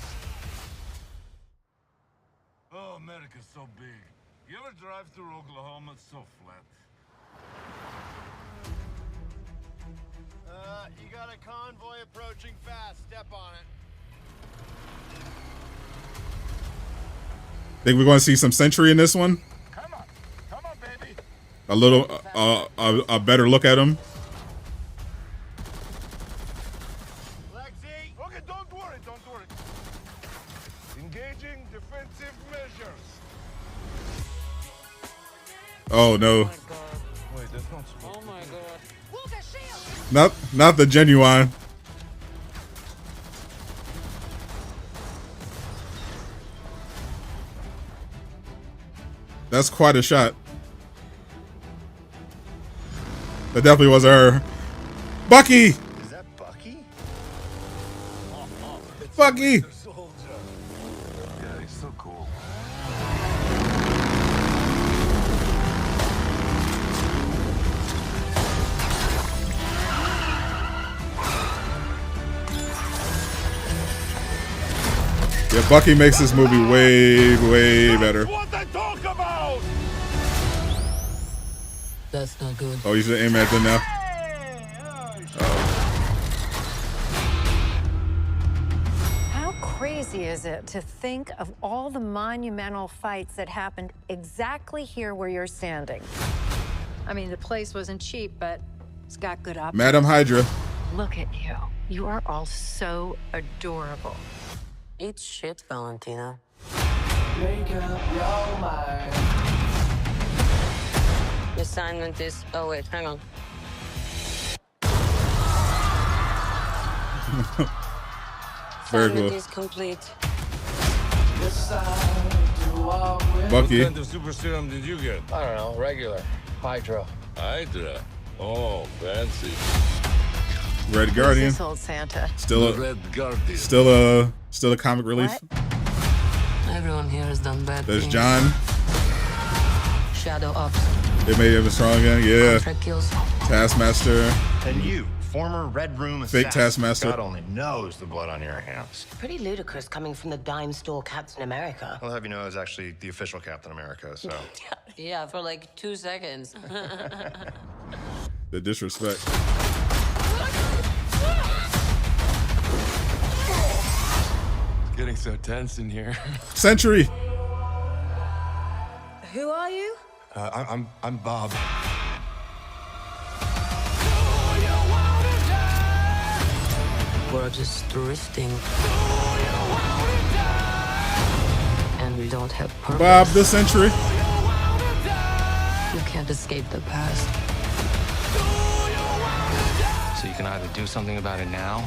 Oh, America's so big. You ever drive through Oklahoma? It's so flat. You got a convoy approaching fast. Step on it. Think we're going to see some Sentry in this one? Come on, baby. A little, a better look at him. Lexi! Okay, don't worry. Engaging defensive measures. Oh no. Wait, that's not supposed to. Not the genuine. That's quite a shot. That definitely wasn't her. Bucky! Is that Bucky? Bucky! Soldier. Yeah, he's so cool. Yeah, Bucky makes this movie way better. What I talk about! That's not good. Oh, he's aiming at them now. How crazy is it to think of all the monumental fights that happened exactly here where you're standing? I mean, the place wasn't cheap, but it's got good options. Madam Hydra. Look at you. You are all so adorable. Eat shit, Valentina. Make up your mind. The assignment is. Oh, wait, hang on. Very Assignment cool. is complete. Bucky. What kind of super serum did you get? I don't know, regular. Hydra. Hydra. Oh, fancy. Red Guardian. This old Santa. Still a Red Guardian. still a comic relief. Everyone here has done bad There's things. John. Shadow Ops. They made him strong again. Yeah. Contract kills. Taskmaster. And you, former Red Room Fake assassin, Taskmaster. God only knows the blood on your hands. Pretty ludicrous coming from the dime store Captain America. I'll have you know I was actually the official Captain America, so. Yeah, for like 2 seconds. The disrespect. It's getting so tense in here. Sentry. Who are you? I'm Bob. We're just drifting. And we don't have purpose. Bob the Sentry. You can't escape the past. So you can either do something about it now,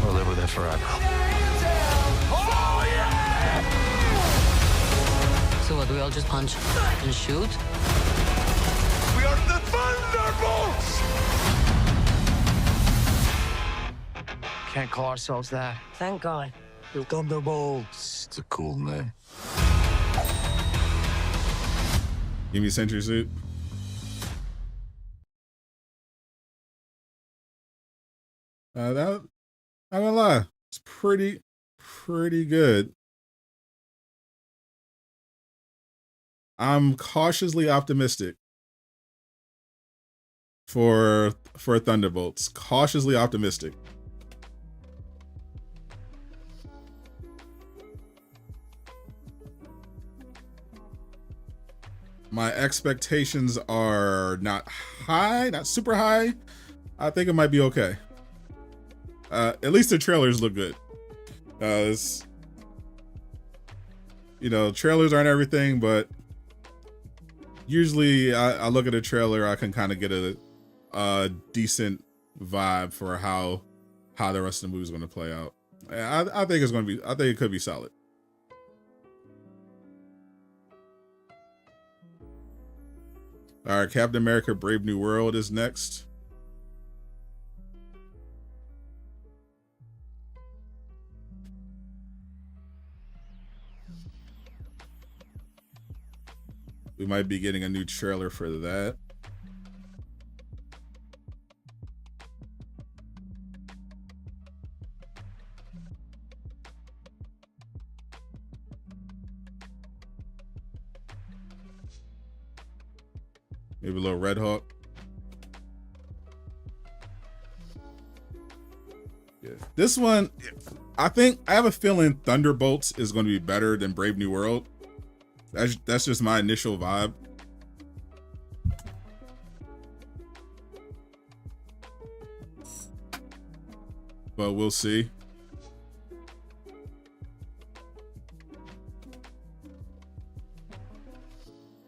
or live with it forever. So what, we all just punch and shoot? We are the Thunderbolts! Can't call ourselves that. Thank God. The Thunderbolts. It's a cool name. Give me Sentry suit. That, I'm not gonna lie, it's pretty good. I'm cautiously optimistic for Thunderbolts. Cautiously optimistic. My expectations are not high, not super high. I think it might be okay. At least the trailers look good. Trailers aren't everything, but usually I look at a trailer, I can kind of get a decent vibe for how the rest of the movie is going to play out. I think it's going to be. I think it could be solid. All right, Captain America: Brave New World is next. We might be getting a new trailer for that. Maybe a little Red Hawk. Yeah. This one, I have a feeling Thunderbolts is going to be better than Brave New World. That's just my initial vibe. But we'll see.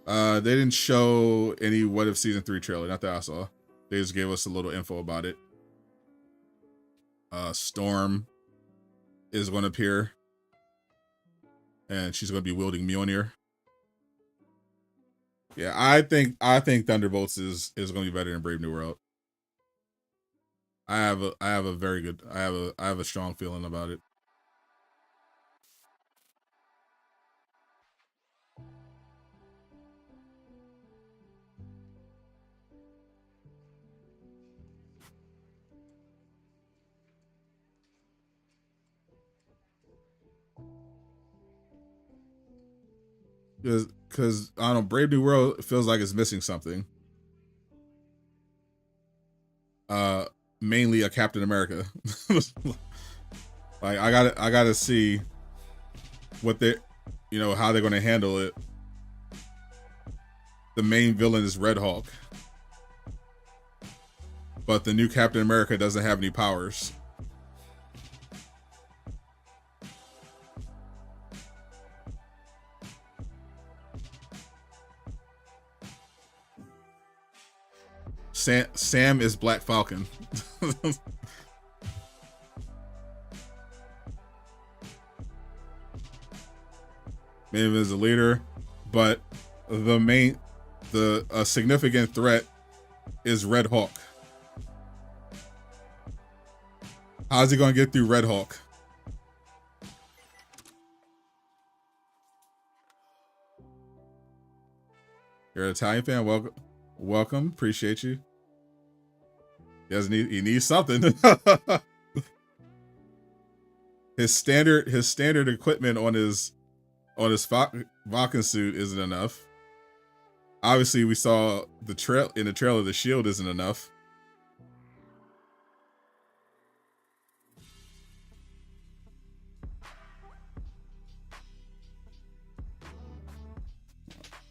They didn't show any What If Season 3 trailer, not that I saw. They just gave us a little info about it. Storm is going to appear. And she's going to be wielding Mjolnir. Yeah, I think Thunderbolts is going to be better than Brave New World. I have a strong feeling about it. Because I don't know, Brave New World feels like it's missing something. Mainly a Captain America. Like I gotta see what they, how they're gonna handle it. The main villain is Red Hawk, but the new Captain America doesn't have any powers. Sam is Black Falcon. Maybe as a leader, but a significant threat is Red Hawk. How's he gonna get through Red Hawk? You're an Italian fan. Welcome. Appreciate you. He needs something. his standard equipment on his Valken suit isn't enough. Obviously, we saw the trailer. The shield isn't enough.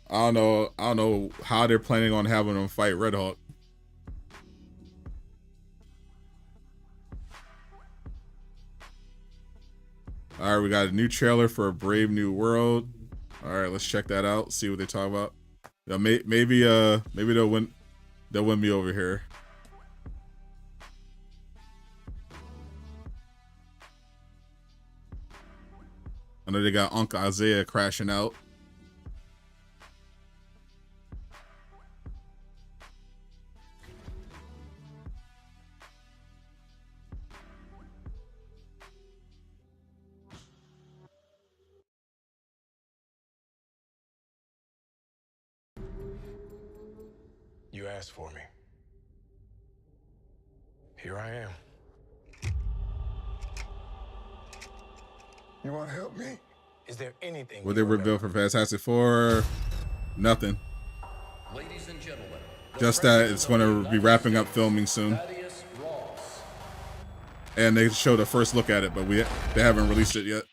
I don't know how they're planning on having him fight Red Hawk. All right, we got a new trailer for A Brave New World. All right, let's check that out. See what they talk about. Yeah, maybe they'll win me over here. I know they got Uncle Isaiah crashing out. You asked for me. Here I am. You want to help me? Is there anything? What they revealed for Fantastic Four? Nothing. Ladies and gentlemen, just that it's going to be wrapping up filming soon. And they showed a first look at it, but they haven't released it yet.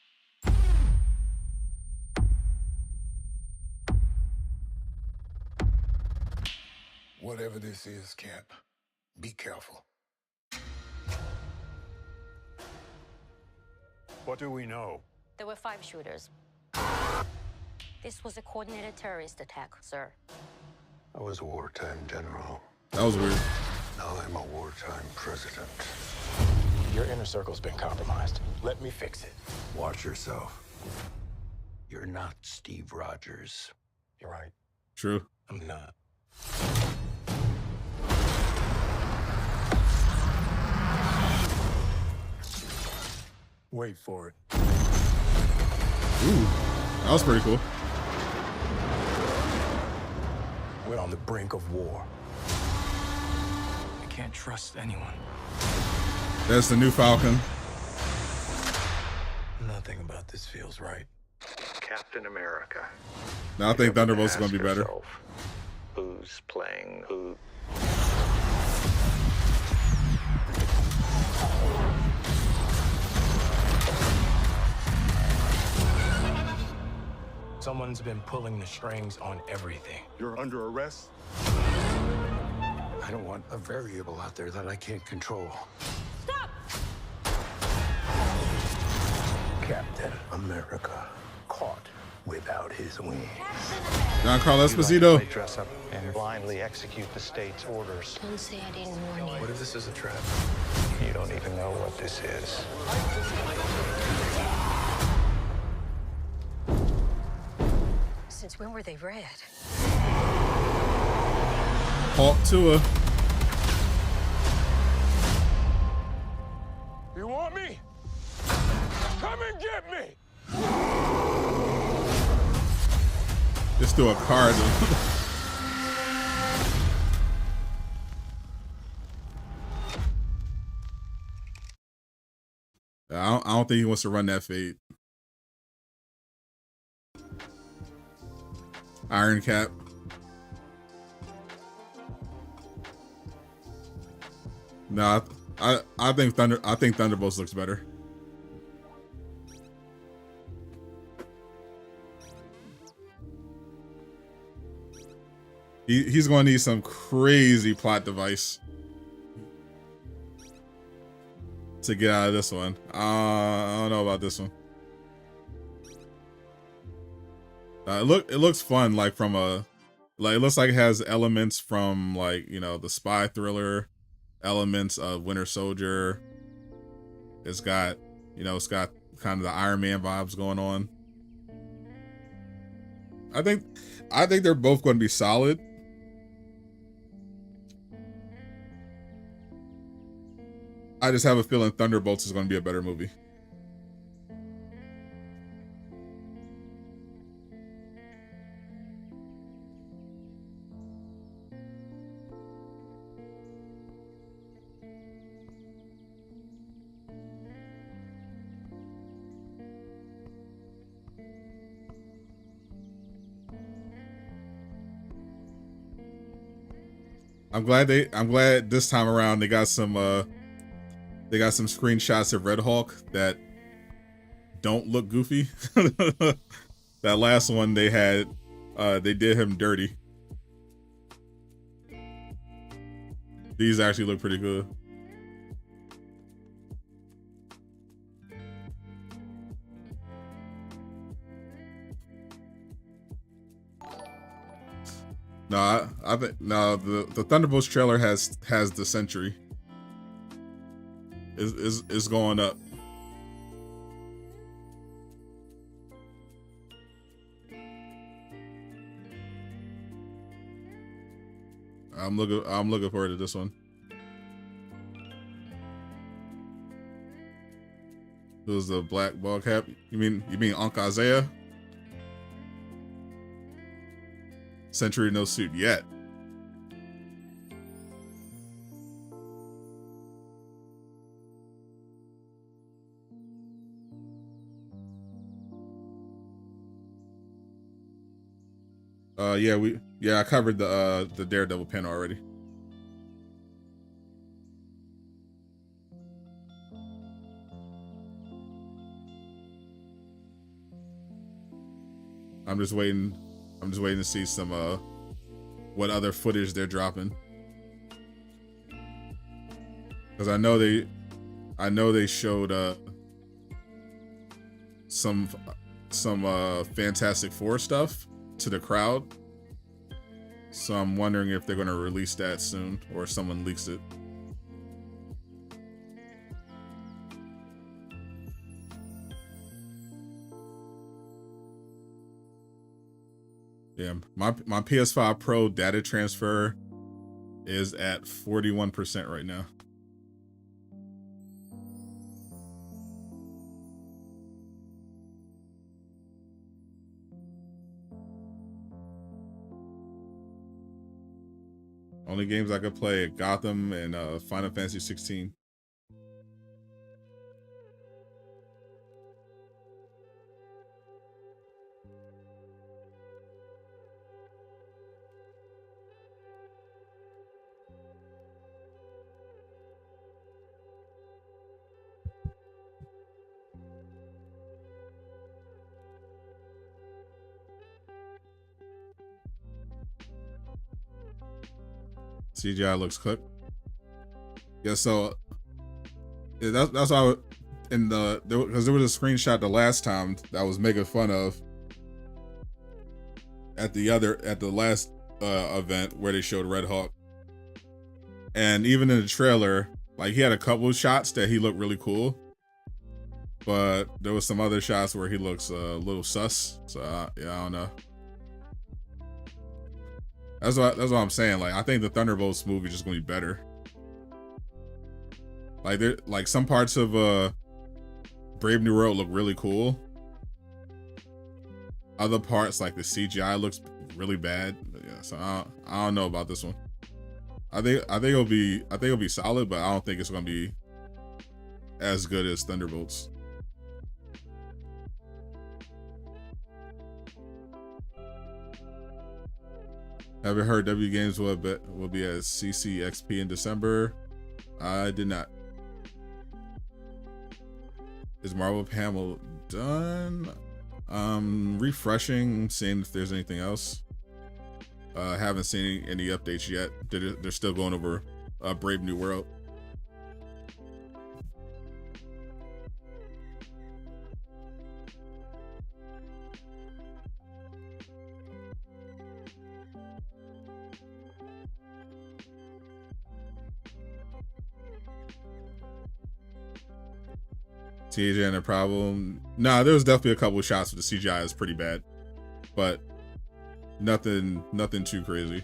Whatever this is, Cap, be careful. What do we know? There were 5 shooters. This was a coordinated terrorist attack, sir. I was a wartime general. That was weird. Now I'm a wartime president. Your inner circle's been compromised. Let me fix it. Watch yourself. You're not Steve Rogers. You're right. True. I'm not. Wait for it. Ooh, that was pretty cool. We're on the brink of war. I can't trust anyone. That's the new Falcon. Nothing about this feels right. Captain America. Now I think Thunderbolts is going to be better. Yourself, who's playing who? Someone's been pulling the strings on everything. You're under arrest? I don't want a variable out there that I can't control. Stop! Captain America caught without his wings. Giancarlo Esposito. They dress up and blindly execute the state's orders. Don't say I didn't warn you. What if this is a trap? You don't even know what this is. Since when were they red? Hawk Tua. You want me? Come and get me! Just threw a card. I don't think he wants to run that fade. Iron Cap. No, I think Thunderbolts looks better. He's going to need some crazy plot device to get out of this one. I don't know about this one. It looks fun, like from a Like, it looks like it has elements from, like, you know, the spy thriller, elements of Winter Soldier. It's got, you know, it's got kind of the Iron Man vibes going on. I think they're both going to be solid. I just have a feeling Thunderbolts is going to be a better movie. I'm glad this time around they got some screenshots of Red Hulk that don't look goofy. That last one they had, they did him dirty. These actually look pretty good. No, I think no. The Thunderbolts trailer has the Sentry. Is going up. I'm looking forward to this one. Who's the black ball cap? You mean Uncle Isaiah? Sentry no suit yet. I covered the Daredevil panel already. I'm just waiting to see some what other footage they're dropping. Cuz I know they showed some Fantastic Four stuff to the crowd. So I'm wondering if they're going to release that soon or if someone leaks it. Yeah, my PS5 Pro data transfer is at 41% right now. Only games I could play are Gotham and Final Fantasy 16. CGI looks cooked. Yeah, so yeah, that's why because there was a screenshot the last time that was making fun of at the last event where they showed Red Hawk, and even in the trailer, like he had a couple of shots that he looked really cool, but there was some other shots where he looks a little sus. So yeah, I don't know. That's what I'm saying. Like, I think the Thunderbolts movie is just gonna be better. Like some parts of Brave New World look really cool. Other parts, like the CGI, looks really bad. Yeah, so I don't know about this one. I think it'll be solid, but I don't think it's gonna be as good as Thunderbolts. Haven't heard W Games will be at CCXP in December. I did not. Is Marvel Panel done? Refreshing, seeing if there's anything else. Haven't seen any updates yet. They're still going over Brave New World. CGI and a problem. Nah, there was definitely a couple of shots where the CGI is pretty bad, but nothing too crazy.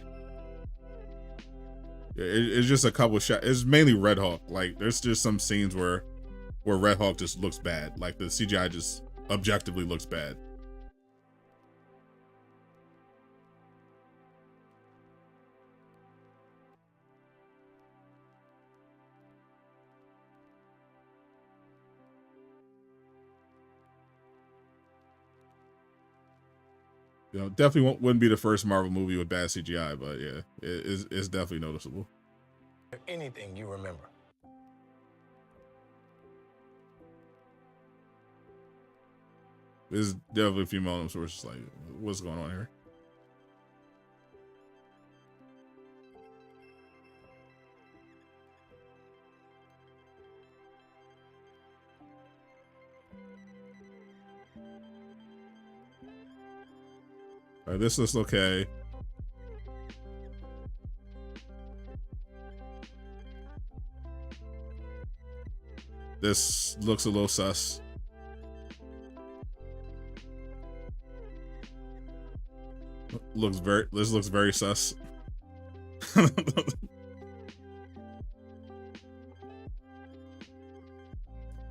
It's just a couple of shots. It's mainly Red Hawk. Like there's just some scenes where Red Hawk just looks bad. Like the CGI just objectively looks bad. You know, definitely wouldn't be the first Marvel movie with bad CGI, but yeah, it's definitely noticeable. Anything you remember. There's definitely a few moments where it's just like, what's going on here? All right, this looks okay. This looks a little sus. This looks very sus.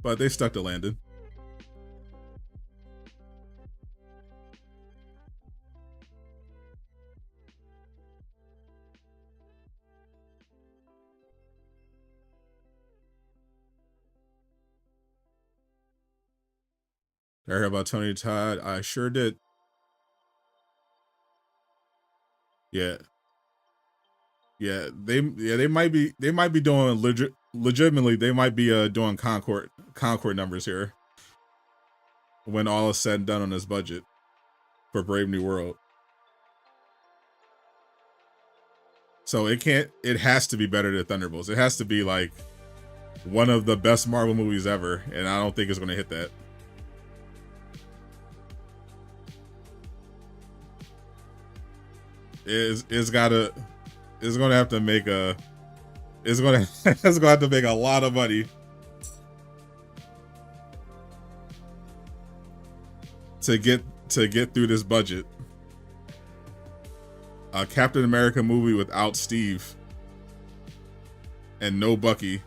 But they stuck to landing. I heard about Tony Todd. I sure did. Yeah. They might be doing legitimately they might be doing Concord numbers here when all is said and done on this budget for Brave New World. So it has to be better than Thunderbolts. It has to be like one of the best Marvel movies ever, and I don't think it's going to hit that. It's gonna have to make a lot of money to get through this budget. A Captain America movie without Steve and no Bucky.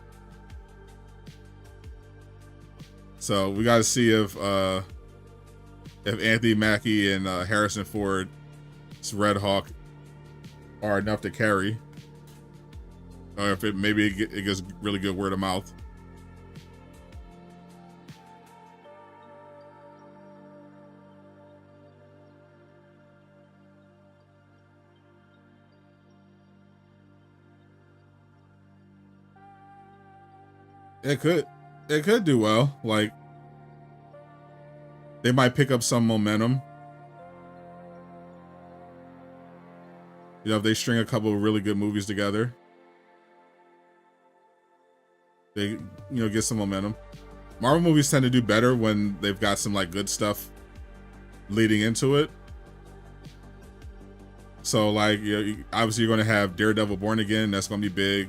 So we got to see if Anthony Mackie and Harrison Ford's Red Hawk are enough to carry, or if it gets really good word of mouth. It could do well. Like they might pick up some momentum. You know, if they string a couple of really good movies together, they, get some momentum. Marvel movies tend to do better when they've got some like good stuff leading into it. So like, obviously you're going to have Daredevil Born Again. That's going to be big.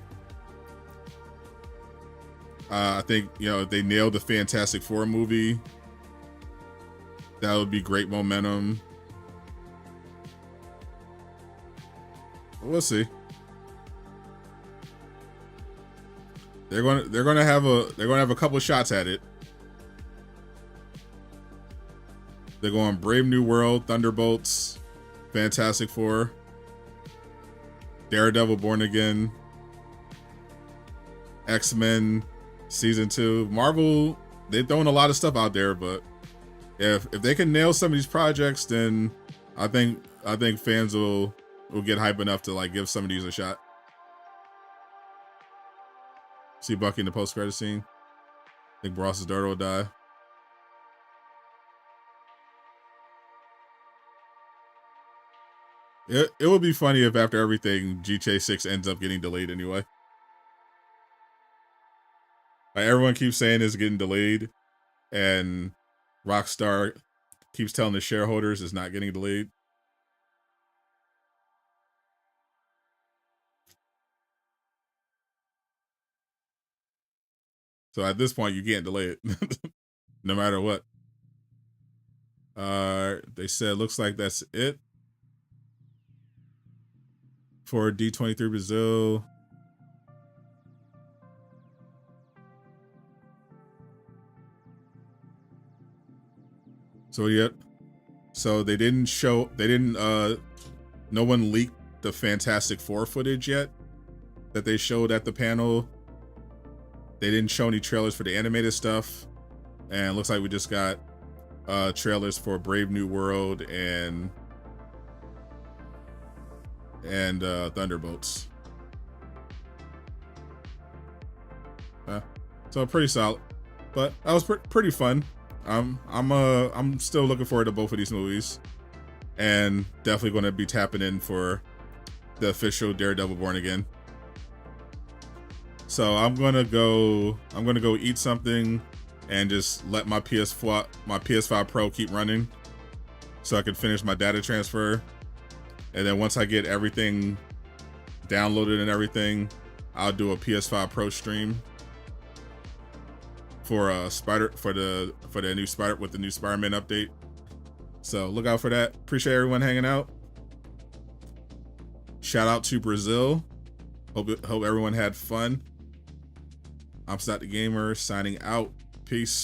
I think, if they nailed the Fantastic Four movie, that would be great momentum. We'll see. They're gonna have a couple of shots at it. They're going Brave New World, Thunderbolts, Fantastic Four, Daredevil Born Again, X-Men Season 2. Marvel, they're throwing a lot of stuff out there, but if they can nail some of these projects, then I think fans will get hype enough to like give some of these a shot. See Bucky in the post-credit scene. I think Ross's daughter will die. It would be funny if after everything, GTA 6 ends up getting delayed anyway. Like everyone keeps saying it's getting delayed, and Rockstar keeps telling the shareholders it's not getting delayed. So at this point, you can't delay it. no matter what. They said looks like that's it for D23 Brazil. So yeah, so they didn't show, no one leaked the Fantastic Four footage yet that they showed at the panel. They didn't show any trailers for the animated stuff, and it looks like we just got trailers for Brave New World and Thunderbolts. So pretty solid, but that was pretty fun. I'm still looking forward to both of these movies, and definitely going to be tapping in for the official Daredevil Born Again. So I'm gonna go eat something and just let my PS5 Pro keep running so I can finish my data transfer. And then once I get everything downloaded and everything, I'll do a PS5 Pro stream for the new Spider-Man update. So look out for that. Appreciate everyone hanging out. Shout out to Brazil. Hope everyone had fun. I'm Sadot the Gamer signing out. Peace.